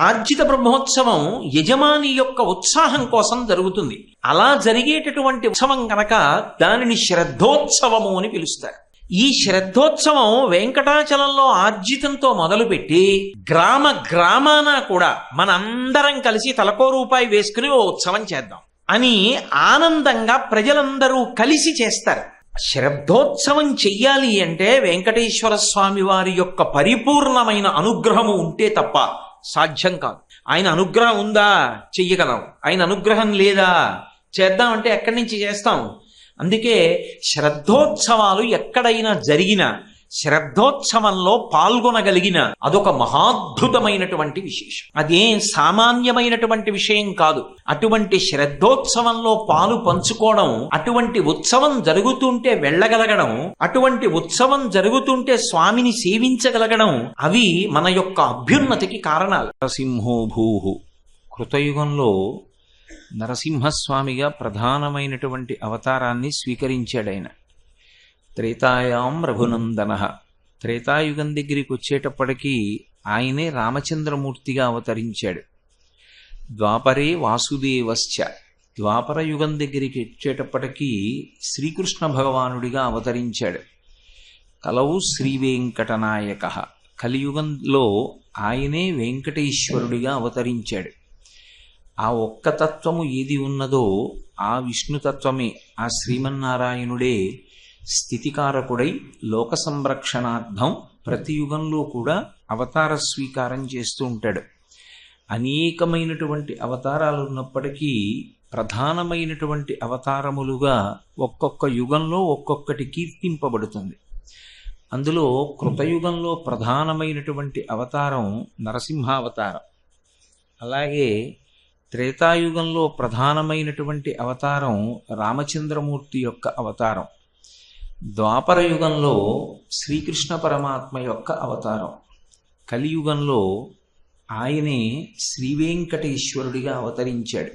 ఆర్జిత బ్రహ్మోత్సవం యజమాని యొక్క ఉత్సాహం కోసం జరుగుతుంది. అలా జరిగేటటువంటి ఉత్సవం కనుక దానిని శ్రద్ధోత్సవము అని పిలుస్తారు. ఈ శ్రద్ధోత్సవం వెంకటాచలంలో ఆర్జితంతో మొదలుపెట్టి గ్రామ గ్రామాన కూడా మనందరం కలిసి తలకో రూపాయి వేసుకుని ఓ ఉత్సవం చేద్దాం అని ఆనందంగా ప్రజలందరూ కలిసి చేస్తారు. శ్రద్ధోత్సవం చెయ్యాలి అంటే వెంకటేశ్వర స్వామి వారి యొక్క పరిపూర్ణమైన అనుగ్రహము ఉంటే తప్ప సాధ్యం కాదు. ఆయన అనుగ్రహం ఉందా చెయ్యగలం, ఆయన అనుగ్రహం లేదా చేద్దామంటే ఎక్కడి నుంచి చేస్తాం. అందుకే శ్రద్ధోత్సవాలు ఎక్కడైనా జరిగినా శ్రద్ధోత్సవంలో పాల్గొనగలిగిన అదొక మహాద్భుతమైనటువంటి విశేషం. అదేం సామాన్యమైనటువంటి విషయం కాదు. అటువంటి శ్రద్ధోత్సవంలో పాలు పంచుకోవడం, అటువంటి ఉత్సవం జరుగుతుంటే వెళ్ళగలగడం, అటువంటి ఉత్సవం జరుగుతుంటే స్వామిని సేవించగలగడం, అవి మన యొక్క అభ్యున్నతికి కారణాలు. నరసింహో భూహు, కృతయుగంలో నరసింహస్వామిగా ప్రధానమైనటువంటి అవతారాన్ని స్వీకరించాడాయన. త్రేతాయాం రఘునందన, త్రేతాయుగం దగ్గరికి వచ్చేటప్పటికీ ఆయనే రామచంద్రమూర్తిగా అవతరించాడు. ద్వాపరే వాసుదేవశ్చ, ద్వాపర యుగం దగ్గరికి వచ్చేటప్పటికీ శ్రీకృష్ణ భగవానుడిగా అవతరించాడు. కలవు శ్రీవేంకటనాయక, కలియుగంలో ఆయనే వెంకటేశ్వరుడిగా అవతరించాడు. ఆ ఒక్క తత్వము ఏది ఉన్నదో ఆ విష్ణుతత్వమే, ఆ శ్రీమన్నారాయణుడే స్థితికారకుడై లోక సంరక్షణార్థం ప్రతి యుగంలో కూడా అవతార స్వీకారం చేస్తూ ఉంటాడు. అనేకమైనటువంటి అవతారాలు ఉన్నప్పటికీ ప్రధానమైనటువంటి అవతారములుగా ఒక్కొక్క యుగంలో ఒక్కొక్కటి కీర్తింపబడుతుంది. అందులో కృతయుగంలో ప్రధానమైనటువంటి అవతారం నరసింహావతారం. అలాగే త్రేతాయుగంలో ప్రధానమైనటువంటి అవతారం రామచంద్రమూర్తి యొక్క అవతారం. ద్వాపర యుగంలో శ్రీకృష్ణ పరమాత్మ యొక్క అవతారం. కలియుగంలో ఆయనే శ్రీవేంకటేశ్వరుడిగా అవతరించాడు.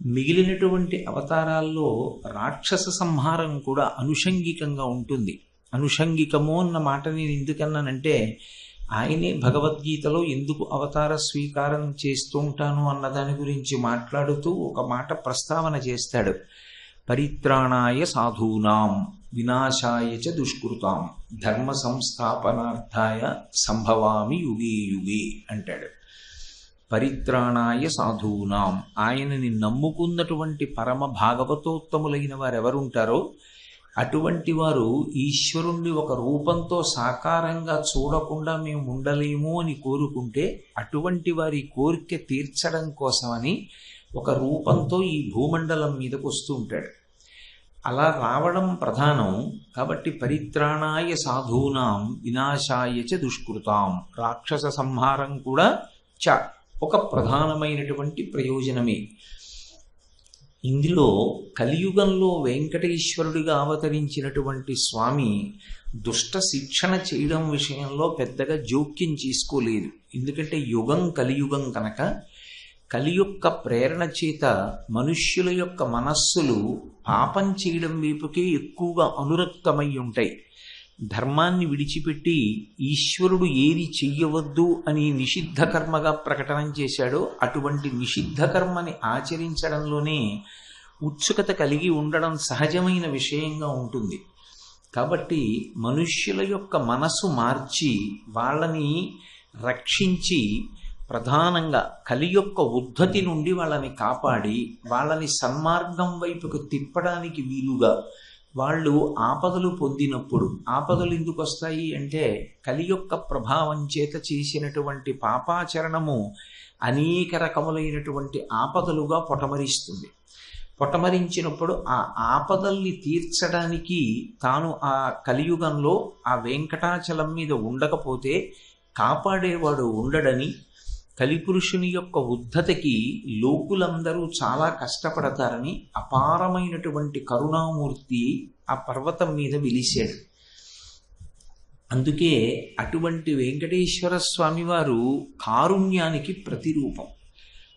మిగిలినటువంటి అవతారాల్లో రాక్షస సంహారం కూడా అనుషంగికంగా ఉంటుంది. అనుషంగికము అన్న మాట నేను ఎందుకన్నానంటే, ఆయనే భగవద్గీతలో ఎందుకు అవతార స్వీకారం చేస్తూ ఉంటాను అన్న దాని గురించి మాట్లాడుతూ ఒక మాట ప్రస్తావన చేస్తాడు. పరిత్రాణాయ సాధూనాం వినాశాయ చ దుష్కృతాం ధర్మ సంస్థాపనార్థాయ సంభవామి యుగే యుగే అంటాడు. పరిత్రాణాయ సాధూనాం, ఆయనని నమ్ముకున్నటువంటి పరమ భాగవతోత్తములైన వారెవరుంటారో అటువంటి వారు ఈశ్వరుణ్ణి ఒక రూపంతో సాకారంగా చూడకుండా మేము ఉండలేము అని కోరుకుంటే అటువంటి వారి కోరిక తీర్చడం కోసమని ఒక రూపంతో ఈ భూమండలం మీదకు వస్తూ ఉంటాడు. అలా రావడం ప్రధానం కాబట్టి పరిత్రాణాయ సాధూనాం వినాశాయ చ దుష్కృతాం, రాక్షస సంహారం కూడా ఒక ప్రధానమైనటువంటి ప్రయోజనమే. ఇందులో కలియుగంలో వెంకటేశ్వరుడిగా అవతరించినటువంటి స్వామి దుష్ట శిక్షణ చేయడం విషయంలో పెద్దగా జోక్యం చేసుకోలేదు. ఎందుకంటే యుగం కలియుగం కనుక కలి యొక్క ప్రేరణ చేత మనుష్యుల యొక్క మనస్సులు పాపం చేయడం వైపుకే ఎక్కువగా అనురక్తమై ఉంటాయి. ధర్మాన్ని విడిచిపెట్టి ఈశ్వరుడు ఏది చెయ్యవద్దు అని నిషిద్ధ కర్మగా ప్రకటన చేశాడో అటువంటి నిషిద్ధ కర్మని ఆచరించడంలోనే ఉత్సుకత కలిగి ఉండడం సహజమైన విషయంగా ఉంటుంది. కాబట్టి మనుష్యుల యొక్క మనసు మార్చి వాళ్ళని రక్షించి ప్రధానంగా కలి యొక్క ఉద్ధతి నుండి వాళ్ళని కాపాడి వాళ్ళని సన్మార్గం వైపుకు తిప్పడానికి వీలుగా వాళ్ళు ఆపదలు పొందినప్పుడు, ఆపదలు ఎందుకు వస్తాయి అంటే కలి యొక్క ప్రభావం చేత చేసినటువంటి పాపాచరణము అనేక రకములైనటువంటి ఆపదలుగా పొటమరిస్తుంది. పొటమరించినప్పుడు ఆ ఆపదల్ని తీర్చడానికి తాను ఆ కలియుగంలో ఆ వెంకటాచలం మీద ఉండకపోతే కాపాడేవాడు ఉండడని, కలిపురుషుని యొక్క ఉద్ధతికి లోకులందరూ చాలా కష్టపడతారని అపారమైనటువంటి కరుణామూర్తి ఆ పర్వతం మీద వెలిశాడు. అందుకే అటువంటి వెంకటేశ్వర స్వామి వారు కారుణ్యానికి ప్రతిరూపం.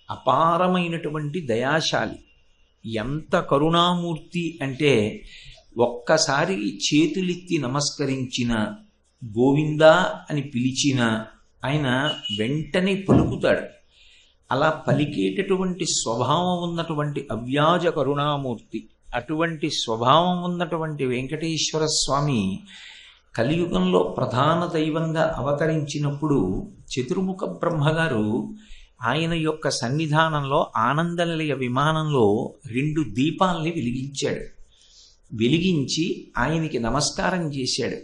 అపారమైనటువంటి దయాశాలి. ఎంత కరుణామూర్తి అంటే ఒక్కసారి చేతులెత్తి నమస్కరించిన, గోవిందా అని పిలిచిన ఆయన వెంటనే పలుకుతాడు. అలా పలికేటటువంటి స్వభావం ఉన్నటువంటి అవ్యాజ కరుణామూర్తి, అటువంటి స్వభావం ఉన్నటువంటి వెంకటేశ్వర స్వామి కలియుగంలో ప్రధాన దైవంగా అవతరించినప్పుడు చతుర్ముఖ బ్రహ్మగారు ఆయన యొక్క సన్నిధానంలో ఆనందనిలయ విమానంలో 2 దీపాల్ని వెలిగించాడు. వెలిగించి ఆయనకి నమస్కారం చేశాడు.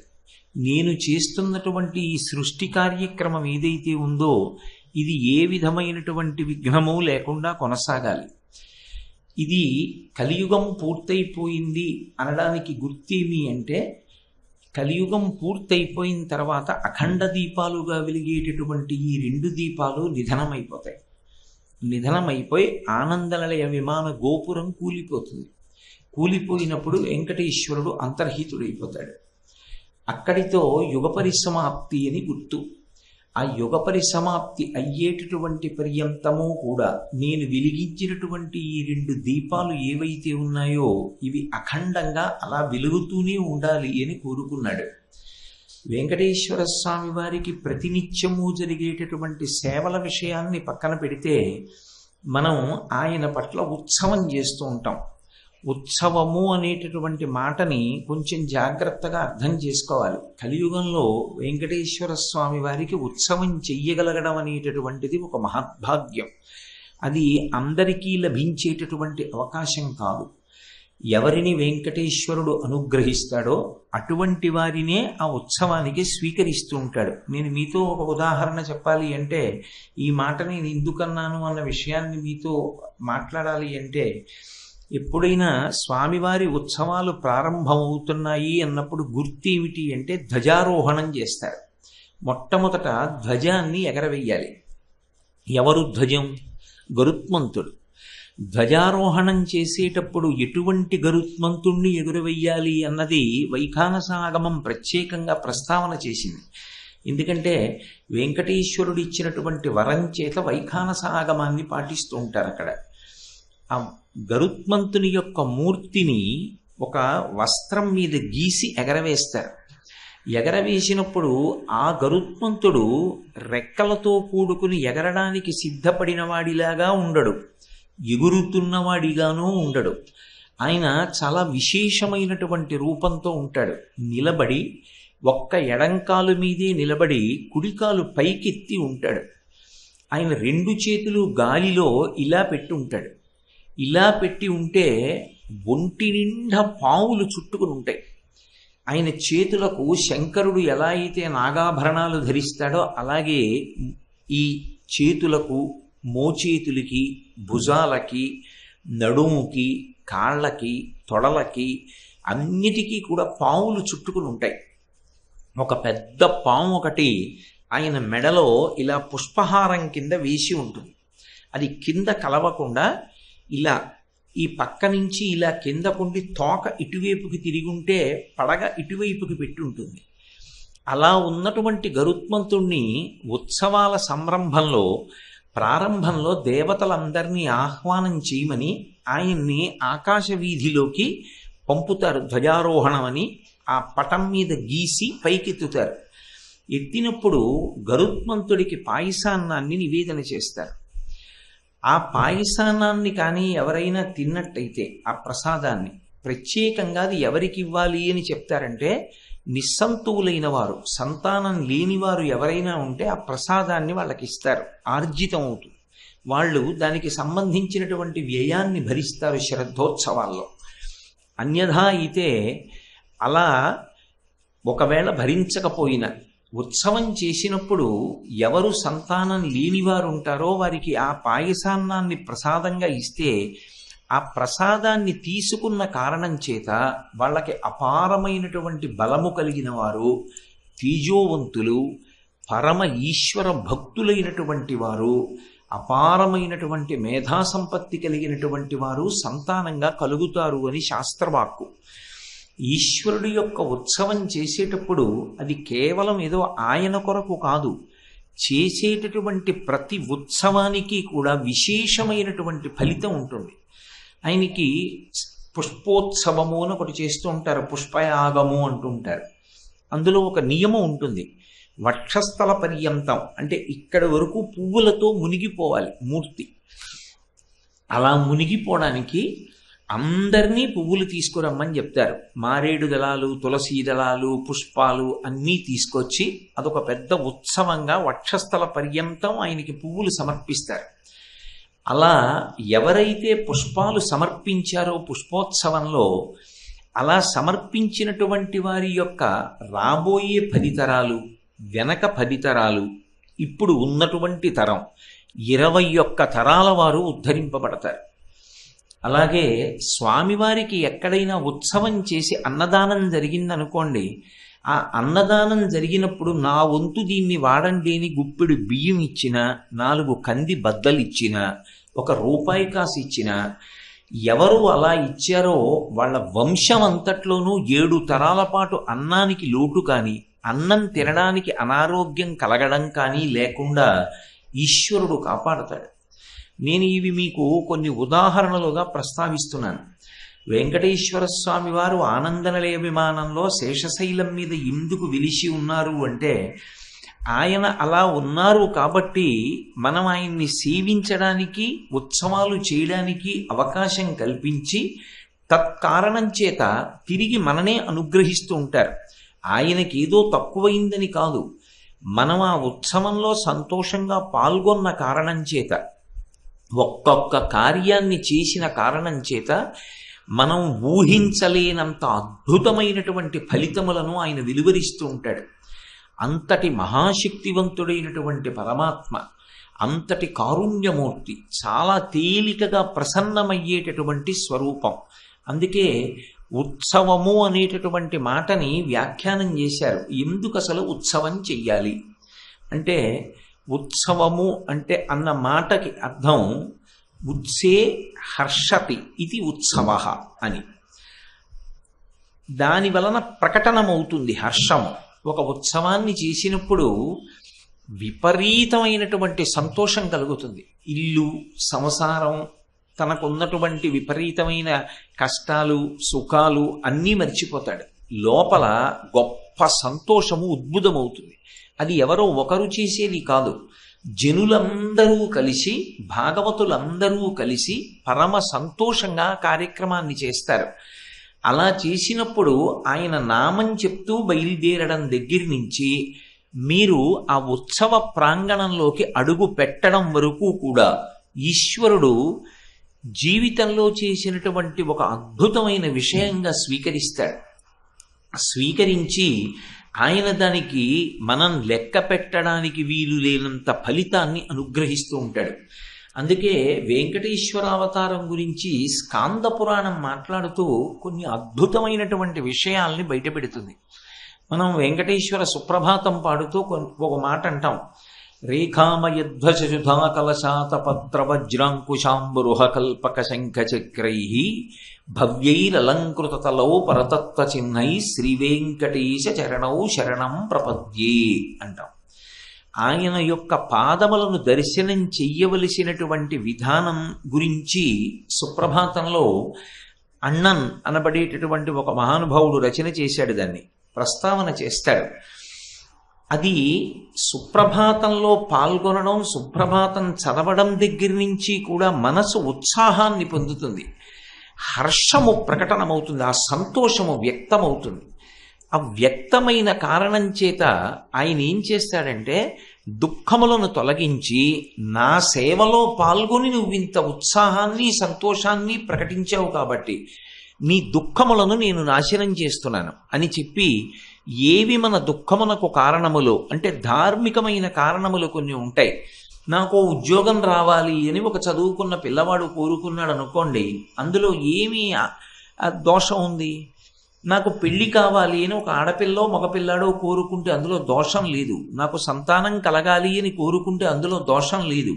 నేను చేస్తున్నటువంటి ఈ సృష్టి కార్యక్రమం ఏదైతే ఉందో ఇది ఏ విధమైనటువంటి విఘ్నము లేకుండా కొనసాగాలి. ఇది కలియుగం పూర్తయిపోయింది అనడానికి గుర్తేమి అంటే, కలియుగం పూర్తయిపోయిన తర్వాత అఖండ దీపాలుగా వెలిగేటటువంటి ఈ 2 దీపాలు నిధనమైపోతాయి. నిధనమైపోయి ఆనందనిలయ విమాన గోపురం కూలిపోతుంది. కూలిపోయినప్పుడు వెంకటేశ్వరుడు అంతర్హితుడైపోతాడు. అక్కడితో యుగ పరిసమాప్తి అని గుర్తు. ఆ యుగ పరిసమాప్తి అయ్యేటటువంటి పర్యంతము కూడా నేను వెలిగించినటువంటి ఈ 2 దీపాలు ఏవైతే ఉన్నాయో ఇవి అఖండంగా అలా వెలుగుతూనే ఉండాలి అని కోరుకున్నాడు. వెంకటేశ్వర స్వామి వారికి ప్రతినిత్యము జరిగేటటువంటి సేవల విషయాన్ని పక్కన పెడితే మనం ఆయన పట్ల ఉత్సవం చేస్తూ ఉంటాం. ఉత్సవము అనేటటువంటి మాటని కొంచెం జాగ్రత్తగా అర్థం చేసుకోవాలి. కలియుగంలో వెంకటేశ్వర స్వామి వారికి ఉత్సవం చెయ్యగలగడం అనేటటువంటిది ఒక మహద్భాగ్యం. అది అందరికీ లభించేటటువంటి అవకాశం కాదు. ఎవరిని వెంకటేశ్వరుడు అనుగ్రహిస్తాడో అటువంటి వారినే ఆ ఉత్సవానికి స్వీకరిస్తూ ఉంటాడు. నేను మీతో ఒక ఉదాహరణ చెప్పాలి అంటే, ఈ మాట నేను ఎందుకన్నాను అన్న విషయాన్ని మీతో మాట్లాడాలి అంటే, ఎప్పుడైనా స్వామివారి ఉత్సవాలు ప్రారంభమవుతున్నాయి అన్నప్పుడు గుర్తు ఏమిటి అంటే ధ్వజారోహణం చేస్తారు. మొట్టమొదట ధ్వజాన్ని ఎగరవేయాలి. ఎవరు ధ్వజం? గరుత్మంతుడు. ధ్వజారోహణం చేసేటప్పుడు ఎటువంటి గరుత్మంతుణ్ణి ఎగురవేయాలి అన్నది వైఖానసాగమం ప్రత్యేకంగా ప్రస్తావన చేసింది. ఎందుకంటే వెంకటేశ్వరుడు ఇచ్చినటువంటి వరం చేత వైఖానసాగమాన్ని పాటిస్తూ ఉంటారు. అక్కడ ఆ గరుత్మంతుని యొక్క మూర్తిని ఒక వస్త్రం మీద గీసి ఎగరవేస్తారు. ఎగరవేసినప్పుడు ఆ గరుత్మంతుడు రెక్కలతో కూడుకుని ఎగరడానికి సిద్ధపడిన వాడిలాగా ఉండడు, ఎగురుతున్నవాడిగానూ ఉండడు. ఆయన చాలా విశేషమైనటువంటి రూపంతో ఉంటాడు. నిలబడి ఒక్క ఎడంకాలు మీదే నిలబడి కుడికాలు పైకెత్తి ఉంటాడు. ఆయన 2 చేతులు గాలిలో ఇలా పెట్టి ఉంటాడు. ఇలా పెట్టి ఉంటే ఒంటి నిండా పావులు చుట్టుకుని ఉంటాయి. ఆయన చేతులకు శంకరుడు ఎలా అయితే నాగాభరణాలు ధరిస్తాడో అలాగే ఈ చేతులకు, మోచేతులకి, భుజాలకి, నడుముకి, కాళ్ళకి, తొడలకి అన్నిటికీ కూడా పావులు చుట్టుకుని ఉంటాయి. ఒక పెద్ద పాము ఒకటి ఆయన మెడలో ఇలా పుష్పహారం కింద వేసి ఉంటుంది. అది కింద కలవకుండా ఇలా ఈ పక్క నుంచి ఇలా కిందకుండి తోక ఇటువైపుకి తిరిగి ఉంటే పడగ ఇటువైపుకి పెట్టి ఉంటుంది. అలా ఉన్నటువంటి గరుత్మంతుణ్ణి ఉత్సవాల సంరంభంలో ప్రారంభంలో దేవతలందరినీ ఆహ్వానం చేయమని ఆయన్ని ఆకాశ వీధిలోకి పంపుతారు. ధ్వజారోహణం అని ఆ పటం మీద గీసి పైకెత్తుతారు. ఎత్తినప్పుడు గరుత్మంతుడికి పాయసాన్నాన్ని నివేదన చేస్తారు. ఆ పాయసాన్నాన్ని కానీ ఎవరైనా తిన్నట్టయితే ఆ ప్రసాదాన్ని ప్రత్యేకంగా అది ఎవరికి ఇవ్వాలి అని చెప్తారంటే, నిస్సంతువులైన వారు, సంతానం లేనివారు ఎవరైనా ఉంటే ఆ ప్రసాదాన్ని వాళ్ళకి ఇస్తారు. ఆర్జితం అవుతుంది. వాళ్ళు దానికి సంబంధించినటువంటి వ్యయాన్ని భరిస్తారు శ్రద్ధోత్సవాల్లో. అన్యథా అయితే అలా ఒకవేళ భరించకపోయినా ఉత్సవం చేసినప్పుడు ఎవరు సంతానం లేనివారు ఉంటారో వారికి ఆ పాయసాన్నాన్ని ప్రసాదంగా ఇస్తే ఆ ప్రసాదాన్ని తీసుకున్న కారణం చేత వాళ్ళకి అపారమైనటువంటి బలము కలిగిన వారు, తేజోవంతులు, పరమ ఈశ్వర భక్తులైనటువంటి వారు, అపారమైనటువంటి మేధా సంపత్తి కలిగినటువంటి వారు సంతానంగా కలుగుతారు అని శాస్త్రవాక్కు. ఈశ్వరుడి యొక్క ఉత్సవం చేసేటప్పుడు అది కేవలం ఏదో ఆయన కొరకు కాదు, చేసేటటువంటి ప్రతి ఉత్సవానికి కూడా విశేషమైనటువంటి ఫలితం ఉంటుంది. ఆయనకి పుష్పోత్సవము అని ఒకటి చేస్తూ ఉంటారు, పుష్పయాగము అంటుంటారు. అందులో ఒక నియమం ఉంటుంది. వక్షస్థల పర్యంతం అంటే ఇక్కడి వరకు పువ్వులతో మునిగిపోవాలి మూర్తి. అలా మునిగిపోవడానికి అందరినీ పువ్వులు తీసుకురమ్మని చెప్తారు. మారేడు దళాలు, తులసీ దళాలు, పుష్పాలు అన్నీ తీసుకొచ్చి అదొక పెద్ద ఉత్సవంగా వక్షస్థల పర్యంతం ఆయనకి పువ్వులు సమర్పిస్తారు. అలా ఎవరైతే పుష్పాలు సమర్పించారో పుష్పోత్సవంలో, అలా సమర్పించినటువంటి వారి యొక్క రాబోయే 10 తరాలు, వెనక 10 తరాలు, ఇప్పుడు ఉన్నటువంటి తరం 21 తరాల వారు ఉద్ధరింపబడతారు. అలాగే స్వామివారికి ఎక్కడైనా ఉత్సవం చేసి అన్నదానం జరిగిందనుకోండి, ఆ అన్నదానం జరిగినప్పుడు నా వంతు దీన్ని వాడండి అని గుప్పెడు బియ్యం ఇచ్చిన, 4 కంది బద్దలు ఇచ్చిన, 1 రూపాయి కాసు ఇచ్చిన, ఎవరు అలా ఇచ్చారో వాళ్ళ వంశం అంతట్లోనూ 7 తరాల పాటు అన్నానికి లోటు కానీ, అన్నం తినడానికి అనారోగ్యం కలగడం కానీ లేకుండా ఈశ్వరుడు కాపాడతాడు. నేను ఇవి మీకు కొన్ని ఉదాహరణలుగా ప్రస్తావిస్తున్నాను. వెంకటేశ్వర స్వామి వారు ఆనందనిలయ విమానంలో శేషశైలం మీద ఎందుకు వెలిసి ఉన్నారు అంటే, ఆయన అలా ఉన్నారు కాబట్టి మనం ఆయన్ని సేవించడానికి, ఉత్సవాలు చేయడానికి అవకాశం కల్పించి తత్కారణం చేత తిరిగి మననే అనుగ్రహిస్తూ ఉంటారు. ఆయనకి ఏదో తక్కువైందని కాదు, మనం ఆ ఉత్సవంలో సంతోషంగా పాల్గొన్న కారణం చేత, ఒక్కొక్క కార్యాన్ని చేసిన కారణం చేత మనం ఊహించలేనంత అద్భుతమైనటువంటి ఫలితములను ఆయన వెలువరిస్తూ ఉంటాడు. అంతటి మహాశక్తివంతుడైనటువంటి పరమాత్మ, అంతటి కారుణ్యమూర్తి, చాలా తేలికగా ప్రసన్నమయ్యేటటువంటి స్వరూపం. అందుకే ఉత్సవము అనేటటువంటి మాటని వ్యాఖ్యానం చేశారు. ఎందుకు అసలు ఉత్సవం చెయ్యాలి అంటే, ఉత్సవము అంటే అన్న మాటకి అర్థం ఉత్సే హర్షతి ఇది ఉత్సవ అని. దాని వలన ప్రకటనమవుతుంది హర్షము. ఒక ఉత్సవాన్ని చేసినప్పుడు విపరీతమైనటువంటి సంతోషం కలుగుతుంది. ఇల్లు, సంసారం, తనకున్నటువంటి విపరీతమైన కష్టాలు, సుఖాలు అన్నీ మర్చిపోతాడు. లోపల గొప్ప సంతోషము ఉద్భుతమవుతుంది. అది ఎవరో ఒకరు చేసేది కాదు, జనులందరూ కలిసి, భాగవతులందరూ కలిసి పరమ సంతోషంగా కార్యక్రమాన్ని చేస్తారు. అలా చేసినప్పుడు ఆయన నామం చెప్తూ బయలుదేరడం దగ్గర నుంచి మీరు ఆ ఉత్సవ ప్రాంగణంలోకి అడుగు పెట్టడం వరకు కూడా ఈశ్వరుడు జీవితంలో చేసినటువంటి ఒక అద్భుతమైన విషయంగా స్వీకరిస్తాడు. స్వీకరించి ఆయన దానికి మనం లెక్క పెట్టడానికి వీలు లేనంత ఫలితాన్ని అనుగ్రహిస్తూ ఉంటాడు. అందుకే వెంకటేశ్వర అవతారం గురించి స్కాంద పురాణం మాట్లాడుతూ కొన్ని అద్భుతమైనటువంటి విషయాల్ని బయటపెడుతుంది. మనం వెంకటేశ్వర సుప్రభాతం పాడుతూ ఒక మాట అంటాం, రేఖామయధ్వజుధా కలశాతపత్ర వజ్రాంకుశాంబురుహ కల్పక శంఖ చక్రై భవ్యైరలంకృతతలౌ పరతత్వ చిహ్నై శ్రీ వెంకటేశ చరణౌ శరణం ప్రపద్యే అంటాం. ఆయన యొక్క పాదములను దర్శనం చెయ్యవలసినటువంటి విధానం గురించి సుప్రభాతంలో అన్నన్ అనబడేటటువంటి ఒక మహానుభావుడు రచన చేశాడు, దాన్ని ప్రస్తావన చేస్తాడు. అది సుప్రభాతంలో పాల్గొనడం, సుప్రభాతం చదవడం దగ్గర నుంచి కూడా మనసు ఉత్సాహాన్ని పొందుతుంది, హర్షము ప్రకటనమవుతుంది, ఆ సంతోషము వ్యక్తమవుతుంది. ఆ వ్యక్తమైన కారణం చేత ఆయన ఏం చేస్తాడంటే, దుఃఖములను తొలగించి నా సేవలో పాల్గొని నువ్వు ఇంత ఉత్సాహాన్ని, సంతోషాన్ని ప్రకటించావు కాబట్టి నీ దుఃఖములను నేను నాశనం చేస్తున్నాను అని చెప్పి, ఏవి మన దుఃఖమునకు కారణములు అంటే ధార్మికమైన కారణములు కొన్ని ఉంటాయి. నాకు ఉద్యోగం రావాలి అని ఒక చదువుకున్న పిల్లవాడు కోరుకున్నాడు అనుకోండి, అందులో ఏమీ దోషం ఉంది. నాకు పెళ్లి కావాలి అని ఒక ఆడపిల్లో మగపిల్లాడో కోరుకుంటే అందులో దోషం లేదు. నాకు సంతానం కలగాలి అని కోరుకుంటే అందులో దోషం లేదు.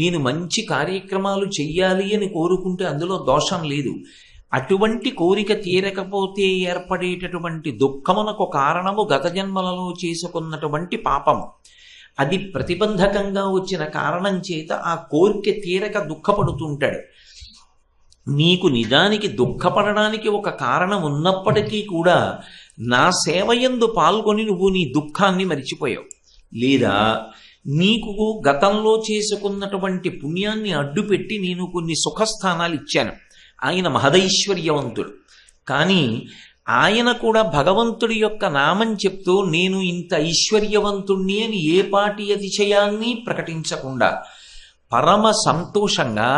నేను మంచి కార్యక్రమాలు చెయ్యాలి అని కోరుకుంటే అందులో దోషం లేదు. అటువంటి కోరిక తీరకపోతే ఏర్పడేటటువంటి దుఃఖమునకు కారణము గత జన్మలలో చేసుకున్నటువంటి పాపము. అది ప్రతిబంధకంగా వచ్చిన కారణం చేత ఆ కోరిక తీరక దుఃఖపడుతుంటాడు. నీకు నిజానికి దుఃఖపడడానికి ఒక కారణం ఉన్నప్పటికీ కూడా నా సేవయందు పాల్గొని నువ్వు నీ దుఃఖాన్ని మరిచిపోయావు. లేదా నీకు గతంలో చేసుకున్నటువంటి పుణ్యాన్ని అడ్డుపెట్టి నేను కొన్ని సుఖస్థానాలు ఇచ్చాను. ఆయన మహదైశ్వర్యవంతుడు. కానీ ఆయన కూడా భగవంతుడి యొక్క నామం చెప్తూ నేను ఇంత ఐశ్వర్యవంతుణ్ణి అని ఏ పాటి అతిశయాన్ని ప్రకటించకుండా పరమ సంతోషంగా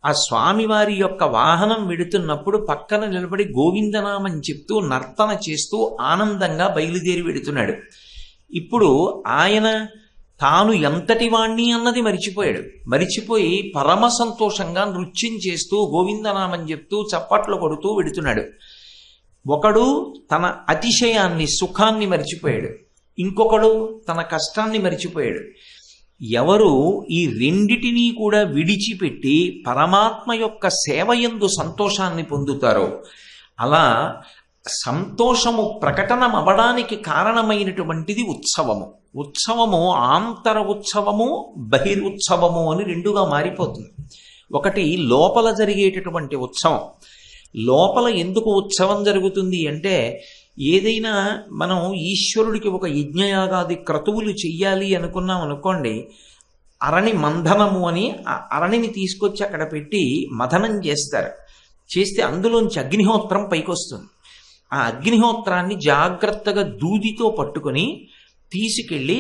ఆ స్వామివారి యొక్క వాహనం వెడుతున్నప్పుడు పక్కన నిలబడి గోవిందనామం చెప్తూ నర్తన చేస్తూ ఆనందంగా బయలుదేరి వెడుతున్నాడు. ఇప్పుడు ఆయన తాను ఎంతటి వాణ్ణి అన్నది మరిచిపోయి పరమ సంతోషంగా నృత్యం చేస్తూ గోవిందనామం చెప్తూ చప్పట్లు కొడుతూ వెడుతున్నాడు. ఒకడు తన అతిశయాన్ని సుఖాన్ని మరిచిపోయాడు, ఇంకొకడు తన కష్టాన్ని మరిచిపోయాడు. ఎవరు ఈ రెండిటినీ కూడా విడిచిపెట్టి పరమాత్మ యొక్క సేవయందు సంతోషాన్ని పొందుతారో, అలా సంతోషము ప్రకటనం అవ్వడానికి కారణమైనటువంటిది ఉత్సవము. ఉత్సవము ఆంతర ఉత్సవము, బహిరుత్సవము అని రెండుగా మారిపోతుంది. ఒకటి లోపల జరిగేటటువంటి ఉత్సవం. లోపల ఎందుకు ఉత్సవం జరుగుతుంది అంటే, ఏదైనా మనం ఈశ్వరుడికి ఒక యజ్ఞయాగాది క్రతువులు చెయ్యాలి అనుకున్నాం అనుకోండి, అరణి మంధనము అని ఆ అరణిని తీసుకొచ్చి అక్కడ పెట్టి మథనం చేస్తారు. చేస్తే అందులోంచి అగ్నిహోత్రం పైకొస్తుంది. ఆ అగ్నిహోత్రాన్ని జాగ్రత్తగా దూదితో పట్టుకొని తీసుకెళ్ళి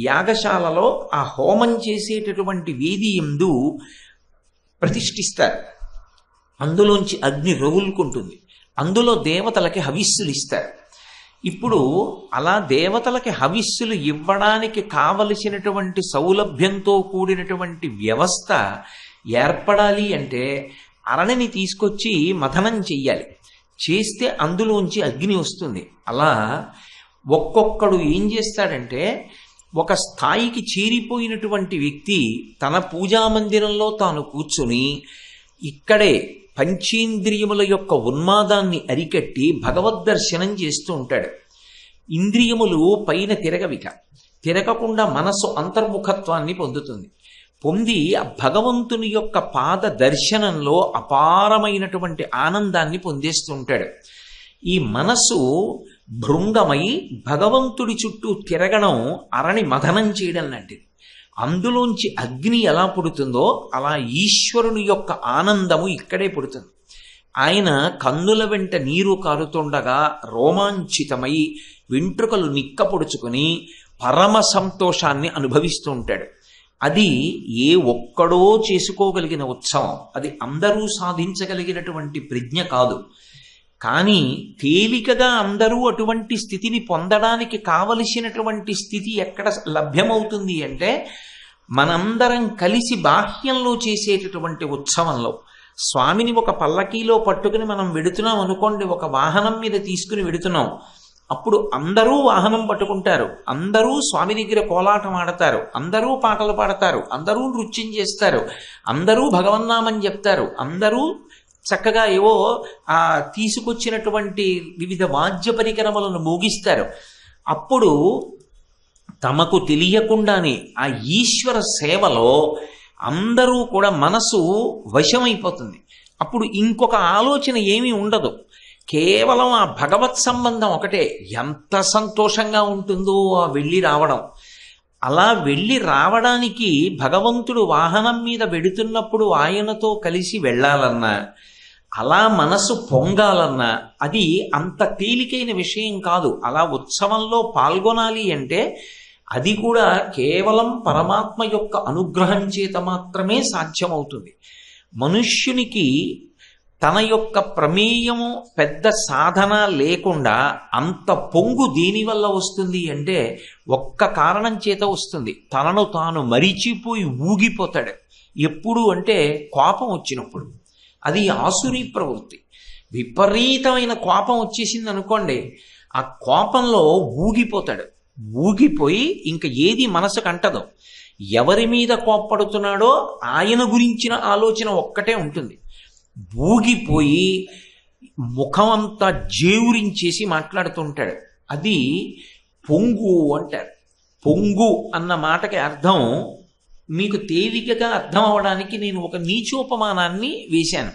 యాగశాలలో ఆ హోమం చేసేటటువంటి వేది యందు ప్రతిష్ఠిస్తారు. అందులోంచి అగ్ని రగులుకుంటుంది. అందులో దేవతలకి హవిస్సులు ఇస్తారు. ఇప్పుడు అలా దేవతలకి హవిస్సులు ఇవ్వడానికి కావలసినటువంటి సౌలభ్యంతో కూడినటువంటి వ్యవస్థ ఏర్పడాలి అంటే అరణిని తీసుకొచ్చి మథనం చెయ్యాలి. చేస్తే అందులోంచి అగ్ని వస్తుంది. అలా ఒక్కొక్కడు ఏం చేస్తాడంటే, ఒక స్థాయికి చేరిపోయినటువంటి వ్యక్తి తన పూజామందిరంలో తాను కూర్చుని ఇక్కడే పంచేంద్రియముల యొక్క ఉన్మాదాన్ని అరికట్టి భగవద్దర్శనం చేస్తూ ఉంటాడు. ఇంద్రియములు పైన తిరగకుండా మనస్సు అంతర్ముఖత్వాన్ని పొందుతుంది. పొంది ఆ భగవంతుని యొక్క పాద దర్శనంలో అపారమైనటువంటి ఆనందాన్ని పొందేస్తూ ఉంటాడు. ఈ మనస్సు భృంగమై భగవంతుడి చుట్టూ తిరగడం అరణి మథనం చేయడం లాంటిది. అందులోంచి అగ్ని ఎలా పుడుతుందో అలా ఈశ్వరుని యొక్క ఆనందము ఇక్కడే పుడుతుంది. ఆయన కన్నుల వెంట నీరు కారుతుండగా రోమాంచితమై వెంట్రుకలు నిక్కపొడుచుకొని పరమ సంతోషాన్ని అనుభవిస్తూ ఉంటాడు. అది ఏ ఒక్కడో చేసుకోగలిగిన ఉత్సవం, అది అందరూ సాధించగలిగినటువంటి ప్రజ్ఞ కాదు. కానీ తేలికగా అందరూ అటువంటి స్థితిని పొందడానికి కావలసినటువంటి స్థితి ఎక్కడ లభ్యమవుతుంది అంటే, మనందరం కలిసి బాహ్యంలో చేసేటటువంటి ఉత్సవంలో స్వామిని ఒక పల్లకీలో పట్టుకుని మనం వెడుతున్నాం అనుకోండి, ఒక వాహనం మీద తీసుకుని వెడుతున్నాం. అప్పుడు అందరూ వాహనం పట్టుకుంటారు, అందరూ స్వామి దగ్గర కోలాటం ఆడతారు, అందరూ పాటలు పాడతారు, అందరూ నృత్యం చేస్తారు, అందరూ భగవన్నామం చెప్తారు, అందరూ చక్కగా ఏవో తీసుకొచ్చినటువంటి వివిధ వాద్య పరికరములను మోగిస్తారు. అప్పుడు తమకు తెలియకుండానే ఆ ఈశ్వర సేవలో అందరూ కూడా మనసు వశమైపోతుంది. అప్పుడు ఇంకొక ఆలోచన ఏమీ ఉండదు, కేవలం ఆ భగవత్ సంబంధం ఒకటే. ఎంత సంతోషంగా ఉంటుందో ఆ వెళ్ళి రావడం. అలా వెళ్ళి రావడానికి భగవంతుడు వాహనం మీద వెడుతున్నప్పుడు ఆయనతో కలిసి వెళ్ళాలన్నా, అలా మనసు పొంగాలన్నా అది అంత తేలికైన విషయం కాదు. అలా ఉత్సవంలో పాల్గొనాలి అంటే అది కూడా కేవలం పరమాత్మ యొక్క అనుగ్రహం చేత మాత్రమే సాధ్యమవుతుంది. మనుష్యునికి తన యొక్క ప్రమేయము పెద్ద సాధన లేకుండా అంత పొంగు దేనివల్ల వస్తుంది అంటే ఒక్క కారణం చేత వస్తుంది. తనను తాను మరిచిపోయి ఊగిపోతాడు. ఎప్పుడు అంటే కోపం వచ్చినప్పుడు. అది ఆసురీ ప్రవృత్తి. విపరీతమైన కోపం వచ్చేసింది అనుకోండి, ఆ కోపంలో ఊగిపోతాడు. ఊగిపోయి ఇంక ఏది మనసుకు అంటదో. ఎవరి మీద కోప్పడుతున్నాడో ఆయన గురించిన ఆలోచన ఒక్కటే ఉంటుంది. ఊగిపోయి ముఖం అంతా జేవురించేసి మాట్లాడుతుంటాడు. అది పొంగు అంటారు. పొంగు అన్న మాటకి అర్థం మీకు తేలికగా అర్థం అవడానికి నేను ఒక నీచోపమానాన్ని వేశాను.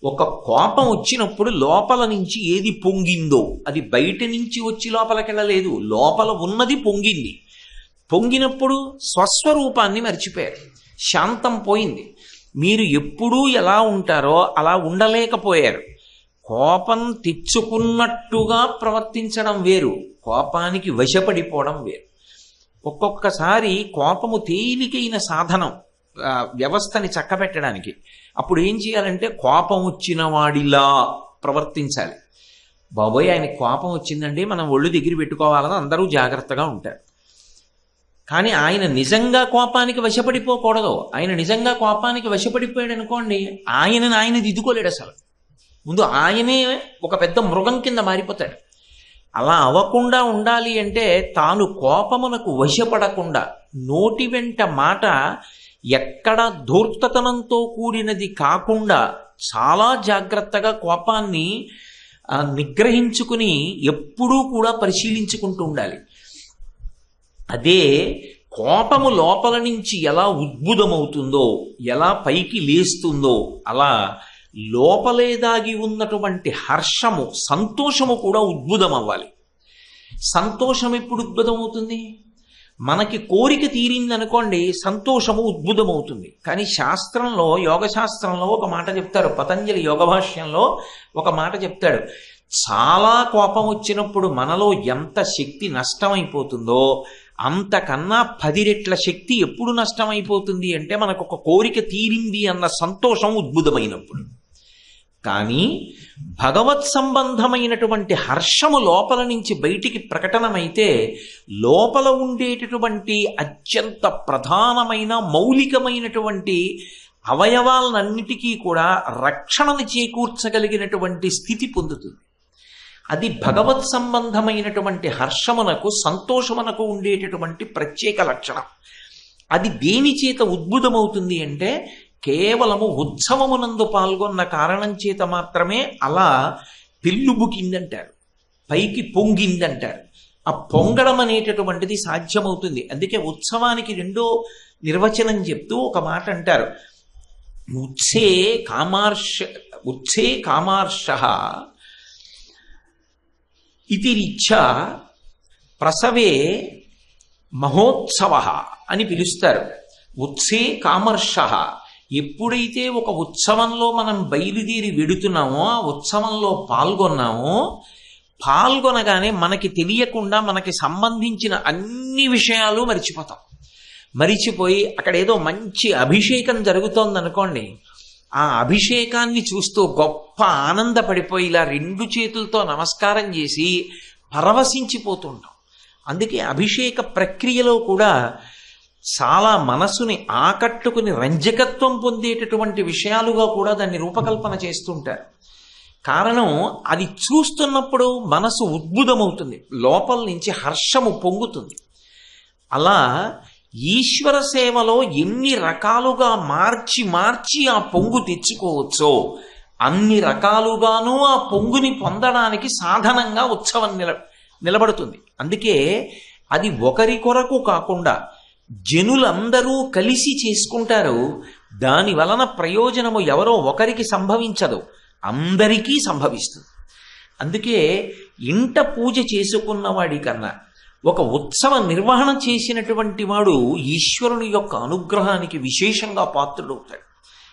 ఒక కోపం వచ్చినప్పుడు లోపల నుంచి ఏది పొంగిందో అది బయట నుంచి వచ్చి లోపలికి వెళ్ళలేదు, లోపల ఉన్నది పొంగింది. పొంగినప్పుడు స్వస్వరూపాన్ని మర్చిపోయారు. శాంతం పోయింది. మీరు ఎప్పుడూ ఎలా ఉంటారో అలా ఉండలేకపోయారు. కోపం తెచ్చుకున్నట్టుగా ప్రవర్తించడం వేరు, కోపానికి వశపడిపోవడం వేరు. ఒక్కొక్కసారి కోపము తేలికైన సాధనం వ్యవస్థని చక్కబెట్టడానికి. అప్పుడు ఏం చేయాలంటే కోపం వచ్చిన వాడిలా ప్రవర్తించాలి. బాబోయ్ ఆయన కోపం వచ్చిందండి మనం ఒళ్ళు దగ్గర పెట్టుకోవాలని అందరూ జాగ్రత్తగా ఉంటారు. కానీ ఆయన నిజంగా కోపానికి వశపడిపోకూడదు. ఆయన నిజంగా కోపానికి వశపడిపోయాడు అనుకోండి, ఆయన దిద్దుకోలేడు అసలు. ముందు ఆయనే ఒక పెద్ద మృగం కింద మారిపోతాడు. అలా అవ్వకుండా ఉండాలి అంటే తాను కోపమునకు వశపడకుండా నోటి వెంట మాట ఎక్కడ ధూర్తతనంతో కూడినది కాకుండా చాలా జాగ్రత్తగా కోపాన్ని నిగ్రహించుకుని ఎప్పుడూ కూడా పరిశీలించుకుంటూ ఉండాలి. అదే కోపము లోపల నుంచి ఎలా ఉద్భుతమవుతుందో, ఎలా పైకి లేస్తుందో, అలా లోపలే దాగి ఉన్నటువంటి హర్షము, సంతోషము కూడా ఉద్భుతం అవ్వాలి. సంతోషం ఎప్పుడు ఉద్భుతమవుతుంది? మనకి కోరిక తీరిందనుకోండి, సంతోషము ఉద్భుతమవుతుంది. కానీ శాస్త్రంలో, యోగ శాస్త్రంలో ఒక మాట చెప్తారు. పతంజలి యోగ భాష్యంలో ఒక మాట చెప్తాడు. చాలా కోపం వచ్చినప్పుడు మనలో ఎంత శక్తి నష్టమైపోతుందో అంతకన్నా 10 రెట్ల శక్తి ఎప్పుడు నష్టమైపోతుంది అంటే మనకు ఒక కోరిక తీరింది అన్న సంతోషం ఉద్భుతమైనప్పుడు. కానీ భగవత్ సంబంధమైనటువంటి హర్షము లోపల నుంచి బయటికి ప్రకటనమైతే లోపల ఉండేటటువంటి అత్యంత ప్రధానమైన మౌలికమైనటువంటి అవయవాలన్నిటికీ కూడా రక్షణను చేకూర్చగలిగినటువంటి స్థితి పొందుతుంది. అది భగవత్ సంబంధమైనటువంటి హర్షమునకు, సంతోషమునకు ఉండేటటువంటి ప్రత్యేక లక్షణం. అది దేని చేత ఉద్భుతమవుతుంది అంటే కేవలము ఉత్సవమునందు పాల్గొన్న కారణం చేత మాత్రమే అలా పెళ్ళుబుకిందంటారు, పైకి పొంగిందంటారు. ఆ పొంగడం అనేటటువంటిది సాధ్యమవుతుంది. అందుకే ఉత్సవానికి రెండో నిర్వచనం చెప్తూ ఒక మాట అంటారు. ఉత్సే కామార్ష ఇది రీత్యా ప్రసవే మహోత్సవ అని పిలుస్తారు. ఉత్సే కామర్ష. ఎప్పుడైతే ఒక ఉత్సవంలో మనం బయలుదేరి వెడుతున్నామో, ఆ ఉత్సవంలో పాల్గొనగానే మనకి తెలియకుండా మనకి సంబంధించిన అన్ని విషయాలు మరిచిపోతాం. మరిచిపోయి అక్కడ ఏదో మంచి అభిషేకం జరుగుతోందనుకోండి, ఆ అభిషేకాన్ని చూస్తూ గొప్ప ఆనందపడిపోయి ఇలా 2 చేతులతో నమస్కారం చేసి పరవశించిపోతుంటాం. అందుకే అభిషేక ప్రక్రియలో కూడా చాలా మనసుని ఆకట్టుకుని రంజకత్వం పొందేటటువంటి విషయాలుగా కూడా దాన్ని రూపకల్పన చేస్తుంటారు. కారణం అది చూస్తున్నప్పుడు మనసు ఉద్భుతమవుతుంది, లోపల నుంచి హర్షము పొంగుతుంది. అలా ఈశ్వర సేవలో ఎన్ని రకాలుగా మార్చి ఆ పొంగు తెచ్చుకోవచ్చో అన్ని రకాలుగానూ ఆ పొంగుని పొందడానికి సాధనంగా ఉత్సవం నిలబడుతుంది. అందుకే అది ఒకరి కొరకు కాకుండా జనులందరూ కలిసి చేసుకుంటారు. దాని వలన ప్రయోజనము ఎవరో ఒకరికి సంభవించదు, అందరికీ సంభవిస్తుంది. అందుకే ఇంట పూజ చేసుకున్నవాడి కన్నా ఒక ఉత్సవ నిర్వహణ చేసినటువంటి వాడు ఈశ్వరుని యొక్క అనుగ్రహానికి విశేషంగా పాత్రుడవుతాడు.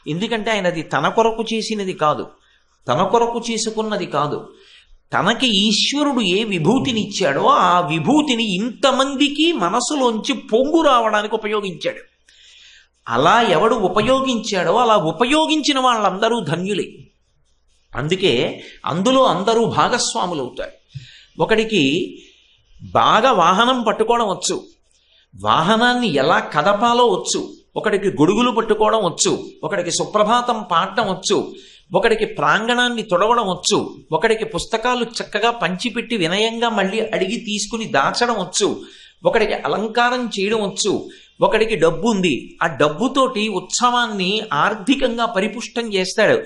ఎందుకంటే ఆయన అది తన కొరకు చేసినది కాదు, తన కొరకు చేసుకున్నది కాదు. తనకి ఈశ్వరుడు ఏ విభూతిని ఇచ్చాడో ఆ విభూతిని ఇంతమందికి మనసులోంచి పొంగు రావడానికి ఉపయోగించాడు. అలా ఎవడు ఉపయోగించాడో అలా ఉపయోగించిన వాళ్ళందరూ ధన్యులే. అందుకే అందులో అందరూ భాగస్వాములు అవుతారు. ఒకడికి బాగా వాహనం పట్టుకోవడం వచ్చు, వాహనాన్ని ఎలా కదపాలో వచ్చు, ఒకడికి గొడుగులు పట్టుకోవడం వచ్చు, ఒకడికి సుప్రభాతం పాడటం వచ్చు, ఒకడికి ప్రాంగణాన్ని తొడవడం వచ్చు, ఒకడికి పుస్తకాలు చక్కగా పంచిపెట్టి వినయంగా మళ్ళీ అడిగి తీసుకుని దాచడం వచ్చు, ఒకడికి అలంకారం చేయడం వచ్చు, ఒకడికి డబ్బు ఉంది, ఆ డబ్బుతోటి ఉత్సవాన్ని ఆర్థికంగా పరిపుష్టం చేస్తాడు.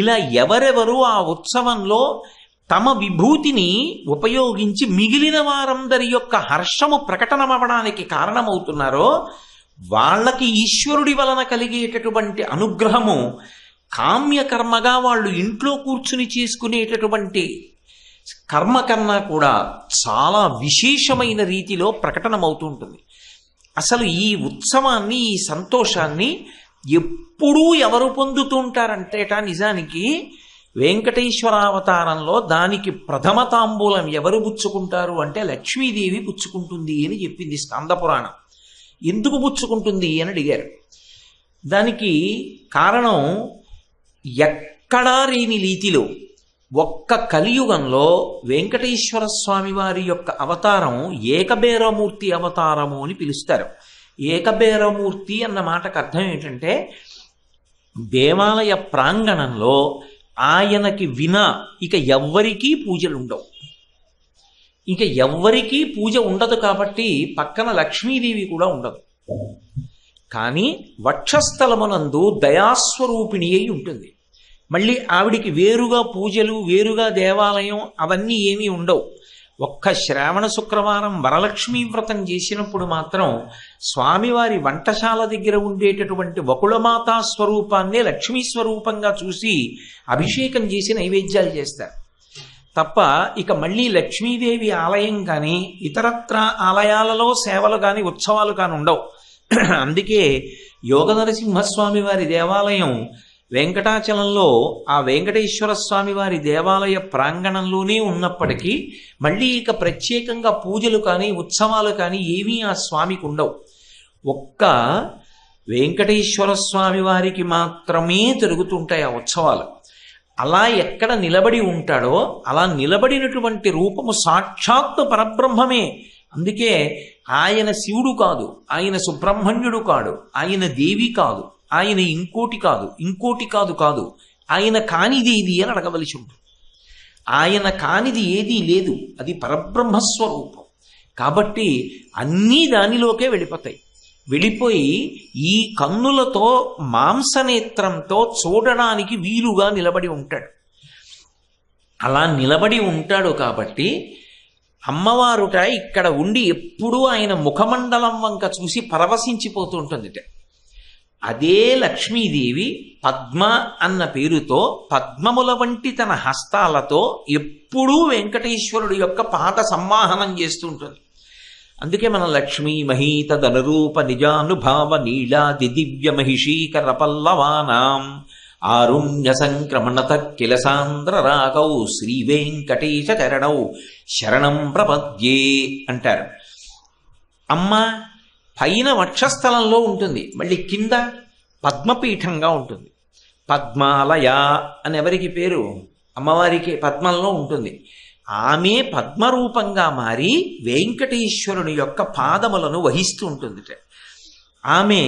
ఇలా ఎవరెవరు ఆ ఉత్సవంలో తమ విభూతిని ఉపయోగించి మిగిలిన వారందరి యొక్క హర్షము ప్రకటనమవడానికి కారణమవుతున్నారో వాళ్ళకి ఈశ్వరుడి వలన కలిగేటటువంటి అనుగ్రహము కామ్యకర్మగా వాళ్ళు ఇంట్లో కూర్చుని చేసుకునేటటువంటి కర్మ కన్నా కూడా చాలా విశేషమైన రీతిలో ప్రకటనమవుతూ ఉంటుంది. అసలు ఈ ఉత్సవాన్ని, ఈ సంతోషాన్ని ఎప్పుడూ ఎవరు పొందుతుంటారంటేట నిజానికి వెంకటేశ్వరావతారంలో దానికి ప్రథమ తాంబూలం ఎవరు పుచ్చుకుంటారు అంటే లక్ష్మీదేవి పుచ్చుకుంటుంది అని చెప్పింది స్కందపురాణం. ఎందుకు పుచ్చుకుంటుంది అని అడిగారు. దానికి కారణం ఎక్కడా లేని రీతిలో ఒక్క కలియుగంలో వెంకటేశ్వర స్వామి వారి యొక్క అవతారం ఏకబేరమూర్తి అవతారము అని పిలుస్తారు. ఏకబేరమూర్తి అన్న మాటకు అర్థం ఏంటంటే దేవాలయ ప్రాంగణంలో ఆయనకి వినా ఇక ఎవ్వరికీ పూజలు ఉండవు. ఇక ఎవ్వరికీ పూజ ఉండదు కాబట్టి పక్కన లక్ష్మీదేవి కూడా ఉండదు. కానీ వక్షస్థలమునందు దయాస్వరూపిణి అయి ఉంటుంది. మళ్ళీ ఆవిడికి వేరుగా పూజలు, వేరుగా దేవాలయం అవన్నీ ఏమీ ఉండవు. ఒక్క శ్రావణ శుక్రవారం వరలక్ష్మీ వ్రతం చేసినప్పుడు మాత్రం స్వామివారి వంటశాల దగ్గర ఉండేటటువంటి వకుళమాతా స్వరూపాన్నే లక్ష్మీ స్వరూపంగా చూసి అభిషేకం చేసి నైవేద్యాలు చేస్తారు తప్ప ఇక మళ్ళీ లక్ష్మీదేవి ఆలయం కానీ ఇతరత్ర ఆలయాలలో సేవలు కానీ ఉత్సవాలు కానీ ఉండవు. అందుకే యోగ నరసింహస్వామి వారి దేవాలయం వెంకటాచలంలో ఆ వెంకటేశ్వర స్వామి వారి దేవాలయ ప్రాంగణంలోనే ఉన్నప్పటికీ మళ్ళీ ఇక ప్రత్యేకంగా పూజలు కానీ ఉత్సవాలు కానీ ఏమీ ఆ స్వామికి ఉండవు. ఒక్క వెంకటేశ్వర స్వామి వారికి మాత్రమే జరుగుతుంటాయి ఆ ఉత్సవాలు. అలా ఎక్కడ నిలబడి ఉంటాడో అలా నిలబడినటువంటి రూపము సాక్షాత్తు పరబ్రహ్మమే. అందుకే ఆయన శివుడు కాదు, ఆయన సుబ్రహ్మణ్యుడు కాడు, ఆయన దేవి కాదు, ఆయన ఇంకోటి కాదు, ఇంకోటి కాదు, ఆయన కానిది ఏది అని అడగవలసి ఉంటుంది. ఆయన కానిది ఏదీ లేదు, అది పరబ్రహ్మస్వరూపం. కాబట్టి అన్నీ దానిలోకే వెళ్ళిపోతాయి. వెళ్ళిపోయి ఈ కన్నులతో మాంసనేత్రంతో చూడడానికి వీలుగా నిలబడి ఉంటాడు. అలా నిలబడి ఉంటాడు కాబట్టి అమ్మవారుట ఇక్కడ ఉండి ఎప్పుడూ ఆయన ముఖమండలం వంక చూసి పరవశించిపోతూ ఉంటుందిట. అదే లక్ష్మీదేవి పద్మ అన్న పేరుతో పద్మముల వంటి తన హస్తాలతో ఎప్పుడూ వెంకటేశ్వరుడు యొక్క పాద సంవాహనం చేస్తూ ఉంటుంది. అందుకే మన లక్ష్మీ మహీతదనురూప నిజానుభావ నీళాది దివ్య మహిషీకర పల్లవానాం ఆరుణ్య సంక్రమణత కిలసాంద్ర రాగౌ శ్రీ వెంకటేశ చరణౌ శరణం ప్రపద్యే అంటారు. అమ్మ పైన వక్షస్థలంలో ఉంటుంది, మళ్ళీ కింద పద్మపీఠంగా ఉంటుంది. పద్మాలయ అని ఎవరికి పేరు? అమ్మవారికి పద్మంలో ఉంటుంది. ఆమె పద్మరూపంగా మారి వెంకటేశ్వరుని యొక్క పాదములను వహిస్తూ ఉంటుంది. ఆమె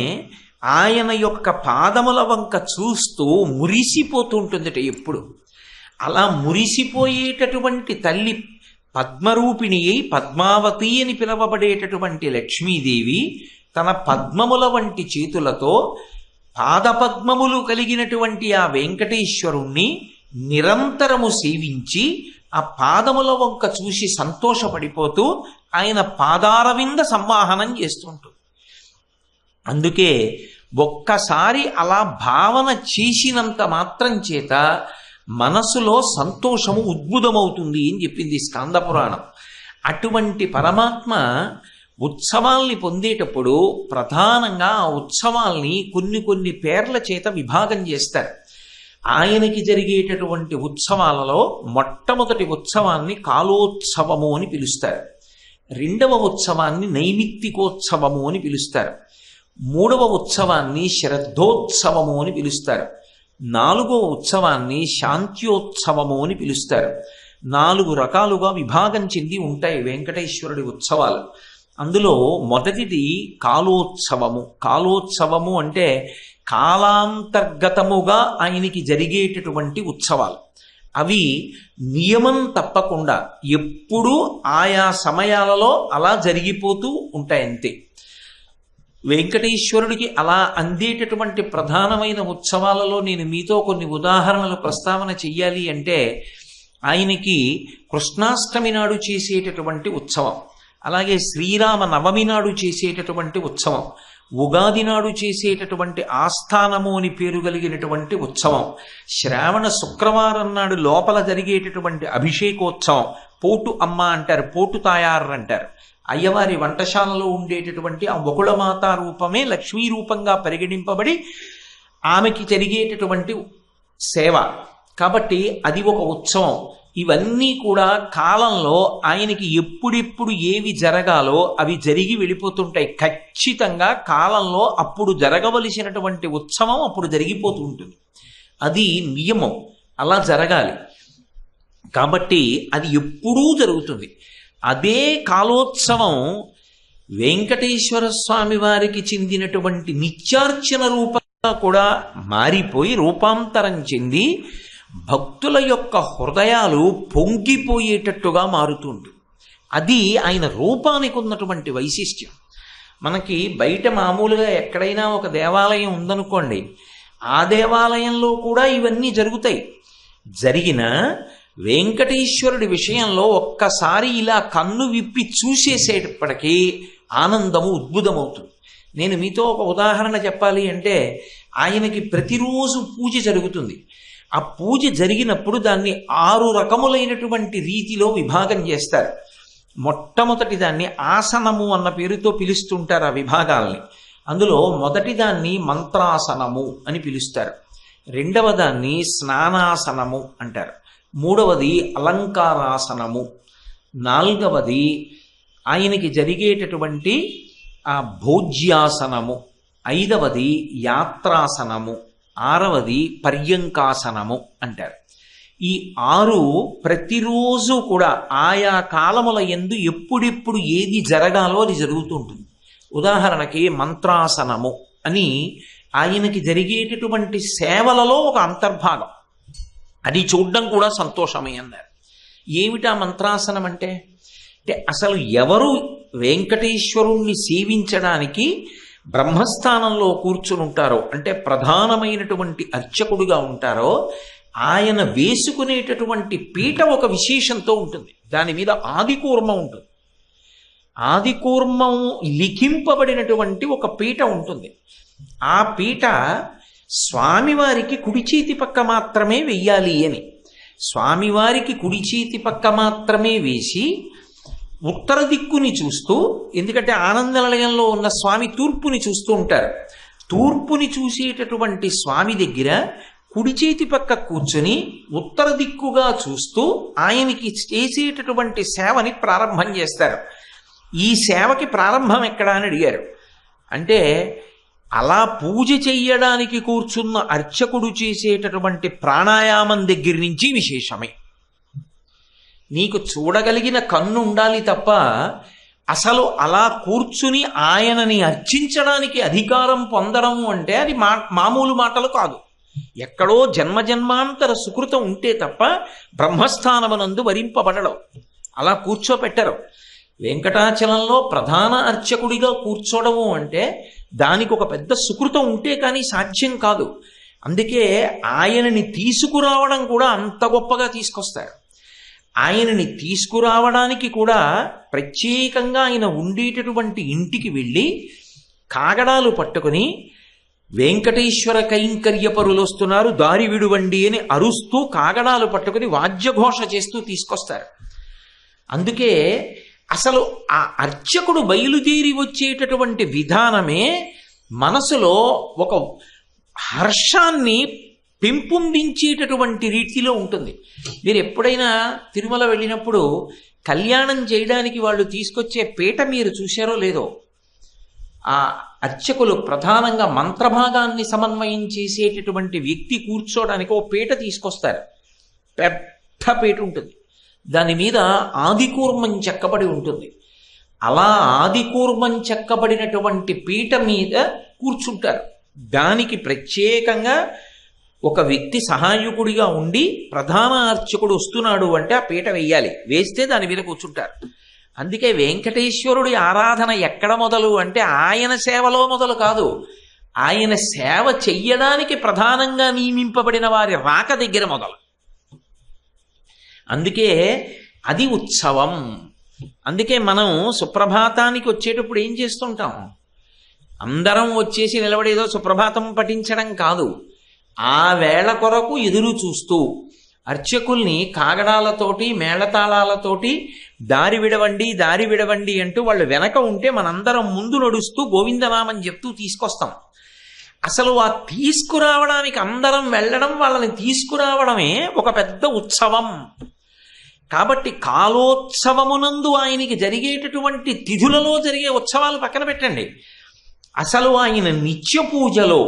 ఆయన యొక్క పాదముల వంక చూస్తూ మురిసిపోతుంటుందిట ఎప్పుడు. అలా మురిసిపోయేటటువంటి తల్లి పద్మరూపిణి అయి పద్మావతి అని పిలవబడేటటువంటి లక్ష్మీదేవి తన పద్మముల వంటి చేతులతో పాదపద్మములు కలిగినటువంటి ఆ వెంకటేశ్వరుణ్ణి నిరంతరము సేవించి ఆ పాదముల వంక చూసి సంతోషపడిపోతూ ఆయన పాదారవింద సంవాహనం చేస్తుంటుంది. అందుకే ఒక్కసారి అలా భావన చేసినంత మాత్రం చేత మనసులో సంతోషము ఉద్భుతమవుతుంది అని చెప్పింది స్కందపురాణం. అటువంటి పరమాత్మ ఉత్సవాల్ని పొందేటప్పుడు ప్రధానంగా ఆ ఉత్సవాల్ని కొన్ని పేర్ల చేత విభాగం చేస్తారు. ఆయనకి జరిగేటటువంటి ఉత్సవాలలో మొట్టమొదటి ఉత్సవాన్ని కాలోత్సవము అని పిలుస్తారు. రెండవ ఉత్సవాన్ని నైమిత్తికోత్సవము అని పిలుస్తారు. మూడవ ఉత్సవాన్ని శ్రద్ధోత్సవము అని పిలుస్తారు. నాలుగవ ఉత్సవాన్ని శాంత్యోత్సవము అని పిలుస్తారు. 4 రకాలుగా విభాగం చెంది ఉంటాయి వెంకటేశ్వరుడి ఉత్సవాలు. అందులో మొదటిది కాలోత్సవము. కాలోత్సవము అంటే కాలాంతర్గతముగా ఆయనకి జరిగేటటువంటి ఉత్సవాలు. అవి నియమం తప్పకుండా ఎప్పుడూ ఆయా సమయాలలో అలా జరిగిపోతూ ఉంటాయంతే. వెంకటేశ్వరుడికి అలా అందేటటువంటి ప్రధానమైన ఉత్సవాలలో నేను మీతో కొన్ని ఉదాహరణలు ప్రస్తావన చెయ్యాలి అంటే ఆయనకి కృష్ణాష్టమి నాడు చేసేటటువంటి ఉత్సవం, అలాగే శ్రీరామ నవమి నాడు చేసేటటువంటి ఉత్సవం, ఉగాది నాడు చేసేటటువంటి ఆస్థానము అని పేరు కలిగినటువంటి ఉత్సవం, శ్రావణ శుక్రవారం నాడు లోపల జరిగేటటువంటి అభిషేకోత్సవం, పోటు అమ్మ అంటారు, పోటు తాయారు అంటారు, అయ్యవారి వంటశాలలో ఉండేటటువంటి ఆ వకుళమాత రూపమే లక్ష్మీ రూపంగా పరిగణింపబడి ఆమెకి జరిగేటటువంటి సేవ. కాబట్టి అది ఒక ఉత్సవం. ఇవన్నీ కూడా కాలంలో ఆయనకి ఎప్పుడెప్పుడు ఏవి జరగాలో అవి జరిగి వెళ్ళిపోతుంటాయి. ఖచ్చితంగా కాలంలో అప్పుడు జరగవలసినటువంటి ఉత్సవం అప్పుడు జరిగిపోతూ ఉంటుంది. అది నియమం, అలా జరగాలి. కాబట్టి అది ఎప్పుడూ జరుగుతుంది. అదే కాలోత్సవం వెంకటేశ్వర స్వామి వారికి చెందినటువంటి నిత్యార్చన రూపంగా కూడా మారిపోయి రూపాంతరం చెంది భక్తుల యొక్క హృదయాలు పొంగిపోయేటట్టుగా మారుతుంది. అది ఆయన రూపానికి ఉన్నటువంటి వైశిష్ట్యం. మనకి బయట మామూలుగా ఎక్కడైనా ఒక దేవాలయం ఉందనుకోండి, ఆ దేవాలయంలో కూడా ఇవన్నీ జరుగుతాయి. జరిగిన వెంకటేశ్వరుడి విషయంలో ఒక్కసారి ఇలా కన్ను విప్పి చూసేసేటప్పటికీ ఆనందము ఉద్భుతమవుతుంది. నేను మీతో ఒక ఉదాహరణ చెప్పాలి అంటే, ఆయనకి ప్రతిరోజు పూజ జరుగుతుంది. ఆ పూజ జరిగినప్పుడు దాన్ని 6 రకములైనటువంటి రీతిలో విభాగం చేస్తారు. మొట్టమొదటి దాన్ని ఆసనము అన్న పేరుతో పిలుస్తుంటారు ఆ విభాగాల్ని. అందులో మొదటి దాన్ని మంత్రాసనము అని పిలుస్తారు, రెండవ దాన్ని స్నానాసనము అంటారు, మూడవది అలంకారాసనము, నాలుగవది ఆయనకి జరిగేటటువంటి ఆ భోజ్యాసనము, ఐదవది యాత్రాసనము, ఆరవది పర్యంకాసనము అంటారు. ఈ 6 ప్రతిరోజు కూడా ఆయా కాలముల యందు ఎప్పుడెప్పుడు ఏది జరగాలో అది జరుగుతూ ఉంటుంది. ఉదాహరణకి మంత్రాసనము అని ఆయనకి జరిగేటటువంటి సేవలలో ఒక అంతర్భాగం, అది చూడడం కూడా సంతోషమే అన్నారు. ఏమిటా మంత్రాసనం అంటే అసలు ఎవరు వెంకటేశ్వరుణ్ణి సేవించడానికి బ్రహ్మస్థానంలో కూర్చుని ఉంటారో, అంటే ప్రధానమైనటువంటి అర్చకుడుగా ఉంటారో, ఆయన వేసుకునేటటువంటి పీట ఒక విశేషంతో ఉంటుంది. దాని మీద ఆదికూర్మం ఉంటుంది. ఆదికూర్మం లిఖింపబడినటువంటి ఒక పీట ఉంటుంది. ఆ పీట స్వామివారికి కుడి చేతి పక్క మాత్రమే వెయ్యాలి అని, స్వామివారికి కుడి చేతి పక్క మాత్రమే వేసి ఉత్తర దిక్కుని చూస్తూ, ఎందుకంటే ఆనంద నిలయంలో ఉన్న స్వామి తూర్పుని చూస్తూ ఉంటారు, తూర్పుని చూసేటటువంటి స్వామి దగ్గర కుడి చేతి పక్క కూర్చొని ఉత్తర దిక్కుగా చూస్తూ ఆయనకి చేసేటటువంటి సేవని ప్రారంభం చేస్తారు. ఈ సేవకి ప్రారంభం ఎక్కడా అని అడిగారు. అంటే అలా పూజ చెయ్యడానికి కూర్చున్న అర్చకుడు చేసేటటువంటి ప్రాణాయామం దగ్గర నుంచి విశేషమే. నీకు చూడగలిగిన కన్ను ఉండాలి తప్ప అసలు అలా కూర్చుని ఆయనని అర్చించడానికి అధికారం పొందడం అంటే అది మామూలు మాటలు కాదు. ఎక్కడో జన్మజన్మాంతర సుకృతం ఉంటే తప్ప బ్రహ్మస్థానమునందు వరింపబడడం, అలా కూర్చోపెట్టరు. వెంకటాచలంలో ప్రధాన అర్చకుడిగా కూర్చోవడము అంటే దానికి ఒక పెద్ద సుకృతం ఉంటే కానీ సాధ్యం కాదు. అందుకే ఆయనని తీసుకురావడం కూడా అంత గొప్పగా తీసుకొస్తారు. ఆయనని తీసుకురావడానికి కూడా ప్రత్యేకంగా ఆయన ఉండేటటువంటి ఇంటికి వెళ్ళి కాగడాలు పట్టుకుని వెంకటేశ్వర కైంకర్యపరులు వస్తున్నారు దారి విడువండి అని అరుస్తూ కాగడాలు పట్టుకుని వాద్యఘోష చేస్తూ తీసుకొస్తారు. అందుకే అసలు ఆ అర్చకుడు బయలుదేరి వచ్చేటటువంటి విధానమే మనసులో ఒక హర్షాన్ని పెంపొందించేటటువంటి రీతిలో ఉంటుంది. మీరు ఎప్పుడైనా తిరుమల వెళ్ళినప్పుడు కళ్యాణం చేయడానికి వాళ్ళు తీసుకొచ్చే పీట మీరు చూశారో లేదో, ఆ అర్చకులు ప్రధానంగా మంత్రభాగాన్ని సమన్వయం చేసేటటువంటి వ్యక్తి కూర్చోడానికి ఓ పీట తీసుకొస్తారు. పెద్ద పీట ఉంటుంది, దాని మీద ఆదికూర్మం చెక్కబడి ఉంటుంది. అలా ఆదికూర్మం చెక్కబడినటువంటి పీట మీద కూర్చుంటారు. దానికి ప్రత్యేకంగా ఒక వ్యక్తి సహాయకుడిగా ఉండి ప్రధాన అర్చకుడు వస్తున్నాడు అంటే ఆ పీట వేయాలి, వేస్తే దాని మీద కూర్చుంటారు. అందుకే వెంకటేశ్వరుడి ఆరాధన ఎక్కడ మొదలు అంటే ఆయన సేవలో మొదలు కాదు, ఆయన సేవ చెయ్యడానికి ప్రధానంగా నియమింపబడిన వారి రాక దగ్గర మొదలు. అందుకే అది ఉత్సవం. అందుకే మనం సుప్రభాతానికి వచ్చేటప్పుడు ఏం చేస్తుంటాం, అందరం వచ్చేసి నిలబడేదో సుప్రభాతం పఠించడం కాదు, ఆ వేళ కొరకు ఎదురు చూస్తూ అర్చకుల్ని కాగడాలతోటి మేళతాళాలతోటి దారి విడవండి అంటూ వాళ్ళు వెనక ఉంటే మనందరం ముందు నడుస్తూ గోవిందనామని చెప్తూ తీసుకొస్తాం. అసలు ఆ తీసుకురావడానికి అందరం వెళ్ళడం, వాళ్ళని తీసుకురావడమే ఒక పెద్ద ఉత్సవం. కాబట్టి కాలోత్సవమునందు ఆయనకి జరిగేటటువంటి తిథులలో జరిగే ఉత్సవాలు పక్కన పెట్టండి. అసలు ఆయన నిత్య పూజలో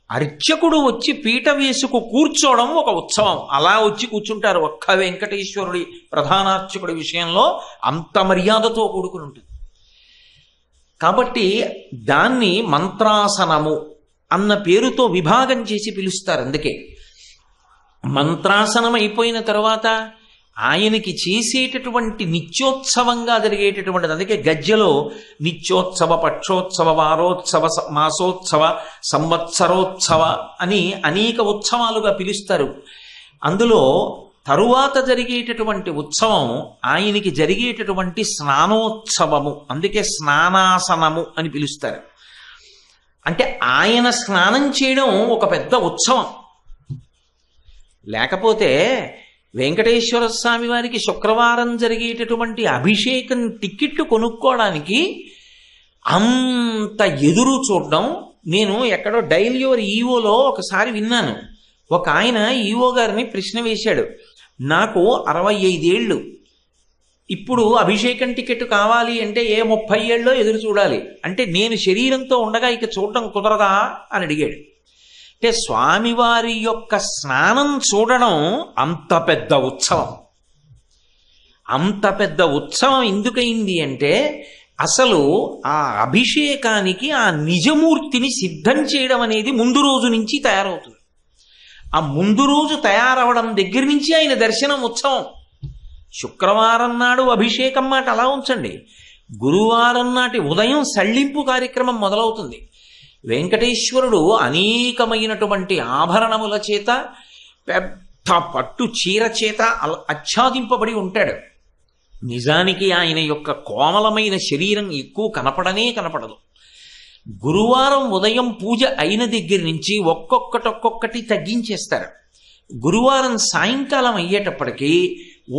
అర్చకుడు వచ్చి పీట వేసుకు కూర్చోవడం ఒక ఉత్సవం. అలా వచ్చి కూర్చుంటారు. ఒక్క వెంకటేశ్వరుడి ప్రధానార్చకుడి విషయంలో అంత మర్యాదతో కూడుకుని ఉంటుంది. కాబట్టి దాన్ని మంత్రాసనము అన్న పేరుతో విభాగం చేసి పిలుస్తారు. అందుకే మంత్రాసనం అయిపోయిన తర్వాత ఆయనకి చేసేటటువంటి నిత్యోత్సవంగా జరిగేటటువంటిది. అందుకే గజ్జలో నిత్యోత్సవ, పక్షోత్సవ, వారోత్సవ, మాసోత్సవ, సంవత్సరోత్సవ అని అనేక ఉత్సవాలుగా పిలుస్తారు. అందులో తరువాత జరిగేటటువంటి ఉత్సవం ఆయనకి జరిగేటటువంటి స్నానోత్సవము. అందుకే స్నానాసనము అని పిలుస్తారు. అంటే ఆయన స్నానం చేయడం ఒక పెద్ద ఉత్సవం. లేకపోతే వెంకటేశ్వర స్వామి వారికి శుక్రవారం జరిగేటటువంటి అభిషేకం టికెట్ కొనుక్కోవడానికి అంత ఎదురు చూడడం. నేను ఎక్కడో డైల్ యువర్ ఈవోలో ఒకసారి విన్నాను. ఒక ఆయన ఈవో గారిని ప్రశ్న వేశాడు, నాకు 65 ఏళ్ళు, ఇప్పుడు అభిషేకం టికెట్ కావాలి అంటే ఏ 30 ఏళ్ళలో ఎదురు చూడాలి, అంటే నేను శరీరంతో ఉండగా ఇక చూడడం కుదరదా అని అడిగాడు. అంటే స్వామివారి యొక్క స్నానం చూడడం అంత పెద్ద ఉత్సవం. అంత పెద్ద ఉత్సవం ఎందుకయింది అంటే అసలు ఆ అభిషేకానికి ఆ నిజమూర్తిని సిద్ధం చేయడం అనేది ముందు రోజు నుంచి తయారవుతుంది. ఆ ముందు రోజు తయారవడం దగ్గర నుంచి ఆయన దర్శనం ఉత్సవం. శుక్రవారం నాడు అభిషేకం మాట అలా ఉంచండి, గురువారం నాటి ఉదయం సళ్ళింపు కార్యక్రమం మొదలవుతుంది. వెంకటేశ్వరుడు అనేకమైనటువంటి ఆభరణముల చేత, పెద్ద పట్టు చీర చేత ఆచ్ఛాదింపబడి ఉంటాడు. నిజానికి ఆయన యొక్క కోమలమైన శరీరం ఎక్కువ కనపడదు. గురువారం ఉదయం పూజ అయిన దగ్గర నుంచి ఒక్కొక్కటి తగ్గించేస్తారు. గురువారం సాయంకాలం అయ్యేటప్పటికీ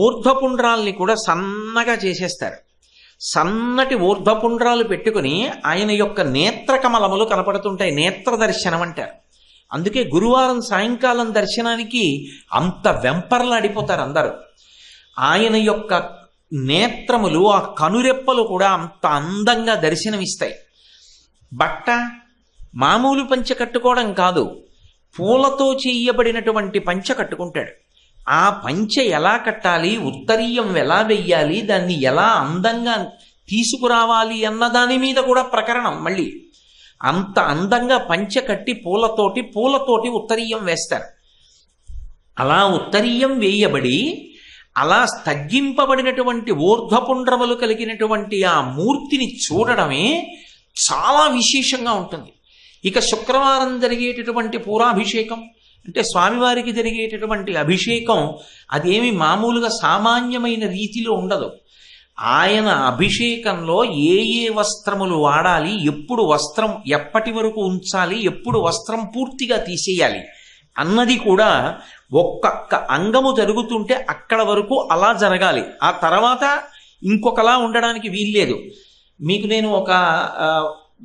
ఊర్ధ్వపుండ్రాల్ని కూడా సన్నగా చేసేస్తారు. సన్నటి ఊర్ధ్వపుండ్రాలు పెట్టుకుని ఆయన యొక్క నేత్రకమలములు కనపడుతుంటాయి. నేత్ర దర్శనం అంటారు. అందుకే గురువారం సాయంకాలం దర్శనానికి అంత వెంపర్లాడిపోతారు అందరూ. ఆయన యొక్క నేత్రములు, ఆ కనురెప్పలు కూడా అంత అందంగా దర్శనమిస్తాయి. బట్ట మామూలు పంచ కట్టుకోవడం కాదు, పూలతో చేయబడినటువంటి పంచ కట్టుకుంటాడు. ఆ పంచ ఎలా కట్టాలి, ఉత్తరీయం ఎలా వెయ్యాలి, దాన్ని ఎలా అందంగా తీసుకురావాలి అన్న దాని మీద కూడా ప్రకరణం. మళ్ళీ అంత అందంగా పంచ కట్టి పూలతోటి ఉత్తరీయం వేస్తారు. అలా ఉత్తరీయం వేయబడి అలా తగ్గింపబడినటువంటి ఊర్ధ్వపుండ్రములు కలిగినటువంటి ఆ మూర్తిని చూడడమే చాలా విశేషంగా ఉంటుంది. ఇక శుక్రవారం జరిగేటటువంటి పూరాభిషేకం అంటే స్వామివారికి జరిగేటటువంటి అభిషేకం అదేమి మామూలుగా సామాన్యమైన రీతిలో ఉండదు. ఆయన అభిషేకంలో ఏ వస్త్రములు వాడాలి, ఎప్పుడు వస్త్రం ఎప్పటి వరకు ఉంచాలి, ఎప్పుడు వస్త్రం పూర్తిగా తీసేయాలి అన్నది కూడా ఒక్కొక్క అంగము జరుగుతుంటే అక్కడ వరకు అలా జరగాలి. ఆ తర్వాత ఇంకొకలా ఉండడానికి వీల్లేదు. మీకు నేను ఒక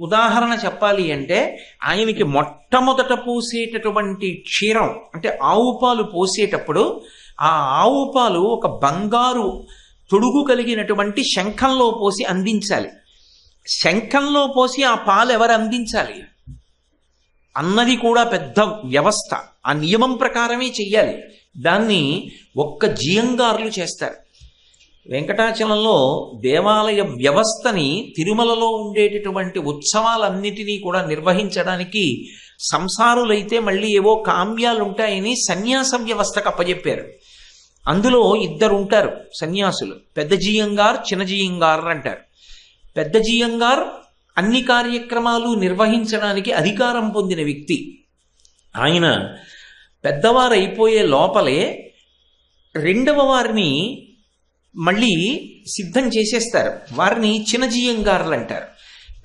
ఉదాహరణ చెప్పాలి అంటే, ఆయనకి మొట్టమొదట పోసేటటువంటి క్షీరం అంటే ఆవు పాలు పోసేటప్పుడు ఆ ఆవు పాలు ఒక బంగారు తొడుగు కలిగినటువంటి శంఖంలో పోసి అందించాలి. శంఖంలో పోసి ఆ పాలు ఎవరు అందించాలి అన్నది కూడా పెద్ద వ్యవస్థ. ఆ నియమం ప్రకారమే చెయ్యాలి. దాన్ని ఒక్క జియంగారులు చేస్తారు. వెంకటాచలంలో దేవాలయ వ్యవస్థని, తిరుమలలో ఉండేటటువంటి ఉత్సవాలన్నిటినీ కూడా నిర్వహించడానికి సంసారులైతే మళ్ళీ ఏవో కామ్యాలు ఉంటాయని సన్యాస వ్యవస్థకు అప్పచెప్పారు. అందులో 2 ఉంటారు సన్యాసులు, పెద్ద జియంగార్, చిన్న జియంగార్ అంటారు. పెద్ద జియంగార్ అన్ని కార్యక్రమాలు నిర్వహించడానికి అధికారం పొందిన వ్యక్తి. ఆయన పెద్దవారు అయిపోయే లోపలే రెండవ వారిని మళ్ళీ సిద్ధం చేసేస్తారు. వారిని చిన్న జియంగారులు అంటారు.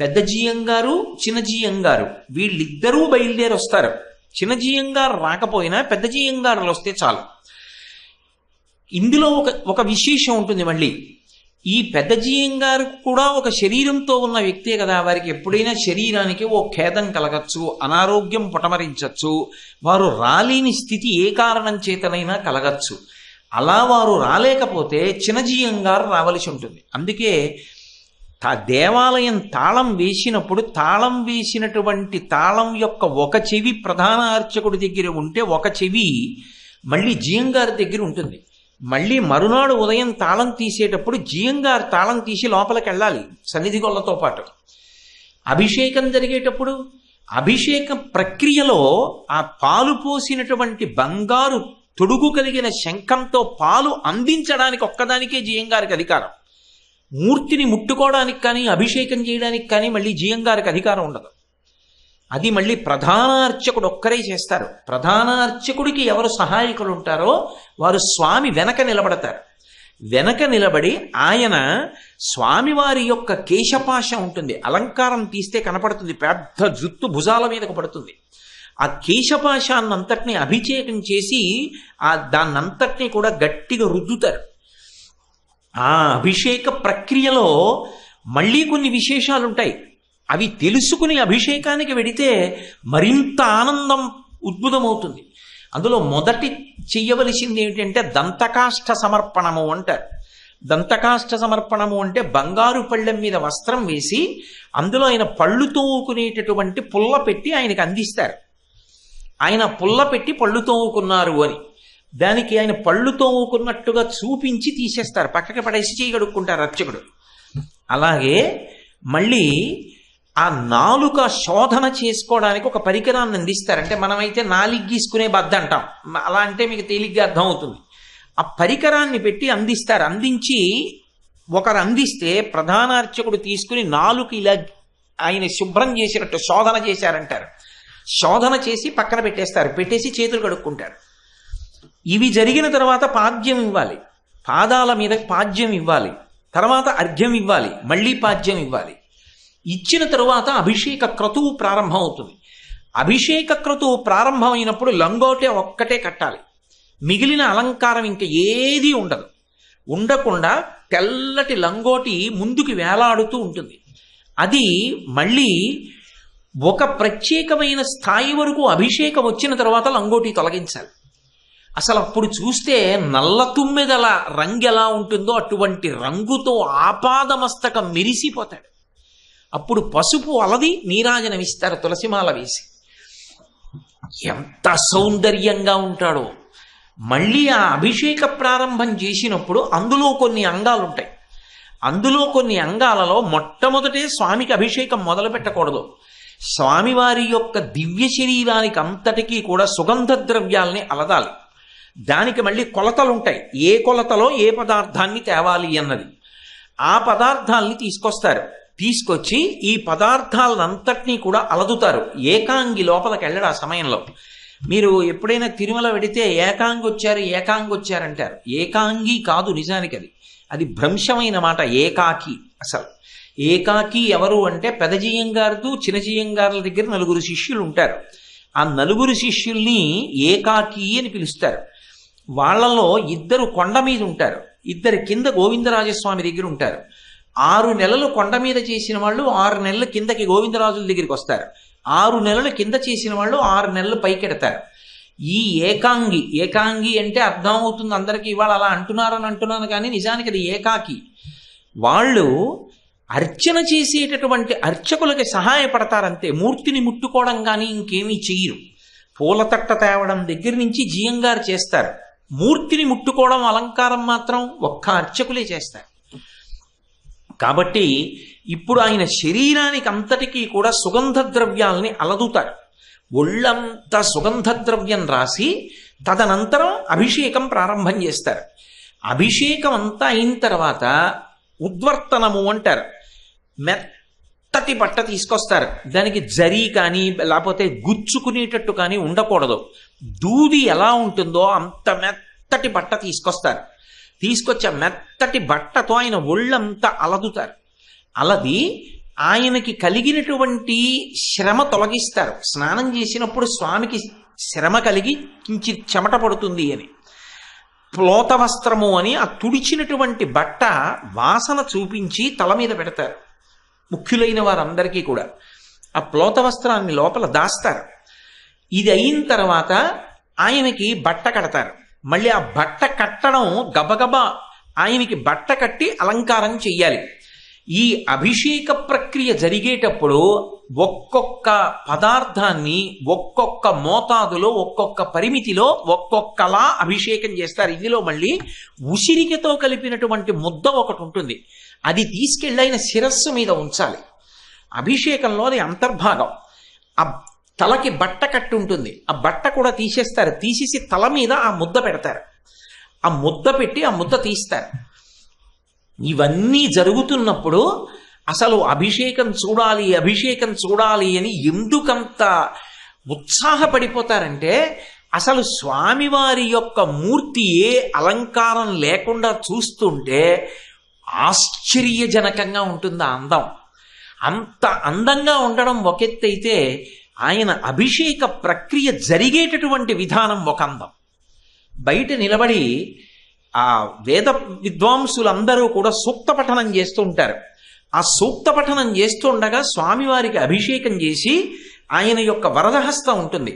పెద్ద జియంగారు, చిన్న జియంగారు వీళ్ళిద్దరూ బయలుదేరి వస్తారు. చిన్న జియంగారు రాకపోయినా పెద్ద జియంగారులు వస్తే చాలు. ఇందులో ఒక ఒక విశేషం ఉంటుంది మళ్ళీ. ఈ పెద్ద జీయం గారు కూడా ఒక శరీరంతో ఉన్న వ్యక్తే కదా, వారికి ఎప్పుడైనా శరీరానికి ఓ ఖేదం కలగచ్చు, అనారోగ్యం పుటమరించచ్చు, వారు రాలేని స్థితి ఏ కారణం చేతనైనా కలగచ్చు. అలా వారు రాలేకపోతే చిన్నజీయం గారు రావలసి ఉంటుంది. అందుకే దేవాలయం తాళం వేసినప్పుడు తాళం వేసినటువంటి తాళం యొక్క ఒక చెవి ప్రధాన అర్చకుడి దగ్గర ఉంటే ఒక చెవి మళ్ళీ జీయం గారి దగ్గర ఉంటుంది. మళ్ళీ మరునాడు ఉదయం తాళం తీసేటప్పుడు జీయం గారు తాళం తీసి లోపలికి వెళ్ళాలి సన్నిధి గొల్లతో పాటు. అభిషేకం జరిగేటప్పుడు అభిషేక ప్రక్రియలో ఆ పాలు పోసినటువంటి బంగారు తొడుగు కలిగిన శంఖంతో పాలు అందించడానికి ఒక్కదానికే జీయం గారికి అధికారం. మూర్తిని ముట్టుకోవడానికి కానీ అభిషేకం చేయడానికి కానీ మళ్ళీ జీయం గారికి అధికారం ఉండదు. అది మళ్ళీ ప్రధాన అర్చకుడు ఒక్కరే చేస్తారు. ప్రధాన అర్చకుడికి ఎవరు సహాయకులు ఉంటారో వారు స్వామి వెనక నిలబడతారు. వెనక నిలబడి ఆయన స్వామివారి యొక్క కేశపాశం ఉంటుంది, అలంకారం తీస్తే కనపడుతుంది, పెద్ద జుత్తు భుజాల మీదకు పడుతుంది. ఆ కేశపాశాన్నంతటినీ అభిషేకం చేసి దాన్నంతటినీ కూడా గట్టిగా రుద్దుతారు. ఆ అభిషేక ప్రక్రియలో మళ్ళీ కొన్ని విశేషాలు ఉంటాయి. అవి తెలుసుకుని అభిషేకానికి వెడితే మరింత ఆనందం ఉద్భుతమవుతుంది. అందులో మొదటి చెయ్యవలసింది ఏమిటంటే దంతకాష్ఠ సమర్పణము అంటారు. దంతకాష్ఠ సమర్పణము అంటే బంగారు పళ్ళెం మీద వస్త్రం వేసి అందులో ఆయన పళ్ళు తోముకునేటటువంటి పుల్ల పెట్టి ఆయనకు అందిస్తారు. ఆయన పుల్ల పెట్టి పళ్ళు తోముకున్నారు అని దానికి ఆయన పళ్ళు తోముకున్నట్టుగా చూపించి తీసేస్తారు, పక్కకి పడేసి చేయగడుక్కుంటారు అర్చకుడు. అలాగే మళ్ళీ ఆ నాలుక శోధన చేసుకోవడానికి ఒక పరికరాన్ని అందిస్తారు. అంటే మనమైతే నాలిగ్ గీసుకునే బద్ద అంటాం, అలా అంటే మీకు తేలిగ్గా అర్థం అవుతుంది. ఆ పరికరాన్ని పెట్టి అందిస్తారు. అందించి ఒకరు అందిస్తే ప్రధాన అర్చకుడు తీసుకుని నాలుక ఇలా ఆయన శుభ్రం చేసినట్టు శోధన చేశారంటారు. శోధన చేసి పక్కన పెట్టేస్తారు, పెట్టేసి చేతులు కడుక్కుంటారు. ఇవి జరిగిన తర్వాత పాద్యం ఇవ్వాలి, పాదాల మీద పాద్యం ఇవ్వాలి, తర్వాత అర్ఘ్యం ఇవ్వాలి, మళ్ళీ పాద్యం ఇవ్వాలి. ఇచ్చిన తరువాత అభిషేక క్రతువు ప్రారంభం అవుతుంది. అభిషేక క్రతువు ప్రారంభమైనప్పుడు లంగోటే ఒక్కటే కట్టాలి, మిగిలిన అలంకారం ఇంకా ఏదీ ఉండదు. ఉండకుండా తెల్లటి లంగోటి ముందుకు వేలాడుతూ ఉంటుంది. అది మళ్ళీ ఒక ప్రత్యేకమైన స్థాయి వరకు అభిషేకం వచ్చిన తర్వాత లంగోటి తొలగించాలి. అసలు అప్పుడు చూస్తే నల్ల తుమ్మెదల రంగు ఎలా ఉంటుందో అటువంటి రంగుతో ఆపాదమస్తకం మెరిసిపోతాడు. అప్పుడు పసుపు అలది నీరాజనం ఇస్తారు తులసిమాల వేసి. ఎంత సౌందర్యంగా ఉంటాడో. మళ్ళీ ఆ అభిషేక ప్రారంభం చేసినప్పుడు అందులో కొన్ని అంగాలు ఉంటాయి. అందులో కొన్ని అంగాలలో మొట్టమొదటే స్వామికి అభిషేకం మొదలు పెట్టకూడదు. స్వామివారి యొక్క దివ్య శరీరానికి అంతటికీ కూడా సుగంధ ద్రవ్యాల్ని అలదాలి. దానికి మళ్ళీ కొలతలు ఉంటాయి, ఏ కొలతలో ఏ పదార్థాన్ని తేవాలి అన్నది. ఆ పదార్థాలని తీసుకొస్తారు. తీసుకొచ్చి ఈ పదార్థాలంతటినీ కూడా అలదుతారు. ఏకాంగి లోపలికి వెళ్ళడు ఆ సమయంలో. మీరు ఎప్పుడైనా తిరుమల వెడితే ఏకాంగి వచ్చారంటారు. ఏకాంగి కాదు నిజానికి, అది భ్రంశమైన మాట. ఏకాకి. అసలు ఏకాకి ఎవరు అంటే పెదజీయం గారు చిన్నజీయం గారుల దగ్గర 4 శిష్యులు ఉంటారు. ఆ 4 శిష్యుల్ని ఏకాకి అని పిలుస్తారు. వాళ్ళలో 2 కొండ మీద ఉంటారు, 2 కింద గోవిందరాజస్వామి దగ్గర ఉంటారు. 6 నెలలు కొండ మీద చేసిన వాళ్ళు 6 నెలలు కిందకి గోవిందరాజుల దగ్గరికి వస్తారు. 6 నెలలు కింద చేసిన వాళ్ళు 6 నెలలు పైకెడతారు. ఈ ఏకాంగి అంటే అర్థం అవుతుంది అందరికీ. ఇవాళ అలా అంటున్నాను కానీ నిజానికి అది ఏకాకి. వాళ్ళు అర్చన చేసేటటువంటి అర్చకులకి సహాయపడతారంతే, మూర్తిని ముట్టుకోవడం కానీ ఇంకేమీ చెయ్యరు. పూలతట్ట తేవడం దగ్గర నుంచి జీయం గారు చేస్తారు. మూర్తిని ముట్టుకోవడం అలంకారం మాత్రం ఒక్క అర్చకులే చేస్తారు. కాబట్టి ఇప్పుడు ఆయన శరీరానికి అంతటికీ కూడా సుగంధ ద్రవ్యాల్ని అలదుతారు. ఒళ్ళంతా సుగంధ ద్రవ్యం రాసి తదనంతరం అభిషేకం ప్రారంభం చేస్తారు. అభిషేకం అంతా అయిన తర్వాత ఉద్వర్తనము అంటారు. మెత్తటి బట్ట తీసుకొస్తారు. దానికి జరీ కానీ లేకపోతే గుచ్చుకునేటట్టు కానీ ఉండకూడదు. దూది ఎలా ఉంటుందో అంత మెత్తటి బట్ట తీసుకొస్తారు. తీసుకొచ్చి ఆ మెత్తటి బట్టతో ఆయన ఒళ్ళంతా అలదుతారు. అలది ఆయనకి కలిగినటువంటి శ్రమ తొలగిస్తారు. స్నానం చేసినప్పుడు స్వామికి శ్రమ కలిగి కించి చెమట పడుతుంది అని ప్లోత వస్త్రము అని ఆ తుడిచినటువంటి బట్ట వాసన చూపించి తల మీద పెడతారు. ముఖ్యులైన వారందరికీ కూడా ఆ ప్లోత వస్త్రాన్ని లోపల దాస్తారు. ఇది అయిన తర్వాత ఆయనకి బట్ట కడతారు. మళ్ళీ ఆ బట్ట కట్టడం గబగబా ఆయనకి బట్ట కట్టి అలంకారం చెయ్యాలి. ఈ అభిషేక ప్రక్రియ జరిగేటప్పుడు ఒక్కొక్క పదార్థాన్ని ఒక్కొక్క మోతాదులో ఒక్కొక్క పరిమితిలో ఒక్కొక్కలా అభిషేకం చేస్తారు. ఇందులో మళ్ళీ ఉసిరికతో కలిపినటువంటి ముద్ద ఒకటి ఉంటుంది. అది తీసుకెళ్ళి ఆయన శిరస్సు మీద ఉంచాలి. అభిషేకంలో అది అంతర్భాగం. ఆ తలకి బట్ట కట్టి ఉంటుంది, ఆ బట్ట కూడా తీసేస్తారు. తీసేసి తల మీద ఆ ముద్ద పెడతారు. ఆ ముద్ద పెట్టి ఆ ముద్ద తీస్తారు. ఇవన్నీ జరుగుతున్నప్పుడు అసలు అభిషేకం చూడాలి అని ఎందుకంత ఉత్సాహపడిపోతారంటే, అసలు స్వామివారి యొక్క మూర్తి ఏ అలంకారం లేకుండా చూస్తుంటే ఆశ్చర్యజనకంగా ఉంటుంది ఆ అందం. అంత అందంగా ఉండడం ఒక ఎత్తైతే, ఆయన అభిషేక ప్రక్రియ జరిగేటటువంటి విధానం ఒక అందం. బయట నిలబడి ఆ వేద విద్వాంసులందరూ కూడా సూక్త పఠనం చేస్తూ ఉంటారు. ఆ సూక్త పఠనం చేస్తూ ఉండగా స్వామివారికి అభిషేకం చేసి ఆయన యొక్క వరదహస్తం ఉంటుంది.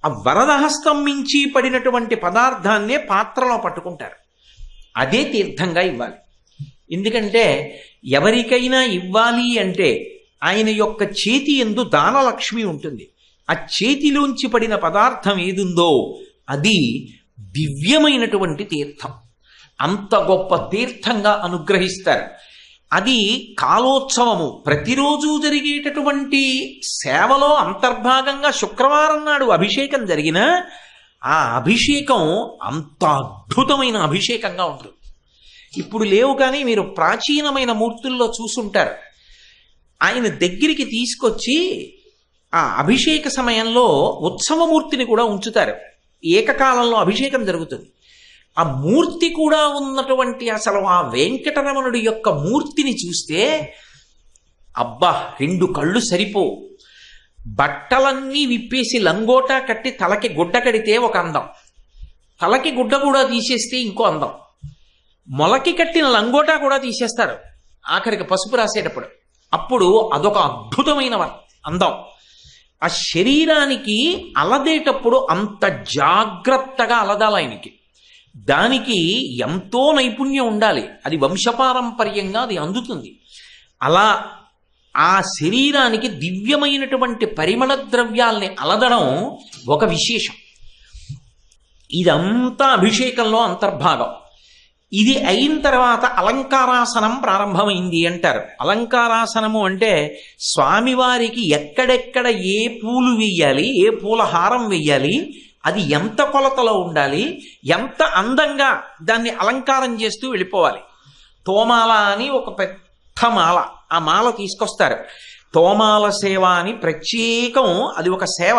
ఆ వరదహస్తం మించి పడినటువంటి పదార్థాన్నే పాత్రలో పట్టుకుంటారు. అదే తీర్థంగా ఇవ్వాలి. ఎందుకంటే ఎవరికైనా ఇవ్వాలి అంటే ఆయన యొక్క చేతి యందు దానలక్ష్మి ఉంటుంది. ఆ చేతిలోంచి పడిన పదార్థం ఏదుందో అది దివ్యమైనటువంటి తీర్థం. అంత గొప్ప తీర్థంగా అనుగ్రహిస్తారు. అది కాలోత్సవము, ప్రతిరోజు జరిగేటటువంటి సేవలో అంతర్భాగంగా శుక్రవారం నాడు అభిషేకం జరిగిన ఆ అభిషేకం అంత అద్భుతమైన అభిషేకంగా ఉంటుంది. ఇప్పుడు లేవు కానీ మీరు ప్రాచీనమైన మూర్తుల్లో చూసుంటారు. ఆయన దగ్గరికి తీసుకొచ్చి ఆ అభిషేక సమయంలో ఉత్సవమూర్తిని కూడా ఉంచుతారు. ఏకకాలంలో అభిషేకం జరుగుతుంది. ఆ మూర్తి కూడా ఉన్నటువంటి అసలు ఆ వెంకటరమణుడి యొక్క మూర్తిని చూస్తే అబ్బా, 2 కళ్ళు సరిపోవు. బట్టలన్నీ విప్పేసి లంగోటా కట్టి తలకి గుడ్డ కడితే ఒక అందం, తలకి గుడ్డ కూడా తీసేస్తే ఇంకో అందం, మొలకి కట్టిన లంగోటా కూడా తీసేస్తారు ఆఖరికి పసుపు రాసేటప్పుడు. అప్పుడు అదొక అద్భుతమైన అందం. ఆ శరీరానికి అలదేటప్పుడు అంత జాగ్రత్తగా అలదాలి ఆయనకి. దానికి ఎంతో నైపుణ్యం ఉండాలి. అది వంశపారంపర్యంగా అది అందుతుంది. అలా ఆ శరీరానికి దివ్యమైనటువంటి పరిమళ ద్రవ్యాల్ని అలదడం ఒక విశేషం. ఇదంతా అభిషేకంలో అంతర్భాగం. ఇది అయిన తర్వాత అలంకారాసనం ప్రారంభమైంది అంటారు. అలంకారాసనము అంటే స్వామివారికి ఎక్కడెక్కడ ఏ పూలు వెయ్యాలి, ఏ పూల హారం వెయ్యాలి, అది ఎంత కొలతలో ఉండాలి, ఎంత అందంగా దాన్ని అలంకారం చేస్తూ వెళ్ళిపోవాలి. తోమాల అని ఒక పెద్ద మాల, ఆ మాల తీసుకొస్తారు. తోమాల సేవ అని ప్రత్యేకం, అది ఒక సేవ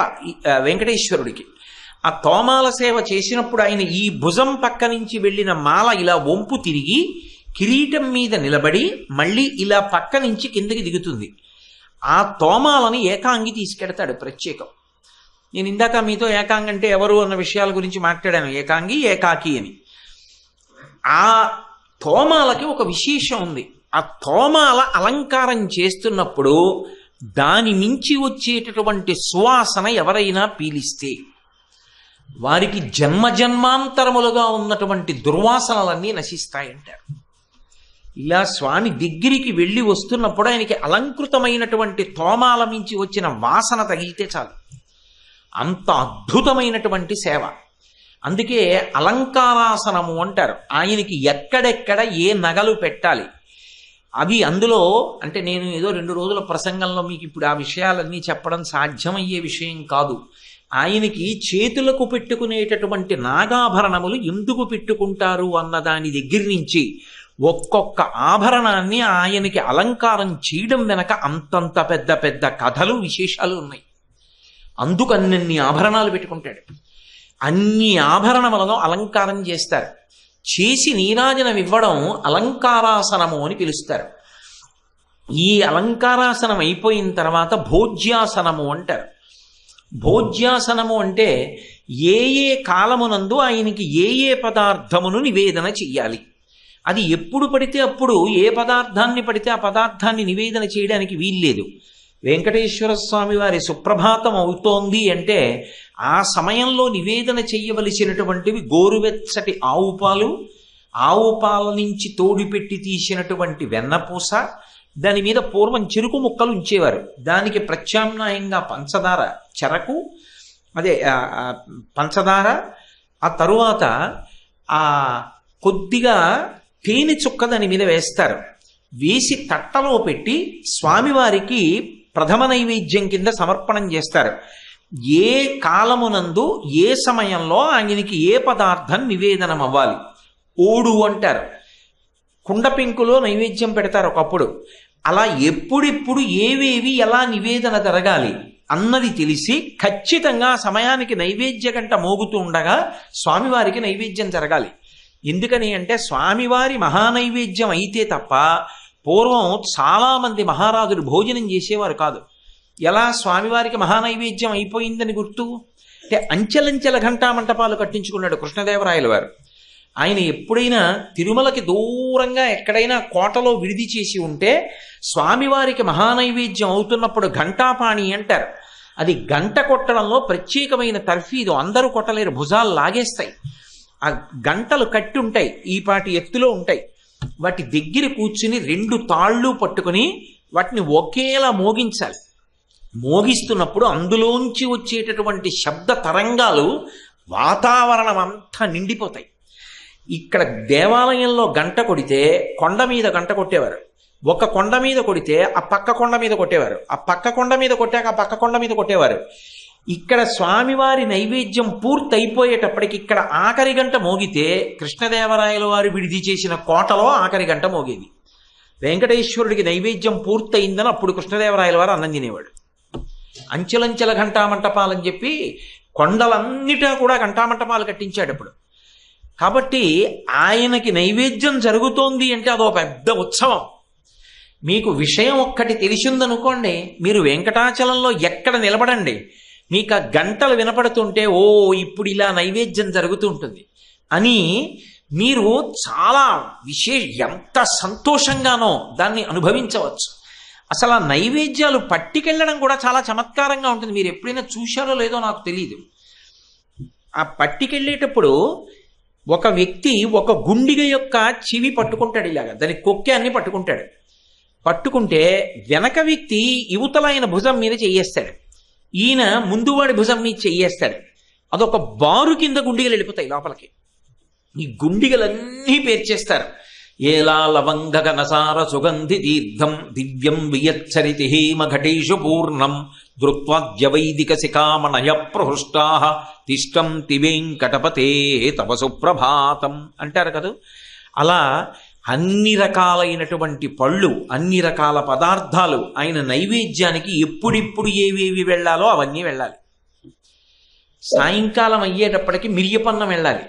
వెంకటేశ్వరుడికి. ఆ తోమాల సేవ చేసినప్పుడు ఆయన ఈ భుజం పక్క నుంచి వెళ్ళిన మాల ఇలా వంపు తిరిగి కిరీటం మీద నిలబడి మళ్ళీ ఇలా పక్క నుంచి కిందకి దిగుతుంది. ఆ తోమాలని ఏకాంగి తీసుకెడతాడు ప్రత్యేకం. నేను ఇందాక మీతో ఏకాంగి అంటే ఎవరు అన్న విషయాల గురించి మాట్లాడాను. ఏకాంగి, ఏకాకి అని. ఆ తోమాలకి ఒక విశేషం ఉంది. ఆ తోమాల అలంకారం చేస్తున్నప్పుడు దాని మించి వచ్చేటటువంటి సువాసన ఎవరైనా పీలిస్తే వారికి జన్మజన్మాంతరములుగా ఉన్నటువంటి దుర్వాసనలన్నీ నశిస్తాయంటారు. ఇలా స్వామి దగ్గరికి వెళ్ళి వస్తున్నప్పుడు ఆయనకి అలంకృతమైనటువంటి తోమాల మించి వచ్చిన వాసన తగిలితే చాలు, అంత అద్భుతమైనటువంటి సేవ. అందుకే అలంకారాసనము అంటారు. ఆయనకి ఎక్కడెక్కడ ఏ నగలు పెట్టాలి అవి అందులో, అంటే నేను ఏదో 2 రోజుల ప్రసంగంలో మీకు ఇప్పుడు ఆ విషయాలన్నీ చెప్పడం సాధ్యమయ్యే విషయం కాదు. ఆయనకి చేతులకు పెట్టుకునేటటువంటి నాగాభరణములు ఎందుకు పెట్టుకుంటారు అన్న దాని దగ్గర నుంచి ఒక్కొక్క ఆభరణాన్ని ఆయనకి అలంకారం చేయడం వెనక అంతంత పెద్ద పెద్ద కథలు, విశేషాలు ఉన్నాయి. అందుకు అన్ని ఆభరణాలు పెట్టుకుంటాడు. అన్ని ఆభరణములను అలంకారం చేస్తారు. చేసి నీరాజనం ఇవ్వడం అలంకారాసనము అని పిలుస్తారు. ఈ అలంకారాసనం అయిపోయిన తర్వాత భోజ్యాసనము అంటారు. భోజ్యాసనము అంటే ఏ ఏ కాలమునందు ఆయనకి ఏ ఏ పదార్థమును నివేదన చెయ్యాలి. అది ఎప్పుడు పడితే అప్పుడు ఏ పదార్థాన్ని పడితే ఆ పదార్థాన్ని నివేదన చేయడానికి వీల్లేదు. వెంకటేశ్వర స్వామి వారి సుప్రభాతం అవుతోంది అంటే ఆ సమయంలో నివేదన చెయ్యవలసినటువంటివి గోరువెచ్చటి ఆవు పాలు, ఆవు పాల నుంచి తోడిపెట్టి తీసినటువంటి వెన్నపూస, దాని మీద పూర్వం చెరుకు ముక్కలు ఉంచేవారు, దానికి ప్రత్యామ్నాయంగా పంచదార, చెరకు అదే పంచదార, ఆ తరువాత ఆ కొద్దిగా తేనె చుక్క దాని మీద వేస్తారు. వేసి తట్టలో పెట్టి స్వామివారికి ప్రథమ నైవేద్యం కింద సమర్పణం చేస్తారు. ఏ కాలమునందు ఏ సమయంలో ఆయనకి ఏ పదార్థం నివేదనం అవ్వాలి. ఓడు అంటారు, కుండ పెంకులో నైవేద్యం పెడతారు ఒకప్పుడు. అలా ఎప్పుడెప్పుడు ఏవేవి ఎలా నివేదన జరగాలి అన్నది తెలిసి ఖచ్చితంగా సమయానికి నైవేద్య గంట మోగుతూ ఉండగా స్వామివారికి నైవేద్యం జరగాలి. ఎందుకని అంటే స్వామివారి మహానైవేద్యం అయితే తప్ప పూర్వం చాలామంది మహారాజులు భోజనం చేసేవారు కాదు. ఎలా స్వామివారికి మహానైవేద్యం అయిపోయిందని గుర్తు అంటే అంచెలంచెల ఘంటామంటపాలు కట్టించుకున్నాడు కృష్ణదేవరాయల వారు. ఆయన ఎప్పుడైనా తిరుమలకి దూరంగా ఎక్కడైనా కోటలో విడిది చేసి ఉంటే స్వామివారికి మహానైవేద్యం అవుతున్నప్పుడు ఘంటాపాణి అంటారు. అది గంట కొట్టడంలో ప్రత్యేకమైన తర్ఫీదు, అందరూ కొట్టలేరు, భుజాలు లాగేస్తాయి. ఆ గంటలు కట్టి ఉంటాయి, ఈ పాటి ఎత్తులో ఉంటాయి. వాటి దగ్గర కూర్చుని రెండు తాళ్ళు పట్టుకుని వాటిని ఒకేలా మోగించాలి. మోగిస్తున్నప్పుడు అందులోంచి వచ్చేటటువంటి శబ్ద తరంగాలు వాతావరణం అంతా నిండిపోతాయి. ఇక్కడ దేవాలయంలో గంట కొడితే కొండ మీద గంట కొట్టేవారు, ఒక కొండ మీద కొడితే ఆ పక్క కొండ మీద కొట్టేవారు, ఆ పక్క కొండ మీద కొట్టాక ఆ పక్క కొండ మీద కొట్టేవారు. ఇక్కడ స్వామివారి నైవేద్యం పూర్తి అయిపోయేటప్పటికి ఇక్కడ ఆఖరి గంట మోగితే కృష్ణదేవరాయల వారు విడిది చేసిన కోటలో ఆఖరి గంట మోగేది. వెంకటేశ్వరుడికి నైవేద్యం పూర్తయిందని అప్పుడు కృష్ణదేవరాయల వారు అన్నం తినేవాడు. అంచెలంచెల ఘంటామంటపాలని చెప్పి కొండలన్నిటా కూడా ఘంటామంటపాలు కట్టించాడు అప్పుడు. కాబట్టి ఆయనకి నైవేద్యం జరుగుతోంది అంటే అదో పెద్ద ఉత్సవం. మీకు విషయం ఒక్కటి తెలిసిందనుకోండి, మీరు వెంకటాచలంలో ఎక్కడ నిలబడండి, మీకు ఆ గంటలు వినపడుతుంటే ఓ ఇప్పుడు ఇలా నైవేద్యం జరుగుతుంటుంది అని మీరు చాలా ఎంత సంతోషంగానో దాన్ని అనుభవించవచ్చు. అసలు ఆ నైవేద్యాలు పట్టుకెళ్ళడం కూడా చాలా చమత్కారంగా ఉంటుంది. మీరు ఎప్పుడైనా చూశారో లేదో నాకు తెలియదు. ఆ పట్టుకెళ్ళేటప్పుడు ఒక వ్యక్తి ఒక గుండిగ యొక్క చెవి పట్టుకుంటాడు, ఇలాగా దాని కొక్కాన్ని పట్టుకుంటాడు. పట్టుకుంటే వెనక వ్యక్తి యువతలైన భుజం మీద చెయ్యేస్తాడు, ఈయన ముందువాడి భుజం మీద చెయ్యేస్తాడు. అదొక బారు కింద గుండిగలు వెళ్ళిపోతాయి లోపలికి. ఈ గుండిగలన్నీ పేర్చేస్తారు. ఏలా లవంగ గనసార సుగంధి తీర్థం దివ్యం వియచ్చరితి హేమ ఘటేషు పూర్ణం ధృత్వాద్య వైదిక శిఖామణయ ప్రహృష్టా తిష్టం తివేంకటపతే తవ సుప్రభాతం అంటారు కదా. అలా అన్ని రకాలైనటువంటి పళ్ళు, అన్ని రకాల పదార్థాలు ఆయన నైవేద్యానికి ఎప్పుడిప్పుడు ఏవేవి వెళ్ళాలో అవన్నీ వెళ్ళాలి. సాయంకాలం అయ్యేటప్పటికి మిరియపన్నం వెళ్ళాలి.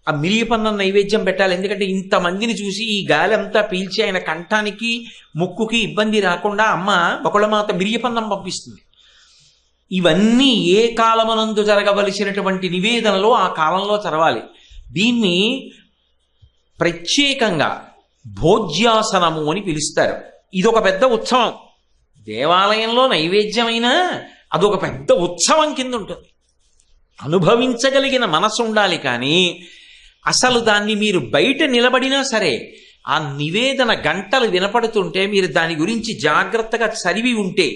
ఆ మిరియపన్నం నైవేద్యం పెట్టాలి. ఎందుకంటే ఇంతమందిని చూసి ఈ గాలి అంతా పీల్చి ఆయన కంఠానికి ముక్కుకి ఇబ్బంది రాకుండా అమ్మ బకుళమాత మిరియపన్నం పంపిస్తుంది. ఇవన్నీ ఏ కాలమునందు జరగవలసినటువంటి నివేదనలో ఆ కాలంలో జరగాలి. దీన్ని ప్రత్యేకంగా భోజ్యాసనము అని పిలుస్తారు. ఇదొక పెద్ద ఉత్సవం. దేవాలయంలో నైవేద్యమైనా అదొక పెద్ద ఉత్సవం కింద ఉంటుంది. అనుభవించగలిగిన మనసు ఉండాలి. కానీ అసలు దాన్ని మీరు బయట నిలబడినా సరే ఆ నివేదన గంటలు వినపడుతుంటే మీరు దాని గురించి జాగ్రత్తగా చదివి ఉంటే,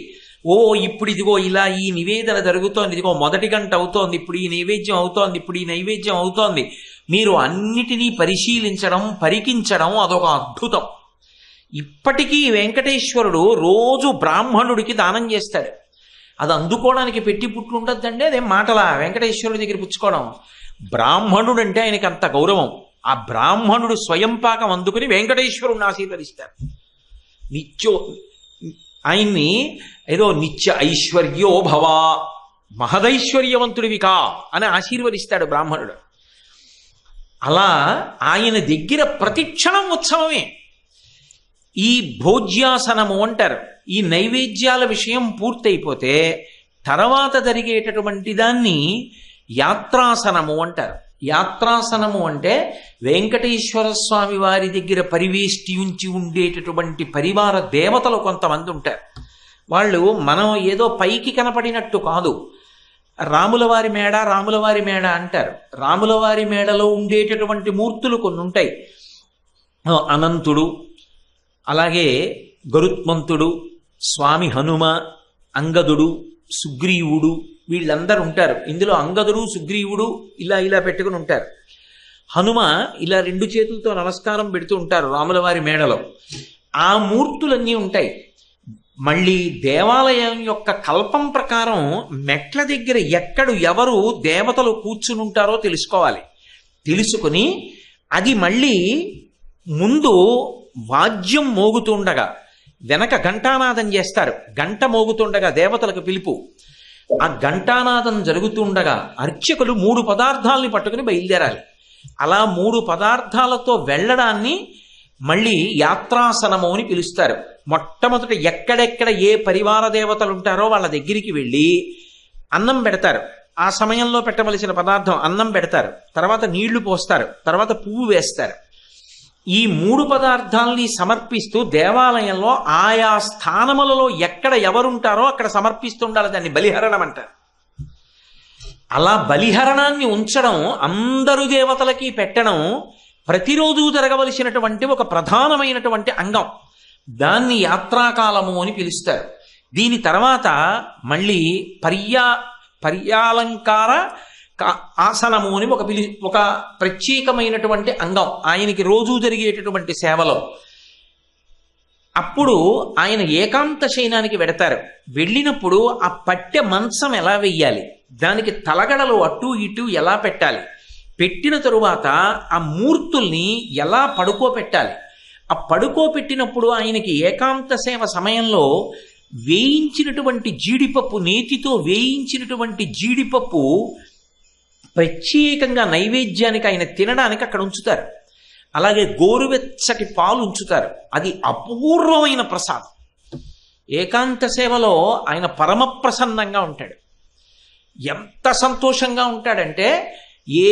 ఓ ఇప్పుడు ఇదిగో ఇలా ఈ నివేదన జరుగుతోంది, ఇదిగో మొదటి గంట అవుతోంది, ఇప్పుడు ఈ నైవేద్యం అవుతోంది, ఇప్పుడు ఈ నైవేద్యం అవుతోంది, మీరు అన్నిటినీ పరిశీలించడం, పరికించడం అదొక అద్భుతం. ఇప్పటికీ వెంకటేశ్వరుడు రోజు బ్రాహ్మణుడికి దానం చేస్తాడు. అది అందుకోవడానికి పెట్టి పుట్లు ఉండద్దండి, అదేం మాటలా వెంకటేశ్వరుడి దగ్గర పుచ్చుకోవడం. బ్రాహ్మణుడు అంటే ఆయనకి అంత గౌరవం. ఆ బ్రాహ్మణుడు స్వయం పాకం అందుకుని వెంకటేశ్వరుడిని ఆశీర్వదిస్తారు. ఆయన్ని ఏదో నిత్య ఐశ్వర్యో భవ, మహదైశ్వర్యవంతుడివికా అని ఆశీర్వదిస్తాడు బ్రాహ్మణుడు. అలా ఆయన దగ్గర ప్రతిక్షణం ఉత్సవమే. ఈ భోజ్యాసనము అంటారు. ఈ నైవేద్యాల విషయం పూర్తయిపోతే తర్వాత జరిగేటటువంటి దాన్ని యాత్రాసనము అంటారు. యాత్రాసనము అంటే వెంకటేశ్వర స్వామి వారి దగ్గర పరివేష్టి ఉంచి ఉండేటటువంటి పరివార దేవతలు కొంతమంది ఉంటారు. వాళ్ళు మనం ఏదో పైకి కనపడినట్టు కాదు. రాములవారి మేడ అంటారు. రాములవారి మేడలో ఉండేటటువంటి మూర్తులు కొన్ని ఉంటాయి. అనంతుడు, అలాగే గరుత్మంతుడు, స్వామి హనుమ, అంగదుడు, సుగ్రీవుడు, వీళ్ళందరూ ఉంటారు. ఇందులో అంగదుడు, సుగ్రీవుడు ఇలా పెట్టుకుని ఉంటారు. హనుమ ఇలా 2 చేతులతో నమస్కారం పెడుతూ ఉంటారు రాములవారి మేడలో. ఆ మూర్తులన్నీ ఉంటాయి. మళ్ళీ దేవాలయం యొక్క కల్పం ప్రకారం మెట్ల దగ్గర ఎవరు దేవతలు కూర్చుని ఉంటారో తెలుసుకోవాలి. తెలుసుకుని అది మళ్ళీ ముందు వాద్యం మోగుతుండగా వెనక ఘంటానాదం చేస్తారు. గంట మోగుతుండగా దేవతలకు పిలుపు. ఆ ఘంటానాదం జరుగుతుండగా అర్చకులు 3 పదార్థాలని పట్టుకుని బయలుదేరాలి. అలా 3 పదార్థాలతో వెళ్ళడాన్ని మళ్ళీ యాత్రాసనము అని పిలుస్తారు. మొట్టమొదట ఎక్కడెక్కడ ఏ పరివార దేవతలు ఉంటారో వాళ్ళ దగ్గరికి వెళ్ళి అన్నం పెడతారు. ఆ సమయంలో పెట్టవలసిన పదార్థం అన్నం పెడతారు. తర్వాత నీళ్లు పోస్తారు. తర్వాత పువ్వు వేస్తారు. ఈ 3 పదార్థాలని సమర్పిస్తూ దేవాలయంలో ఆయా స్థానములలో ఎవరుంటారో అక్కడ సమర్పిస్తుండాలి. దాన్ని బలిహరణం అంటారు. అలా బలిహరణాన్ని ఉంచడం, అందరు దేవతలకి పెట్టడం ప్రతిరోజు జరగవలసినటువంటి ఒక ప్రధానమైనటువంటి అంగం. దాన్ని యాత్రాకాలము అని పిలుస్తారు. దీని తర్వాత మళ్ళీ పర్యాలంకార ఆసనము అని ఒక ప్రత్యేకమైనటువంటి అంగం ఆయనకి రోజు జరిగేటటువంటి సేవలో. అప్పుడు ఆయన ఏకాంత శయనానికి వెడతారు. వెళ్ళినప్పుడు ఆ పట్టె మంచం ఎలా వెయ్యాలి, దానికి తలగడలు అటు ఇటు ఎలా పెట్టాలి, పెట్టిన తరువాత ఆ మూర్తుల్ని ఎలా పడుకోపెట్టాలి. ఆ పడుకోపెట్టినప్పుడు ఆయనకి ఏకాంత సేవ సమయంలో వేయించినటువంటి జీడిపప్పు, నేతితో వేయించినటువంటి జీడిపప్పు ప్రత్యేకంగా నైవేద్యానికి ఆయన తినడానికి అక్కడ ఉంచుతారు. అలాగే గోరువెచ్చటి పాలు ఉంచుతారు. అది అపూర్వమైన ప్రసాదం. ఏకాంత సేవలో ఆయన పరమ ప్రసన్నంగా ఉంటాడు. ఎంత సంతోషంగా ఉంటాడంటే ఏ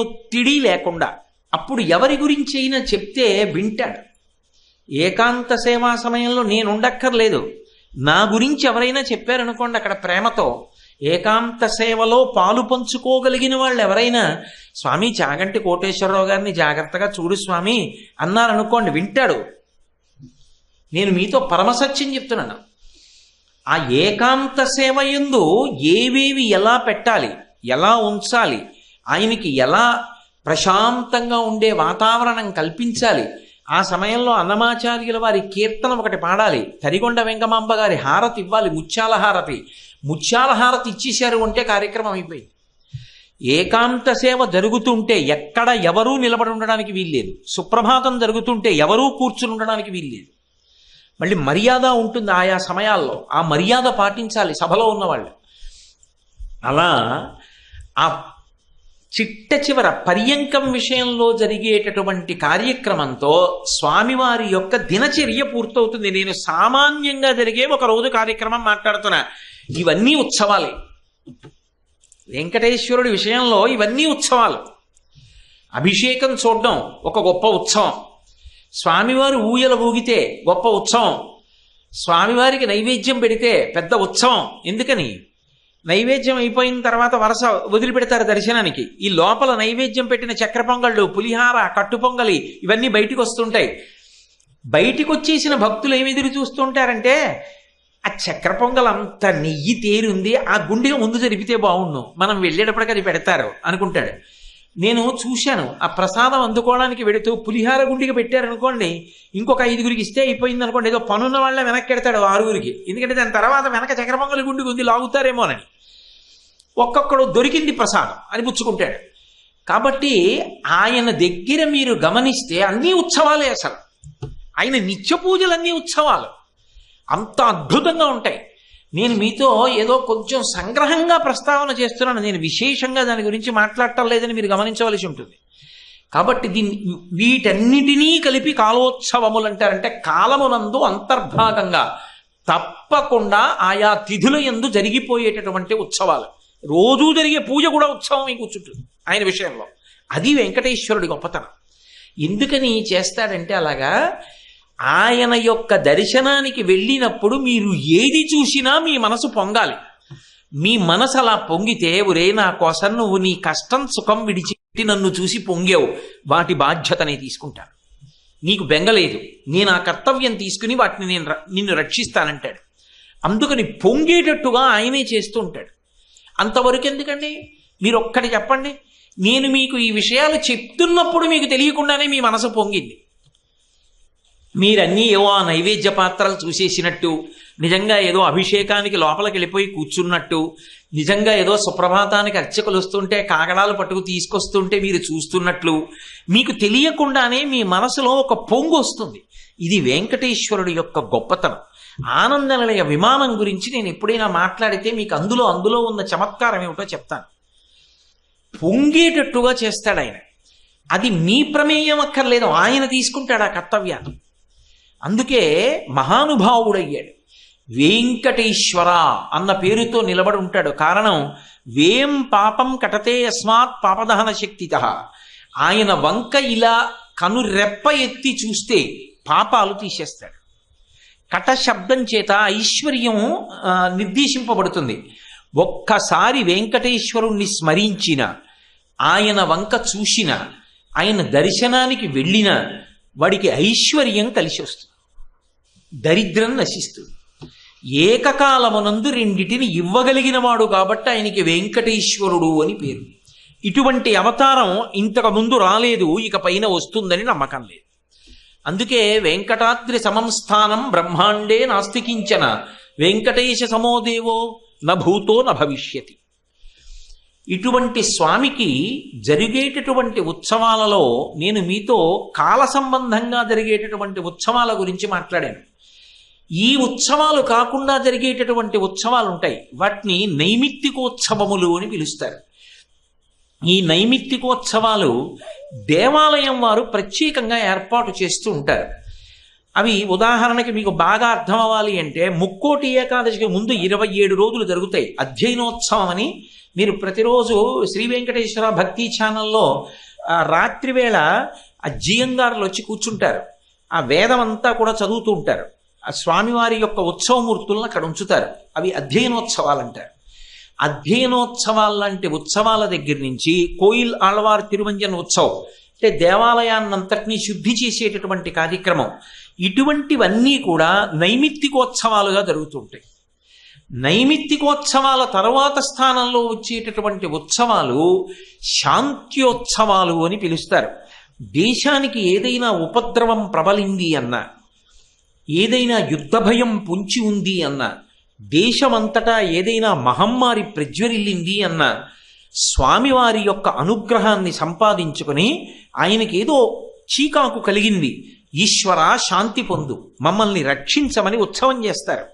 ఒత్తిడి లేకుండా. అప్పుడు ఎవరి గురించి అయినా చెప్తే వింటాడు. ఏకాంత సేవా సమయంలో నేను ఉండక్కర్లేదు, నా గురించి ఎవరైనా చెప్పారనుకోండి అక్కడ ప్రేమతో, ఏకాంత సేవలో పాలు పంచుకోగలిగిన వాళ్ళు ఎవరైనా స్వామి చాగంటి కోటేశ్వరరావు గారిని జాగ్రత్తగా చూడు స్వామి అన్నారనుకోండి, వింటాడు. నేను మీతో పరమసత్యం చెప్తున్నాను. ఆ ఏకాంత సేవ యందు ఏవేవి ఎలా పెట్టాలి, ఎలా ఉంచాలి, ఆయనకి ఎలా ప్రశాంతంగా ఉండే వాతావరణం కల్పించాలి. ఆ సమయంలో అన్నమాచార్యుల వారి కీర్తన ఒకటి పాడాలి. తరిగొండ వెంకమాంబ గారి హారతి ఇవ్వాలి, ముత్యాల హారతి. ముత్యాల హారతి ఇచ్చేశారు అంటే కార్యక్రమం అయిపోయింది. ఏకాంత సేవ జరుగుతుంటే ఎక్కడ ఎవరూ నిలబడి ఉండడానికి వీల్లేదు. సుప్రభాతం జరుగుతుంటే ఎవరూ కూర్చుని ఉండడానికి వీల్లేదు. మళ్ళీ మర్యాద ఉంటుంది ఆయా సమయాల్లో. ఆ మర్యాద పాటించాలి సభలో ఉన్నవాళ్ళు. అలా ఆ చిట్ట చివర పర్యంకం విషయంలో జరిగేటటువంటి కార్యక్రమంతో స్వామివారి యొక్క దినచర్య పూర్తవుతుంది. నేను సామాన్యంగా జరిగే ఒక రోజు కార్యక్రమం మాట్లాడుతున్నా. ఇవన్నీ ఉత్సవాలే. వెంకటేశ్వరుడి విషయంలో ఇవన్నీ ఉత్సవాలు. అభిషేకం చూడడం ఒక గొప్ప ఉత్సవం. స్వామివారు ఊయల ఊగితే గొప్ప ఉత్సవం. స్వామివారికి నైవేద్యం పెడితే పెద్ద ఉత్సవం. ఎందుకని? నైవేద్యం అయిపోయిన తర్వాత వరస వదిలిపెడతారు దర్శనానికి. ఈ లోపల నైవేద్యం పెట్టిన చక్ర పొంగళ్ళు, పులిహార, కట్టు పొంగలి ఇవన్నీ బయటికి వస్తుంటాయి. బయటికి వచ్చేసిన భక్తులు ఏమి ఎదురు చూస్తుంటారంటే ఆ చక్ర పొంగల్ అంత నెయ్యి తేరుంది, ఆ గుండెగా ముందు జరిపితే బాగుండు, మనం వెళ్ళేటప్పటికి అది పెడతారు అనుకుంటాడు. నేను చూశాను, ఆ ప్రసాదం అందుకోవడానికి వెడుతూ పులిహార గుండిగా పెట్టారనుకోండి, ఇంకొక 5గురికి ఇస్తే అయిపోయింది అనుకోండి, ఏదో పనున్న వాళ్ళే వెనక్కి ఎడతాడు 6గురికి. ఎందుకంటే దాని తర్వాత వెనక చక్ర పొంగలి గుండికి ఉంది, లాగుతారేమోనని. ఒక్కొక్కడు దొరికింది ప్రసాదం అని పుచ్చుకుంటాడు. కాబట్టి ఆయన దగ్గర మీరు గమనిస్తే అన్నీ ఉత్సవాలే. అసలు ఆయన నిత్య పూజలన్నీ ఉత్సవాలు. అంత అద్భుతంగా ఉంటాయి. నేను మీతో ఏదో కొంచెం సంగ్రహంగా ప్రస్తావన చేస్తున్నాను. నేను విశేషంగా దాని గురించి మాట్లాడటం లేదని మీరు గమనించవలసి ఉంటుంది. కాబట్టి వీటన్నిటినీ కలిపి కాలోత్సవములు అంటారంటే కాలమునందు అంతర్భాగంగా తప్పకుండా ఆయా తిథుల యందు జరిగిపోయేటటువంటి ఉత్సవాలు. రోజూ జరిగే పూజ కూడా ఉత్సవం కూర్చుంటుంది ఆయన విషయంలో. అది వెంకటేశ్వరుడి గొప్పతనం. ఎందుకని చేస్తాడంటే అలాగా, ఆయన యొక్క దర్శనానికి వెళ్ళినప్పుడు మీరు ఏది చూసినా మీ మనసు పొంగాలి. మీ మనసు అలా పొంగితే, ఒరే నా కోసం నువ్వు నీ కష్టం సుఖం విడిచిపెట్టి నన్ను చూసి పొంగావు, వాటి బాధ్యత నేను తీసుకుంటాను, నీకు బెంగలేదు, నేను ఆ కర్తవ్యం తీసుకుని వాటిని నిన్ను రక్షిస్తానంటాడు. అందుకని పొంగేటట్టుగా ఆయనే చేస్తూ ఉంటాడు. అంతవరకు ఎందుకండి, మీరు ఒక్కటి చెప్పండి, నేను మీకు ఈ విషయాలు చెప్తున్నప్పుడు మీకు తెలియకుండానే మీ మనసు పొంగింది. మీరన్నీ ఏవో ఆ నైవేద్య పాత్రలు చూసేసినట్టు, నిజంగా ఏదో అభిషేకానికి లోపలికి వెళ్ళిపోయి కూర్చున్నట్టు, నిజంగా ఏదో సుప్రభాతానికి అర్చకులు వస్తుంటే కాగడాలు పట్టుకు తీసుకొస్తుంటే మీరు చూస్తున్నట్లు, మీకు తెలియకుండానే మీ మనసులో ఒక పొంగు వస్తుంది. ఇది వెంకటేశ్వరుడి యొక్క గొప్పతనం. ఆనంద నిలయ విమానం గురించి నేను ఎప్పుడైనా మాట్లాడితే మీకు అందులో ఉన్న చమత్కారం ఏమిటో చెప్తాను. పొంగేటట్టుగా చేస్తాడు ఆయన. అది మీ ప్రమేయం అక్కర్లేదు, ఆయన తీసుకుంటాడు ఆ కర్తవ్యాన్ని. అందుకే మహానుభావుడయ్యాడు. వెంకటేశ్వర అన్న పేరుతో నిలబడి ఉంటాడు. కారణం, వేం పాపం కటతే యస్మాత్ పాపదహన శక్తితః. ఆయన వంక ఇలా కనురెప్ప ఎత్తి చూస్తే పాపాలు తీసేస్తాడు. కట శబ్దం చేత ఐశ్వర్యం నిర్దేశింపబడుతుంది. ఒక్కసారి వెంకటేశ్వరుణ్ణి స్మరించిన, ఆయన వంక చూసిన, ఆయన దర్శనానికి వెళ్ళిన వాడికి ఐశ్వర్యం కలిసి వస్తుంది, దరిద్రం నశిస్తుంది. ఏకకాలమునందు రెండిటిని ఇవ్వగలిగిన వాడు కాబట్టి ఆయనకి వెంకటేశ్వరుడు అని పేరు. ఇటువంటి అవతారం ఇంతకు ముందు రాలేదు, ఇక పైన వస్తుందని నమ్మకం లేదు. అందుకే వెంకటాద్రి సమం స్థానం బ్రహ్మాండే నాస్తి కించన వెంకటేశ సమోదేవో నభూతో నభవిష్యతి. ఇటువంటి స్వామికి జరిగేటటువంటి ఉత్సవాలలో నేను మీతో కాల సంబంధంగా జరిగేటటువంటి ఉత్సవాల గురించి మాట్లాడాను. ఈ ఉత్సవాలు కాకుండా జరిగేటటువంటి ఉత్సవాలు ఉంటాయి, వాటిని నైమిత్తికోత్సవములు అని పిలుస్తారు. ఈ నైమిత్తికోత్సవాలు దేవాలయం వారు ప్రత్యేకంగా ఏర్పాటు చేస్తూ ఉంటారు. అవి ఉదాహరణకి మీకు బాగా అర్థం అవ్వాలి అంటే, ముక్కోటి ఏకాదశికి ముందు 27 రోజులు జరుగుతాయి. అధ్యయనోత్సవం అని మీరు ప్రతిరోజు శ్రీ వెంకటేశ్వర భక్తి ఛానల్లో రాత్రివేళ ఆ జియంగారులు వచ్చి కూర్చుంటారు. ఆ వేదం అంతా కూడా చదువుతూ ఉంటారు. ఆ స్వామివారి యొక్క ఉత్సవమూర్తులను అక్కడ ఉంచుతారు. అవి అధ్యయనోత్సవాలు అంటారు. అధ్యయనోత్సవాలు లాంటి ఉత్సవాల దగ్గర నుంచి కోయిల్ ఆళ్వార్ తిరువంజన్ ఉత్సవం అంటే దేవాలయాన్నంతటినీ శుద్ధి చేసేటటువంటి కార్యక్రమం, ఇటువంటివన్నీ కూడా నైమిత్తికోత్సవాలుగా జరుగుతుంటాయి. నైమిత్తికోత్సవాల తర్వాత స్థానంలో వచ్చేటటువంటి ఉత్సవాలు శాంత్యోత్సవాలు అని పిలుస్తారు. దేశానికి ఏదైనా ఉపద్రవం ప్రబలింది అన్నా, ఏదైనా యుద్ధ భయం పొంచి ఉంది అన్నా, దేశమంతటా ఏదైనా మహమ్మారి ప్రజ్వరిల్లింది అన్న, స్వామివారి యొక్క అనుగ్రహాన్ని సంపాదించుకొని ఆయనకి ఏదో చీకాకు కలిగింది, ఈశ్వర శాంతి పొందు, మమ్మల్ని రక్షించమని ఉత్సవం చేస్తారు.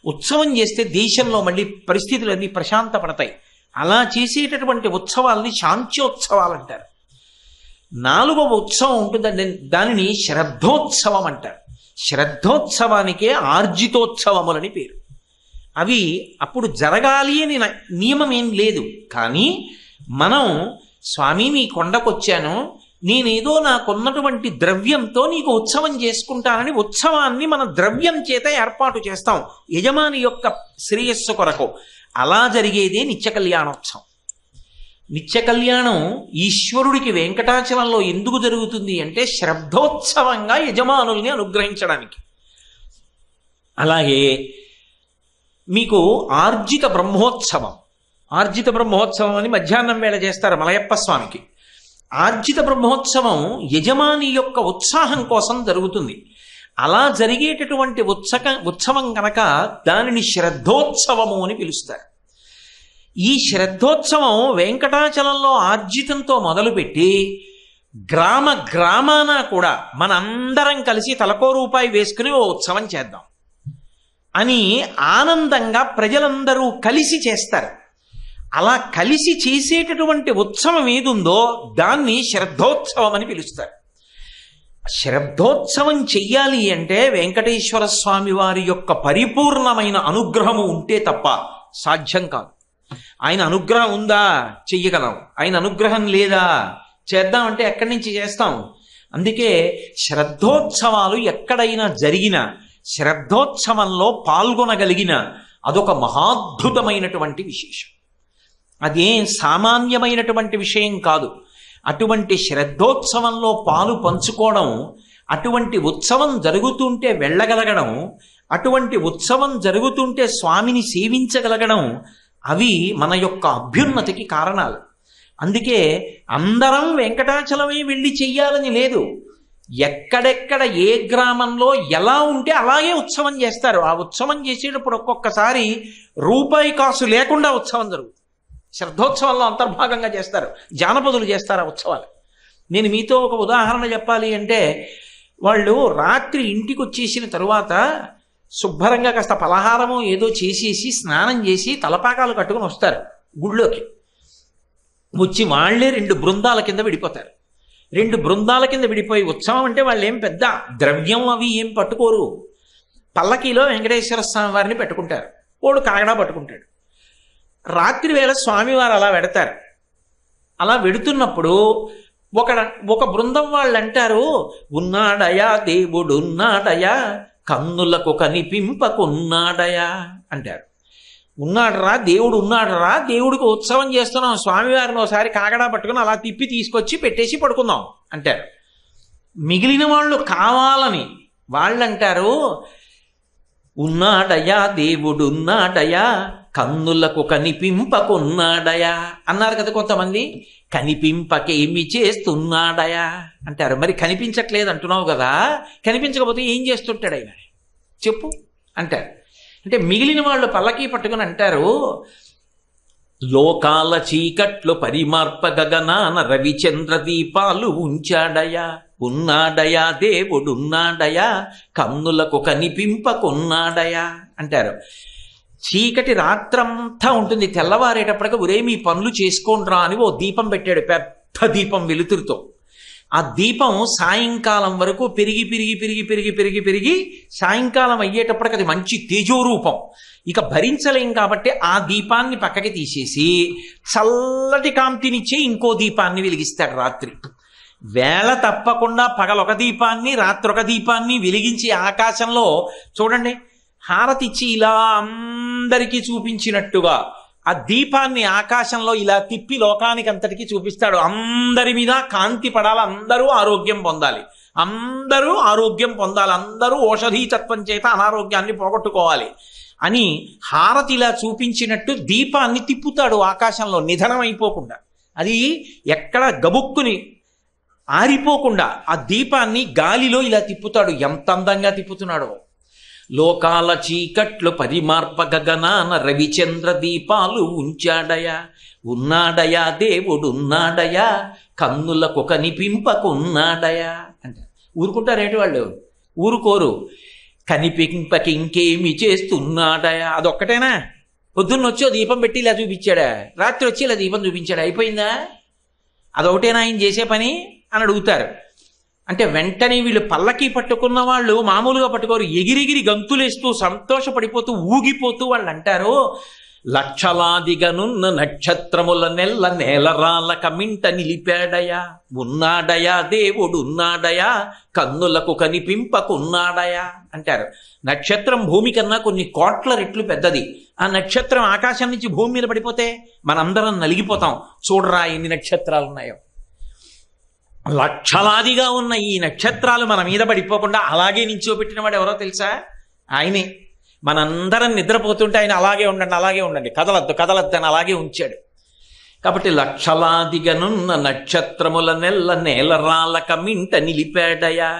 ఉత్సవం చేస్తే దేశంలో మళ్ళీ పరిస్థితులన్నీ ప్రశాంతపడతాయి. అలా చేసేటటువంటి ఉత్సవాల్ని శాంత్యోత్సవాలు అంటారు. 4వ ఉత్సవం ఉంటుందండి, దానిని శ్రద్ధోత్సవం అంటారు. శ్రద్ధోత్సవానికే ఆర్జితోత్సవములని పేరు. అవి అప్పుడు జరగాలి అని నియమం ఏం లేదు, కానీ మనం స్వామి నీ కొండకొచ్చాను, నేనేదో నాకున్నటువంటి ద్రవ్యంతో నీకు ఉత్సవం చేసుకుంటానని ఉత్సవాన్ని మన ద్రవ్యం చేత ఏర్పాటు చేస్తాం యజమాని యొక్క శ్రేయస్సు కొరకు. అలా జరిగేదే నిత్య కళ్యాణోత్సవం. నిత్య కళ్యాణం ఈశ్వరుడికి వెంకటాచలంలో ఎందుకు జరుగుతుంది అంటే శ్రద్ధోత్సవంగా యజమానుల్ని అనుగ్రహించడానికి. అలాగే మీకు ఆర్జిత బ్రహ్మోత్సవం, ఆర్జిత బ్రహ్మోత్సవం అని మధ్యాహ్నం వేళ చేస్తారు మలయప్ప స్వామికి. ఆర్జిత బ్రహ్మోత్సవం యజమాని యొక్క ఉత్సాహం కోసం జరుగుతుంది. అలా జరిగేటటువంటి ఉత్సవం కనుక దానిని శ్రద్ధోత్సవము అని పిలుస్తారు. ఈ శ్రద్ధోత్సవం వెంకటాచలంలో ఆర్జితంతో మొదలుపెట్టి గ్రామ గ్రామాన కూడా మనందరం కలిసి తలకో రూపాయి వేసుకుని ఓ ఉత్సవం చేద్దాం అని ఆనందంగా ప్రజలందరూ కలిసి చేస్తారు. అలా కలిసి చేసేటటువంటి ఉత్సవం ఏదుందో దాన్ని శ్రద్ధోత్సవం అని పిలుస్తారు. శ్రద్ధోత్సవం చెయ్యాలి అంటే వెంకటేశ్వర స్వామి వారి యొక్క పరిపూర్ణమైన అనుగ్రహము ఉంటే తప్ప సాధ్యం కాదు. ఆయన అనుగ్రహం ఉందా, చెయ్యగలం. ఆయన అనుగ్రహం లేదా, చేద్దామంటే ఎక్కడి నుంచి చేస్తాం? అందుకే శ్రద్ధోత్సవాలు ఎక్కడైనా జరిగినా, శ్రద్ధోత్సవంలో పాల్గొనగలిగిన అదొక మహాద్భుతమైనటువంటి విశేషం. అదేం సామాన్యమైనటువంటి విషయం కాదు. అటువంటి శ్రద్ధోత్సవంలో పాలు పంచుకోవడం, అటువంటి ఉత్సవం జరుగుతుంటే వెళ్ళగలగడం, అటువంటి ఉత్సవం జరుగుతుంటే స్వామిని సేవించగలగడం, అవి మన యొక్క అభ్యున్నతికి కారణాలు. అందుకే అందరం వెంకటాచలమే వెళ్ళి చెయ్యాలని లేదు. ఎక్కడెక్కడ ఏ గ్రామంలో ఎలా ఉంటే అలాగే ఉత్సవం చేస్తారు. ఆ ఉత్సవం చేసేటప్పుడు ఒక్కొక్కసారి రూపాయి కాసు లేకుండా ఉత్సవం జరుగుతుంది. శ్రద్ధోత్సవంలో అంతర్భాగంగా చేస్తారు, జానపదులు చేస్తారు ఆ ఉత్సవాలు. నేను మీతో ఒక ఉదాహరణ చెప్పాలి అంటే, వాళ్ళు రాత్రి ఇంటికి వచ్చేసిన తరువాత శుభ్రంగా కాస్త పలహారము ఏదో చేసేసి స్నానం చేసి తలపాకాలు కట్టుకుని వస్తారు గుళ్ళోకి. వచ్చి వాళ్లే 2 బృందాల కింద విడిపోతారు. 2 బృందాల కింద విడిపోయి, ఉత్సవం అంటే వాళ్ళు ఏం పెద్ద ద్రవ్యం అవి ఏం పట్టుకోరు. పల్లకీలో వెంకటేశ్వర స్వామి వారిని పెట్టుకుంటారు, ఓడు కాగడా పట్టుకుంటాడు. రాత్రి వేళ స్వామివారు అలా వెడతారు. అలా వెడుతున్నప్పుడు ఒక బృందం వాళ్ళు అంటారు, ఉన్నాడయా దేవుడున్నాడయా, కన్నులకు కనిపింపకున్నాడయా అంటారు. ఉన్నాడరా దేవుడు, ఉన్నాడరా, దేవుడికి ఉత్సవం చేస్తున్నాం, స్వామివారిని ఒకసారి కాగడా పట్టుకుని అలా తిప్పి తీసుకొచ్చి పెట్టేసి పడుకుందాం అంటారు. మిగిలిన వాళ్ళు కావాలని వాళ్ళంటారు, ఉన్నాడయా దేవుడున్నాడయా, కన్నులకు కనిపింపకున్నాడయా అన్నారు కదా కొంతమంది. కనిపింపకేమి చేస్తున్నాడయా అంటారు. మరి కనిపించట్లేదు అంటున్నావు కదా, కనిపించకపోతే ఏం చేస్తుంటాడు ఆయన చెప్పు అంటారు. అంటే మిగిలిన వాళ్ళు పల్లకీ పట్టుకుని అంటారు, లోకాల చీకట్లు పరిమార్ప గగనాన రవిచంద్ర దీపాలు ఉంచాడయా, ఉన్నాడయా దేవుడున్నాడయా, కన్నులకు కనిపింపకున్నాడయా అంటారు. చీకటి రాత్రంతా ఉంటుంది, తెల్లవారేటప్పటికి ఒరే మీ పనులు చేసుకోండ్రా అని ఓ దీపం పెట్టాడు, పెద్ద దీపం వెలుతురుతో. ఆ దీపం సాయంకాలం వరకు పెరిగి పెరిగి పెరిగి పెరిగి పెరిగి పెరిగి సాయంకాలం అయ్యేటప్పటికి అది మంచి తేజోరూపం. ఇక భరించలేం కాబట్టి ఆ దీపాన్ని పక్కకి తీసేసి చల్లటి కాంతినిచ్చే ఇంకో దీపాన్ని వెలిగిస్తాడు రాత్రి. వేళ తప్పకుండా పగలొక దీపాన్ని రాత్రొక దీపాన్ని వెలిగించి ఆకాశంలో చూడండి, హారతిచ్చి ఇలా అందరికీ చూపించినట్టుగా ఆ దీపాన్ని ఆకాశంలో ఇలా తిప్పి లోకానికి అంతటికీ చూపిస్తాడు. అందరి మీద కాంతి పడాలి, అందరూ ఆరోగ్యం పొందాలి, అందరూ ఆరోగ్యం పొందాలి, అందరూ ఔషధీతత్వం చేత అనారోగ్యాన్ని పోగొట్టుకోవాలి అని హారతి ఇలా చూపించినట్టు దీపాన్ని తిప్పుతాడు ఆకాశంలో నిధనం అయిపోకుండా. అది ఎక్కడ గబుక్కుని ఆరిపోకుండా ఆ దీపాన్ని గాలిలో ఇలా తిప్పుతాడు. ఎంత అందంగా తిప్పుతున్నాడో. లోకాల చీకట్లు పరిమార్ప గగనాన రవిచంద్ర దీపాలు ఉంచాడయా, ఉన్నాడయా దేవుడున్నాడయా, కన్నులకు కనిపింపకున్నాడయా అంటే ఊరుకుంటారేంటి వాళ్ళు? ఊరుకోరు. కనిపింపకి ఇంకేమి చేస్తున్నాడయా, అదొక్కటేనా? పొద్దున్న వచ్చి దీపం పెట్టి ఇలా చూపించాడా, రాత్రి వచ్చి ఇలా దీపం చూపించాడా, అయిపోయిందా? అదొకటేనా ఆయన చేసే పని అని అడుగుతారు. అంటే వెంటనే వీళ్ళు పల్లకి పట్టుకున్న వాళ్ళు మామూలుగా పట్టుకోరు, ఎగిరిగిరి గంతులేస్తూ సంతోషపడిపోతూ ఊగిపోతూ వాళ్ళు అంటారు, లక్షలాదిగనున్న నక్షత్రముల నెల్ల నేలరాల కమింట నిలిపాడయా, ఉన్నాడయా దేవుడున్నాడయా, కన్నులకు కనిపింపకున్నాడయా అంటారు. నక్షత్రం భూమి కన్నా కొన్ని కోట్ల రెట్లు పెద్దది. ఆ నక్షత్రం ఆకాశం నుంచి భూమి మీద పడిపోతే మనందరం నలిగిపోతాం. చూడరా ఎన్ని నక్షత్రాలు ఉన్నాయో. లక్షలాదిగా ఉన్న ఈ నక్షత్రాలు మన మీద పడిపోకుండా అలాగే నించోబెట్టిన వాడు ఎవరో తెలుసా? ఆయనే. మనందరం నిద్రపోతుంటే ఆయన అలాగే ఉండండి, అలాగే ఉండండి, కదలద్దు కదలద్దు అని అలాగే ఉంచాడు. కాబట్టి లక్షలాదిగనున్న నక్షత్రముల నెల్ల నేలరాల కమింట నిలిపాడయా,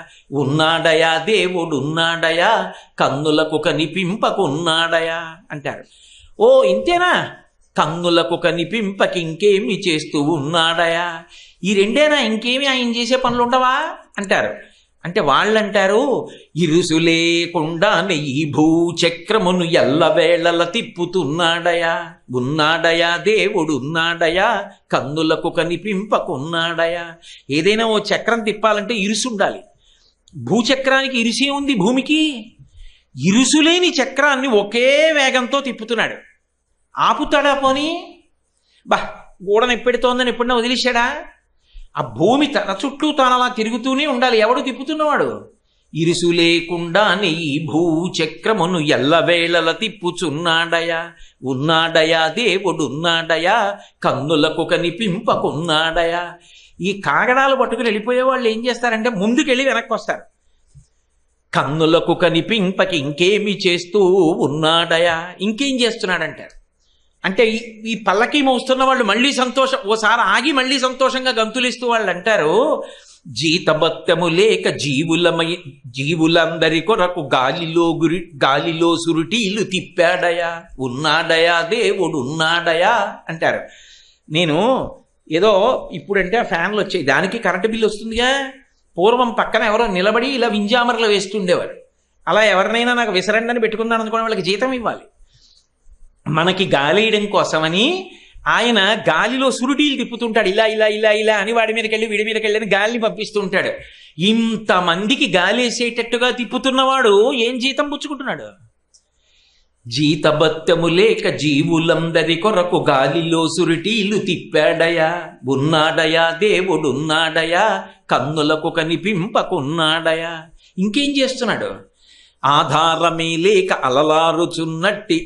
ఉన్నాడయా దేవుడున్నాడయా, కన్నులకు కనిపింపకున్నాడయా అంటారు. ఓ ఇంతేనా? కన్నులకు కనిపింపకి ఇంకేమి చేస్తూ ఉన్నాడయా, ఈ రెండేనా, ఇంకేమి ఆయన చేసే పనులు ఉండవా అంటారు. అంటే వాళ్ళంటారు, ఇరుసు లేకుండానే ఈ భూచక్రమును ఎల్లవేళల తిప్పుతున్నాడయా, ఉన్నాడయా దేవుడున్నాడయా, కన్నులకు కనిపింపకున్నాడయా. ఏదైనా ఓ చక్రం తిప్పాలంటే ఇరుసు ఉండాలి. భూచక్రానికి ఇరుసే ఉంది భూమికి. ఇరుసులేని చక్రాన్ని ఒకే వేగంతో తిప్పుతున్నాడు. ఆపుతాడా పోనీ? గోడను ఎప్పెడుతోందని ఎప్పుడన్నా వదిలేశాడా? ఆ భూమి తన చుట్టూ తానలా తిరుగుతూనే ఉండాలి. ఎవడు తిప్పుతున్నవాడు? ఇరుసు లేకుండా నెయ్యి భూచక్రమును ఎల్లవేళల తిప్పుచున్నాడయా, ఉన్నాడయా దేవుడున్నాడయా, కన్నులకు కనిపింపకున్నాడయా. ఈ కాగడాలు పట్టుకుని వెళ్ళిపోయే వాళ్ళు ఏం చేస్తారంటే ముందుకెళ్ళి వెనక్కి వస్తారు. కన్నులకు కనిపింపకి ఇంకేమి చేస్తూ ఉన్నాడయా, ఇంకేం చేస్తున్నాడంటారు. అంటే ఈ పల్లకి మోస్తున్న వాళ్ళు మళ్ళీ సంతోషం, ఓసారి ఆగి మళ్ళీ సంతోషంగా గంతులిస్తూ వాళ్ళు అంటారు, జీతబత్తము లేక జీవులందరి కొరకు గాలిలో సురుటీలు తిప్పాడయా, ఉన్నాడయా దేవుడు ఉన్నాడయా అంటారు. నేను ఏదో ఇప్పుడంటే ఆ ఫ్యాన్లు వచ్చాయి, దానికి కరెంటు బిల్లు వస్తుందిగా. పూర్వం పక్కన ఎవరో నిలబడి ఇలా వింజామరలు వేస్తుండేవారు. అలా ఎవరినైనా నాకు విసరండి అని పెట్టుకున్నాను అనుకోండి, వాళ్ళకి జీతం ఇవ్వాలి. మనకి గాలేయడం కోసమని ఆయన గాలిలో సురుటీలు తిప్పుతుంటాడు. ఇలా ఇలా ఇలా ఇలా అని వాడి మీదకి వెళ్ళి వీడి మీదకి వెళ్ళి గాలిని పంపిస్తూ ఉంటాడు. ఇంతమందికి గాలేసేటట్టుగా తిప్పుతున్నవాడు ఏం జీతం పుచ్చుకుంటున్నాడు? జీతబత్తము లేక జీవులందరి కొరకు గాలిలో సురుటీలు తిప్పాడయా, ఉన్నాడయా దేవుడున్నాడయా, కన్నులకు కనిపింపకున్నాడయా. ఇంకేం చేస్తున్నాడు? ఆధారమే లేక అలలారుచున్నట్టి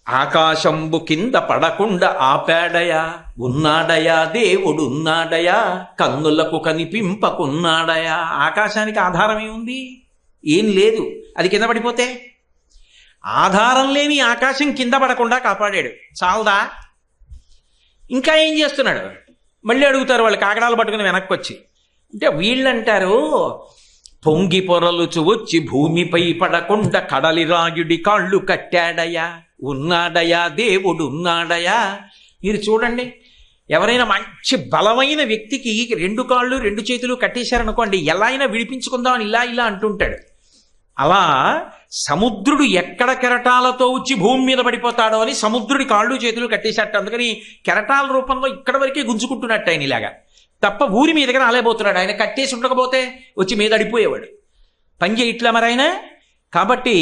ఆకాశంబు కింద పడకుండా ఆపాడయా, ఉన్నాడయా దేవుడున్నాడయా, కన్నులకు కనిపింపకున్నాడయా. ఆకాశానికి ఆధారం ఏముంది? ఏం లేదు. అది కింద పడిపోతే ఆధారం లేని ఆకాశం కింద పడకుండా కాపాడాడు. చాలదా? ఇంకా ఏం చేస్తున్నాడు? మళ్ళీ అడుగుతారు వాళ్ళు కాగడాలు పట్టుకుని వెనక్కి వచ్చి. అంటే వీళ్ళంటారు, పొంగి పొరలుచు వచ్చి భూమిపై పడకుండా కడలి రాయుడి కాళ్ళు కట్టాడయా, ఉన్నాడయా దేవుడు ఉన్నాడయా. మీరు చూడండి, ఎవరైనా మంచి బలమైన వ్యక్తికి 2 కాళ్ళు 2 చేతులు కట్టేశారనుకోండి, ఎలా అయినా విడిపించుకుందామని ఇలా ఇలా అంటుంటాడు. అలా సముద్రుడు ఎక్కడ కెరటాలతో వచ్చి భూమి మీద పడిపోతాడో అని సముద్రుడి కాళ్ళు చేతులు కట్టేశాట. అందుకని కెరటాల రూపంలో ఇక్కడ వరకే గుంజుకుంటున్నట్టు ఆయన ఇలాగా, తప్ప ఊరి మీదకి రాలేబోతున్నాడు. ఆయన కట్టేసి ఉండకపోతే వచ్చి మీద అడిపోయేవాడు. పని చేయట్లా మరి ఆయన. కాబట్టి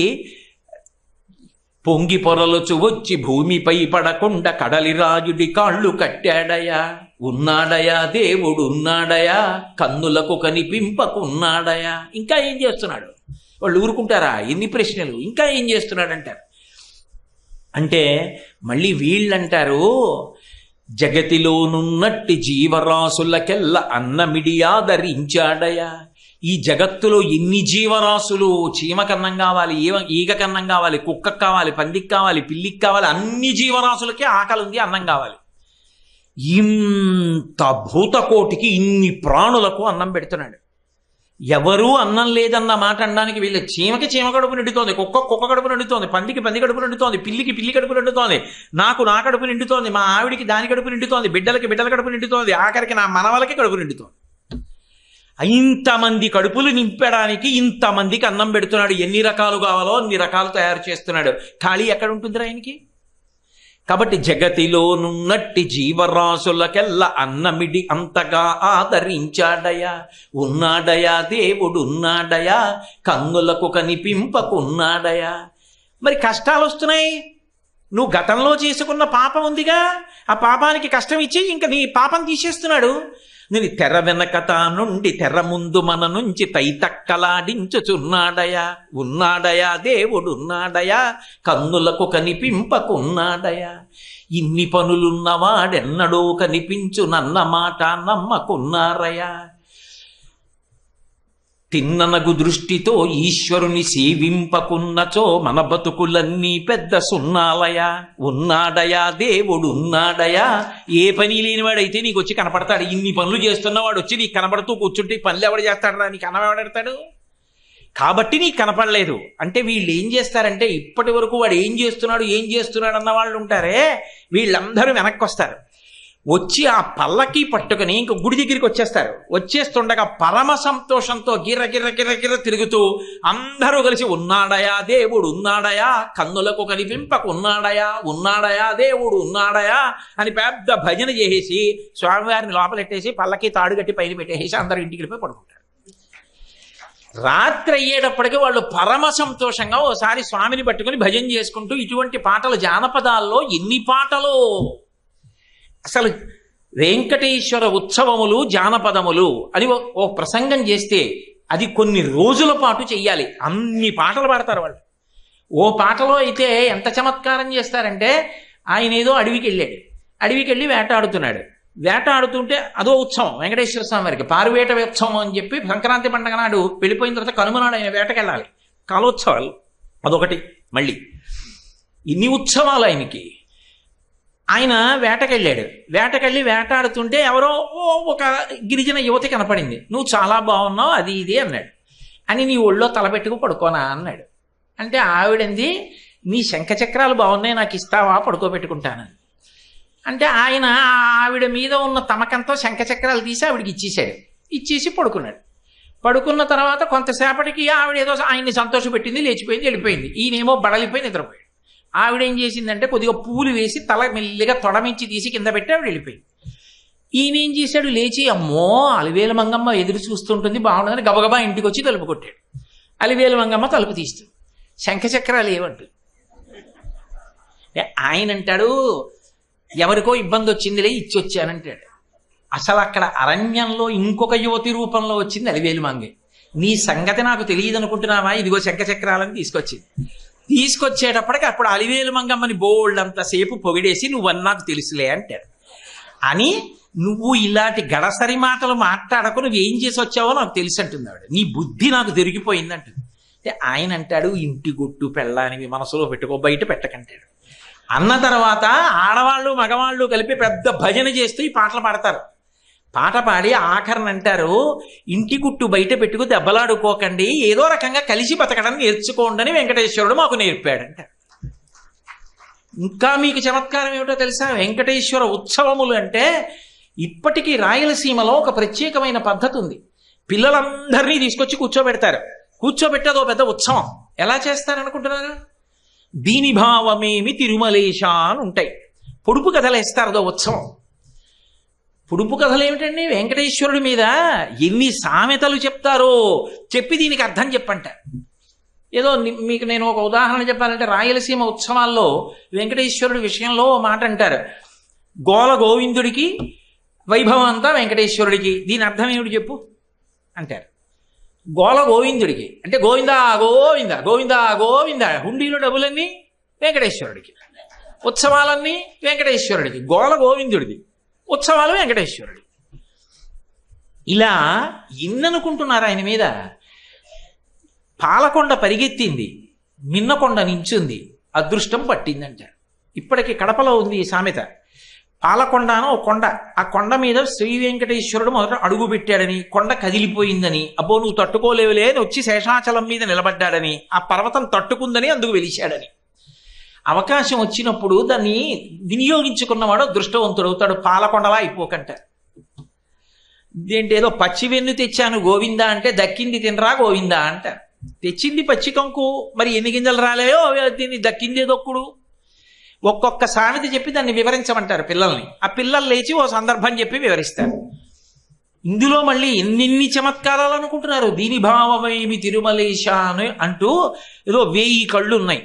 పొంగి పొరలుచు వచ్చి భూమిపై పడకుండా కడలి రాయుడి కాళ్ళు కట్టాడయా, ఉన్నాడయా దేవుడు ఉన్నాడయా, కన్నులకు కనిపింపకున్నాడయా. ఇంకా ఏం చేస్తున్నాడు? వాళ్ళు ఊరుకుంటారా? ఎన్ని ప్రశ్నలు! ఇంకా ఏం చేస్తున్నాడంటారు. అంటే మళ్ళీ వీళ్ళంటారు, జగతిలోనున్నట్టి జీవరాశులకెల్ల అన్నమిడియాదరించాడయా. ఈ జగత్తులో ఎన్ని జీవరాశులు, చీమ కన్నం కావాలి, ఈగ కన్నం కావాలి, కుక్కకు కావాలి, పందికి కావాలి, పిల్లికి కావాలి, అన్ని జీవరాశులకి ఆకలి ఉంది, అన్నం కావాలి. ఇంత భూతకోటికి ఇన్ని ప్రాణులకు అన్నం పెడుతున్నాడు. ఎవరూ అన్నం లేదన్న మాట అనడానికి వీళ్ళ చీమకి చీమ కడుపు నిండుతోంది, కుక్క కడుపు నిండుతోంది, పందికి పంది కడుపు నిండుతోంది, పిల్లికి పిల్లి కడుపు నిండుతోంది, నాకు నా కడుపు నిండుతోంది, మా ఆవిడికి దాని కడుపు నిండుతోంది, బిడ్డలకి బిడ్డల కడుపు నిండుతోంది, ఆఖరికి నా మనవలకి కడుపు నిండుతోంది. ఇంతమంది కడుపులు నింపడానికి ఇంతమందికి అన్నం పెడుతున్నాడు. ఎన్ని రకాలు కావాలో అన్ని రకాలు తయారు చేస్తున్నాడు. ఖాళీ ఎక్కడ ఉంటుందిరా ఆయనకి? కాబట్టి జగతిలోనున్నట్టి జీవరాశులకెల్లా అన్నమిడి అంతగా ఆదరించాడయా, ఉన్నాడయా దేవుడు ఉన్నాడయా, కన్నులకు కనిపింపకున్నాడయా. మరి కష్టాలు వస్తున్నాయి, నువ్వు గతంలో చేసుకున్న పాపం ఉందిగా, ఆ పాపానికి కష్టం ఇచ్చి ఇంకా నీ పాపం తీసేస్తున్నాడు. నేను తెర వెనకత నుండి తెర ముందు మన నుంచి తైతక్కలాడించుచున్నాడయా, ఉన్నాడయా దేవుడు ఉన్నాడయా, కన్నులకు కనిపింపకున్నాడయా. ఇన్ని పనులున్నవాడెన్నడో కనిపించునన్న మాట నమ్మకున్నారయా. తిన్ననగు దృష్టితో ఈశ్వరుని సేవింపకున్నచో మన బతుకులన్నీ పెద్ద సున్నాలయా, ఉన్నాడయా దేవుడు ఉన్నాడయా. ఏ పని లేనివాడైతే నీకు వచ్చి కనపడతాడు. ఇన్ని పనులు చేస్తున్నవాడు వచ్చి నీకు కనపడుతూ కూర్చుంటే పనులు ఎవడు చేస్తాడు? నీకు కనబడతాడు కాబట్టి నీకు కనపడలేదు. అంటే వీళ్ళు ఏం చేస్తారంటే, ఇప్పటి వరకు వాడు ఏం చేస్తున్నాడు అన్న వాళ్ళు ఉంటారే, వీళ్ళందరూ వెనక్కి వస్తారు. వచ్చి ఆ పల్లకి పట్టుకుని ఇంక గుడి దగ్గరికి వచ్చేస్తారు. వచ్చేస్తుండగా పరమ సంతోషంతో గిర్ర గిర్ర గిర్ర గిర్ర తిరుగుతూ అందరూ కలిసి ఉన్నాడయా దేవుడు ఉన్నాడయా, కన్నులకు కనిపింపకు ఉన్నాడయా, ఉన్నాడయా దేవుడు ఉన్నాడయా అని పెద్ద భజన చేసేసి స్వామివారిని లోపలెట్టేసి పల్లకి తాడు కట్టి పైన పెట్టేసి అందరూ ఇంటికి వెళ్ళిపోయి పడుకుంటారు. రాత్రి అయ్యేటప్పటికీ వాళ్ళు పరమ సంతోషంగా ఓసారి స్వామిని పట్టుకుని భజన చేసుకుంటూ ఇటువంటి పాటలు జానపదాల్లో ఎన్ని పాటలు. అసలు వెంకటేశ్వర ఉత్సవములు జానపదములు అని ఓ ప్రసంగం చేస్తే అది కొన్ని రోజుల పాటు చెయ్యాలి. అన్ని పాటలు పాడతారు వాళ్ళు. ఓ పాటలో అయితే ఎంత చమత్కారం చేస్తారంటే, ఆయన ఏదో అడవికి వెళ్ళి వేటాడుతున్నాడు. వేటాడుతుంటే అదో ఉత్సవం వెంకటేశ్వర స్వామి వారికి పారువేట ఉత్సవం అని చెప్పి సంక్రాంతి పండుగ నాడు వెళ్ళిపోయిన తర్వాత కనుమనాడు ఆయన వేటకెళ్ళాలి. కాలోత్సవాలు అదొకటి. మళ్ళీ ఇన్ని ఉత్సవాలు ఆయనకి. ఆయన వేటకెళ్ళి వేటాడుతుంటే ఎవరో ఒక గిరిజన యువతి కనపడింది. నువ్వు చాలా బాగున్నావు అది ఇది అన్నాడు. అని నీ ఒళ్ళో తలపెట్టుకు పడుకోనా అన్నాడు. అంటే ఆవిడంది, నీ శంఖచక్రాలు బాగున్నాయి నాకు ఇస్తావా పడుకోబెట్టుకుంటానని. అంటే ఆయన ఆవిడ మీద ఉన్న తమకంతో శంఖచక్రాలు తీసి ఆవిడికి ఇచ్చేసి పడుకున్నాడు. పడుకున్న తర్వాత కొంతసేపటికి ఆవిడ ఏదో ఆయన్ని సంతోషపెట్టింది, లేచిపోయింది, వెళ్ళిపోయింది. ఈయనేమో బడలిపోయి నిద్రపోయాడు. ఆవిడ ఏం చేసిందంటే కొద్దిగా పూలు వేసి తల మెల్లిగా తొడమించి తీసి కింద పెట్టి ఆవిడ వెళ్ళిపోయింది. ఈయన ఏం చేశాడు, లేచి అమ్మో అలివేల మంగమ్మ ఎదురు చూస్తుంటుంది బాగుండదని గబగబా ఇంటికి వచ్చి తలుపు కొట్టాడు. అలివేల మంగమ్మ తలుపు తీస్తుంది, శంఖచక్రాలు ఏమంటు. ఆయన అంటాడు, ఎవరికో ఇబ్బంది వచ్చిందిలే ఇచ్చి వచ్చానంటాడు. అసలు అక్కడ అరణ్యంలో ఇంకొక యువతి రూపంలో వచ్చింది అలివేలు మంగే. నీ సంగతి నాకు తెలియదు అనుకుంటున్నావా, ఇదిగో శంఖచక్రాలని తీసుకొచ్చేటప్పటికి అప్పుడు అలివేలు మంగమ్మని బోల్డంతసేపు పొగిడేసి నువ్వని నాకు తెలుసులే అంటాడు. అని నువ్వు ఇలాంటి గడసరి మాటలు మాట్లాడకు, నువ్వు ఏం చేసి వచ్చావో నాకు తెలుసు అంటున్నాడు. నీ బుద్ధి నాకు దొరికిపోయింది అంటుంది. ఆయన అంటాడు, ఇంటి గుట్టు పెళ్ళానివి మనసులో పెట్టుకో, బయట పెట్టకంటాడు. అన్న తర్వాత ఆడవాళ్ళు మగవాళ్ళు కలిపి పెద్ద భజన చేస్తూ ఈ పాటలు పాడతారు. పాట పాడి ఆఖరణ అంటారు, ఇంటి గుట్టు బయట పెట్టుకు దెబ్బలాడుకోకండి, ఏదో రకంగా కలిసి బతకడం నేర్చుకోండి అని వెంకటేశ్వరుడు మాకు నేర్పాడంట. ఇంకా మీకు చమత్కారం ఏమిటో తెలుసా, వెంకటేశ్వర ఉత్సవములు అంటే ఇప్పటికీ రాయలసీమలో ఒక ప్రత్యేకమైన పద్ధతి ఉంది. పిల్లలందరినీ తీసుకొచ్చి కూర్చోబెట్టి అదో పెద్ద ఉత్సవం. ఎలా చేస్తారనుకుంటున్నారు, దీని భావమేమి తిరుమలేశ అని ఉంటాయి. పొడుపు కథలు వేస్తారు అదో ఉత్సవం. పొడుపు కథలు ఏమిటండి, వెంకటేశ్వరుడి మీద ఎన్ని సామెతలు చెప్తారో చెప్పి దీనికి అర్థం చెప్పంటారు. ఏదో మీకు నేను ఒక ఉదాహరణ చెప్పాలంటే, రాయలసీమ ఉత్సవాల్లో వెంకటేశ్వరుడి విషయంలో మాట అంటారు, గోల గోవిందుడికి వైభవం అంతా వెంకటేశ్వరుడికి. దీని అర్థం ఏమిటి చెప్పు అంటారు. గోల గోవిందుడికి అంటే గోవిందా గోవింద గోవిందా గోవింద, హుండీలో డబ్బులన్నీ వెంకటేశ్వరుడికి, ఉత్సవాలన్నీ వెంకటేశ్వరుడికి, గోల గోవిందుడిది, ఉత్సవాలు వెంకటేశ్వరుడి. ఇలా ఇన్ననుకుంటున్నారు ఆయన మీద. పాలకొండ పరిగెత్తింది, మిన్నకొండ నించుంది, అదృష్టం పట్టిందంటారు. ఇప్పటికీ కడపలో ఉంది ఈ సామెత. పాలకొండ అని ఒక కొండ, ఆ కొండ మీద శ్రీ వెంకటేశ్వరుడు మొదట అడుగు పెట్టాడని, కొండ కదిలిపోయిందని, అబ్బో నువ్వు తట్టుకోలేవులే అని వచ్చి శేషాచలం మీద నిలబడ్డాడని, ఆ పర్వతం తట్టుకుందని అందుకు వెలిశాడని. అవకాశం వచ్చినప్పుడు దాన్ని వినియోగించుకున్నవాడు అదృష్టవంతుడు అవుతాడు. పాలకొండలా అయిపోకంటారు. ఇదేంటేదో పచ్చి వెన్ను తెచ్చాను గోవిందా అంటే దక్కింది తినరా గోవిందా అంటారు. తెచ్చింది పచ్చి కంకు, మరి ఎన్ని గింజలు రాలేయో దీన్ని దక్కిందే దొక్కుడు. ఒక్కొక్క సామెత చెప్పి దాన్ని వివరించమంటారు పిల్లల్ని. ఆ పిల్లలు లేచి ఓ సందర్భం చెప్పి వివరిస్తారు. ఇందులో మళ్ళీ ఎన్ని చమత్కారాలు అనుకుంటున్నారు. దీని భావమేమి తిరుమలేశ అని అంటూ ఏదో 1000 కళ్ళు ఉన్నాయి,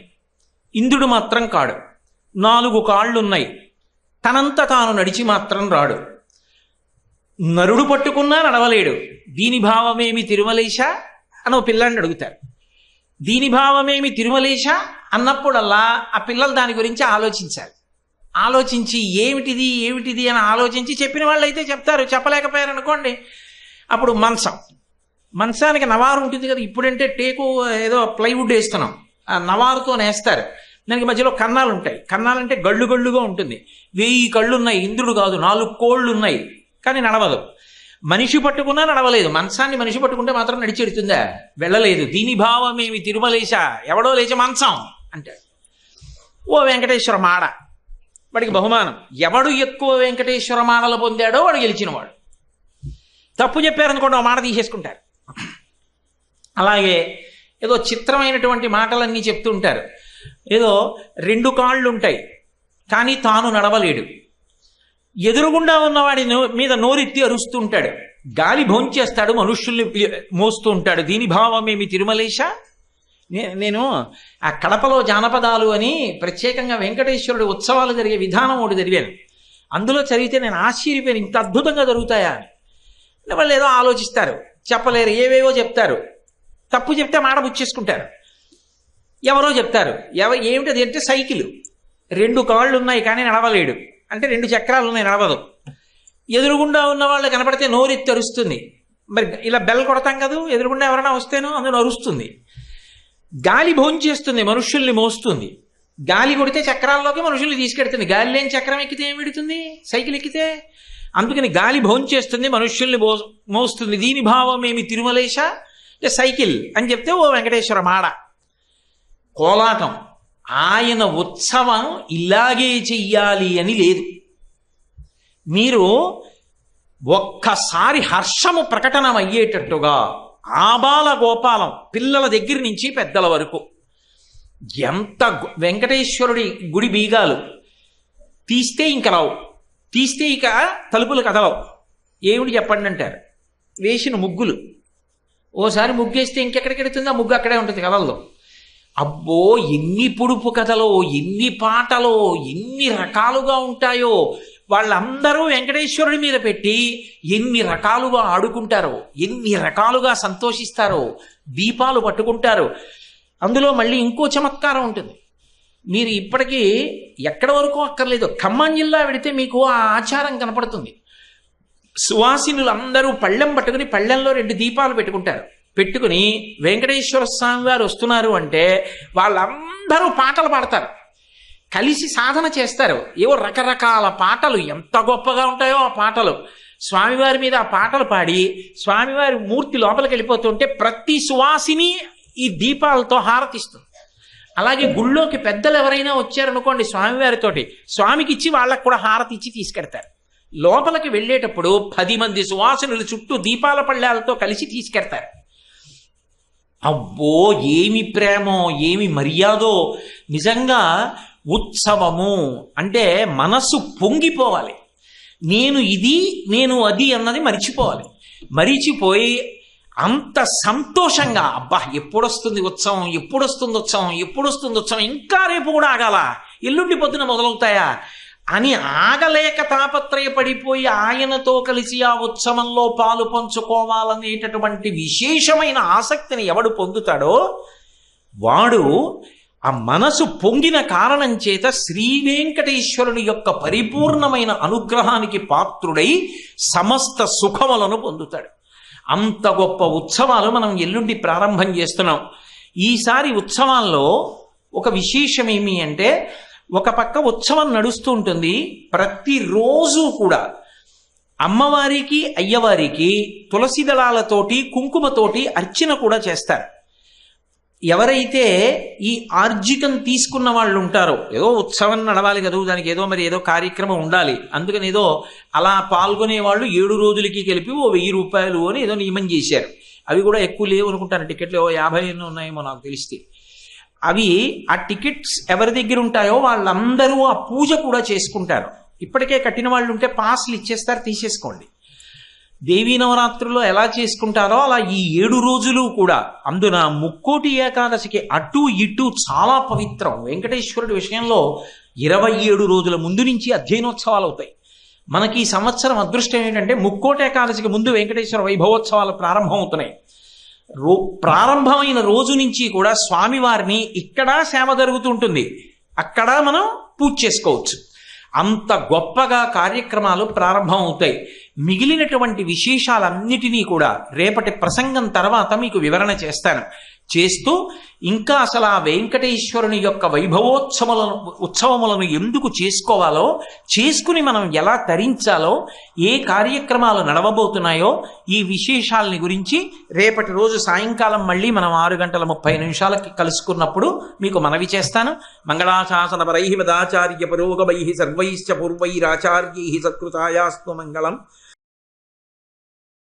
ఇంద్రుడు మాత్రం కాడు. 4 కాళ్ళున్నాయి, తనంత తాను నడిచి మాత్రం రాడు. నరుడు పట్టుకున్నా నడవలేడు. దీని భావమేమి తిరుమలేశ అని ఓ పిల్లాన్ని అడుగుతారు. దీని భావమేమి తిరుమలేశ అన్నప్పుడల్లా ఆ పిల్లలు దాని గురించి ఆలోచించాలి. ఆలోచించి ఏమిటిది అని ఆలోచించి చెప్పిన వాళ్ళు అయితే చెప్తారు. చెప్పలేకపోయారు అనుకోండి, అప్పుడు మంచానికి నవారు ఉంటుంది కదా, ఇప్పుడంటే టేకు ఏదో ప్లైవుడ్ వేస్తున్నాం, ఆ నవారుతో నేస్తారు. దానికి మధ్యలో కన్నాలు ఉంటాయి. కన్నాలంటే గళ్ళుగా ఉంటుంది. 1000 కళ్ళు ఉన్నాయి, ఇంద్రుడు కాదు. 4 కోళ్ళు ఉన్నాయి, కానీ నడవదు. మనిషి పట్టుకున్నా నడవలేదు. మంచాన్ని మనిషి పట్టుకుంటే మాత్రం నడిచెడుతుందా? వెళ్ళలేదు. దీని భావమేమి తిరుమలేశ, ఎవడో లేచి మంచం అంటాడు. ఓ వెంకటేశ్వర మాడ, వాడికి బహుమానం. ఎవడు ఎక్కువ వెంకటేశ్వర మాడలు పొందాడో వాడు గెలిచినవాడు. తప్పు చెప్పారనుకోండి, ఆ మాట తీసేసుకుంటారు. అలాగే ఏదో చిత్రమైనటువంటి మాటలన్నీ చెప్తుంటారు. ఏదో 2 కాళ్ళు ఉంటాయి, కానీ తాను నడవలేడు. ఎదురుగుండా ఉన్నవాడి మీద నోరెత్తి అరుస్తుంటాడు. గాలి భోంచేస్తాడు, మనుష్యుల్ని మోస్తూ ఉంటాడు. దీని భావమేమి తిరుమలేశ. నేను ఆ కడపలో జానపదాలు అని ప్రత్యేకంగా వెంకటేశ్వరుడి ఉత్సవాలు జరిగే విధానం ఒకటి చదివాను. అందులో చదివితే నేను ఆశ్చర్యపోయాను, ఇంత అద్భుతంగా జరుగుతాయా అని. వాళ్ళు ఏదో ఆలోచిస్తారు, చెప్పలేరు, ఏవేవో చెప్తారు. తప్పు చెప్తే మాట పుచ్చేసుకుంటారు. ఎవరో చెప్తారు, ఏమిటది అంటే సైకిల్ 2 కాళ్ళు ఉన్నాయి కానీ నడవలేడు అంటే 2 చక్రాలు ఉన్నాయి నడవదు. ఎదురుగుండా ఉన్న వాళ్ళు కనపడితే నోరెత్తి అరుస్తుంది. మరి ఇలా బెల్ కొడతాం కదా, ఎదురుగుండా ఎవరైనా వస్తేనో అందులో అరుస్తుంది. గాలి భోంచేస్తుంది, మనుష్యుల్ని మోస్తుంది. గాలి కొడితే చక్రాల్లోకి మనుషుల్ని తీసుకెడుతుంది. గాలి లేని చక్రం ఎక్కితే ఏం పెడుతుంది, సైకిల్ ఎక్కితే. అందుకని గాలి భోంచేస్తుంది, మనుష్యుల్ని మోస్తుంది. దీని భావం ఏమి తిరుమలేశ అంటే సైకిల్ అని చెప్తే ఓ వెంకటేశ్వర మాడ. కోలాటం ఆయన ఉత్సవం ఇలాగే చెయ్యాలి అని లేదు. మీరు ఒక్కసారి హర్షము ప్రకటన అయ్యేటట్టుగా ఆబాల గోపాలం, పిల్లల దగ్గర నుంచి పెద్దల వరకు ఎంత వెంకటేశ్వరుడి గుడి బీగాలు తీస్తే ఇంక రావు, తీస్తే ఇక తలుపులు కదలవు. ఏమిటి చెప్పండి అంటారు. వేసిన ముగ్గులు ఓసారి ముగ్గేస్తే ఇంకెక్కడికి వెళుతుంది, ఆ ముగ్గు అక్కడే ఉంటుంది కథల్లో. అబ్బో ఎన్ని పొడుపు కథలో, ఎన్ని పాటలో, ఎన్ని రకాలుగా ఉంటాయో. వాళ్ళందరూ వెంకటేశ్వరుడి మీద పెట్టి ఎన్ని రకాలుగా ఆడుకుంటారో, ఎన్ని రకాలుగా సంతోషిస్తారో. దీపాలు పట్టుకుంటారు. అందులో మళ్ళీ ఇంకో చమత్కారం ఉంటుంది. మీరు ఇప్పటికీ ఎక్కడి వరకు అక్కర్లేదు, ఖమ్మం జిల్లా వెడితే మీకు ఆ ఆచారం కనపడుతుంది. సువాసినులు అందరూ పళ్ళెం పట్టుకుని పళ్ళెంలో 2 దీపాలు పెట్టుకుంటారు. పెట్టుకుని వెంకటేశ్వర స్వామి వారు వస్తున్నారు అంటే వాళ్ళందరూ పాటలు పాడతారు, కలిసి సాధన చేస్తారు. ఏవో రకరకాల పాటలు ఎంత గొప్పగా ఉంటాయో ఆ పాటలు. స్వామివారి మీద ఆ పాటలు పాడి స్వామివారి మూర్తి లోపలికి వెళ్ళిపోతుంటే ప్రతి సువాసిని ఈ దీపాలతో హారతిస్తుంది. అలాగే గుళ్ళోకి పెద్దలు ఎవరైనా వచ్చారనుకోండి స్వామివారితోటి, స్వామికి ఇచ్చి వాళ్ళకు కూడా హారతి ఇచ్చి తీసుకెడతారు. లోపలికి వెళ్ళేటప్పుడు 10 మంది సువాసినులు చుట్టూ దీపాల పళ్ళాలతో కలిసి తీసుకెడతారు. అబ్బో ఏమి ప్రేమో, ఏమి మర్యాదో. నిజంగా ఉత్సవము అంటే మనసు పొంగిపోవాలి. నేను ఇది, నేను అది అన్నది మరిచిపోవాలి. మరిచిపోయి అంత సంతోషంగా అబ్బా ఎప్పుడొస్తుంది ఉత్సవం, ఎప్పుడొస్తుంది ఉత్సవం, ఎప్పుడొస్తుంది ఉత్సవం, ఇంకా రేపు కూడా ఆగాల, ఎల్లుండి పొద్దున మొదలవుతాయా అని ఆగలేక తాపత్రయపడిపోయి ఆయనతో కలిసి ఆ ఉత్సవంలో పాలు పంచుకోవాలనేటటువంటి విశేషమైన ఆసక్తిని ఎవడు పొందుతాడో వాడు ఆ మనసు పొంగిన కారణం చేత శ్రీ వెంకటేశ్వరుని యొక్క పరిపూర్ణమైన అనుగ్రహానికి పాత్రుడై సమస్త సుఖములను పొందుతాడు. అంత గొప్ప ఉత్సవాలు మనం ఎల్లుండి ప్రారంభం చేస్తున్నాం. ఈసారి ఉత్సవాల్లో ఒక విశేషం ఏమి అంటే, ఒక పక్క ఉత్సవం నడుస్తూ ఉంటుంది, ప్రతిరోజు కూడా అమ్మవారికి అయ్యవారికి తులసి దళాలతోటి కుంకుమతోటి అర్చన కూడా చేస్తారు. ఎవరైతే ఈ ఆర్జికం తీసుకున్న వాళ్ళు ఉంటారో, ఏదో ఉత్సవం నడవాలి కదా, దానికి ఏదో మరి ఏదో కార్యక్రమం ఉండాలి, అందుకని ఏదో అలా పాల్గొనే వాళ్ళు 7 రోజులకి కలిపి ఓ 1000 రూపాయలు అని ఏదో నియమం చేశారు. అవి కూడా ఎక్కువ లేవు అనుకుంటాను, టికెట్లు 50 ఎన్నో ఉన్నాయేమో నాకు తెలిస్తే. అవి ఆ టికెట్స్ ఎవరి దగ్గర ఉంటాయో వాళ్ళందరూ ఆ పూజ కూడా చేసుకుంటారు. ఇప్పటికే కట్టిన వాళ్ళు ఉంటే పాస్లు ఇచ్చేస్తారు, తీసేసుకోండి. దేవీ నవరాత్రుల్లో ఎలా చేసుకుంటారో అలా ఈ 7 రోజులు కూడా. అందున ముక్కోటి ఏకాదశికి అటు ఇటు చాలా పవిత్రం. వెంకటేశ్వరుడి విషయంలో 27 రోజుల ముందు నుంచి అధ్యయనోత్సవాలు అవుతాయి. మనకి ఈ సంవత్సరం అదృష్టం ఏంటంటే ముక్కోటి ఏకాదశికి ముందు వెంకటేశ్వర వైభవోత్సవాలు ప్రారంభం అవుతున్నాయి. ప్రారంభమైన రోజు నుంచి కూడా స్వామివారిని ఇక్కడ సేవ జరుగుతుంటుంది, అక్కడ మనం పూజ చేసుకోవచ్చు. అంత గొప్పగా కార్యక్రమాలు ప్రారంభం అవుతాయి. మిగిలినటువంటి విశేషాలన్నిటినీ కూడా రేపటి ప్రసంగం తర్వాత మీకు వివరణ చేస్తూ ఇంకా అసలు ఆ వెంకటేశ్వరుని యొక్క ఉత్సవములను ఎందుకు చేసుకోవాలో, చేసుకుని మనం ఎలా తరించాలో, ఏ కార్యక్రమాలు నడవబోతున్నాయో ఈ విశేషాలని గురించి రేపటి రోజు సాయంకాలం మళ్ళీ మనం 6:30 కలుసుకున్నప్పుడు మీకు మనవి చేస్తాను. మంగళాశాసన పరై మదాచార్య పురోగమై సర్వైశ్చ పూర్వైరాచార్యై సత్కృతాయాస్తు మంగళం.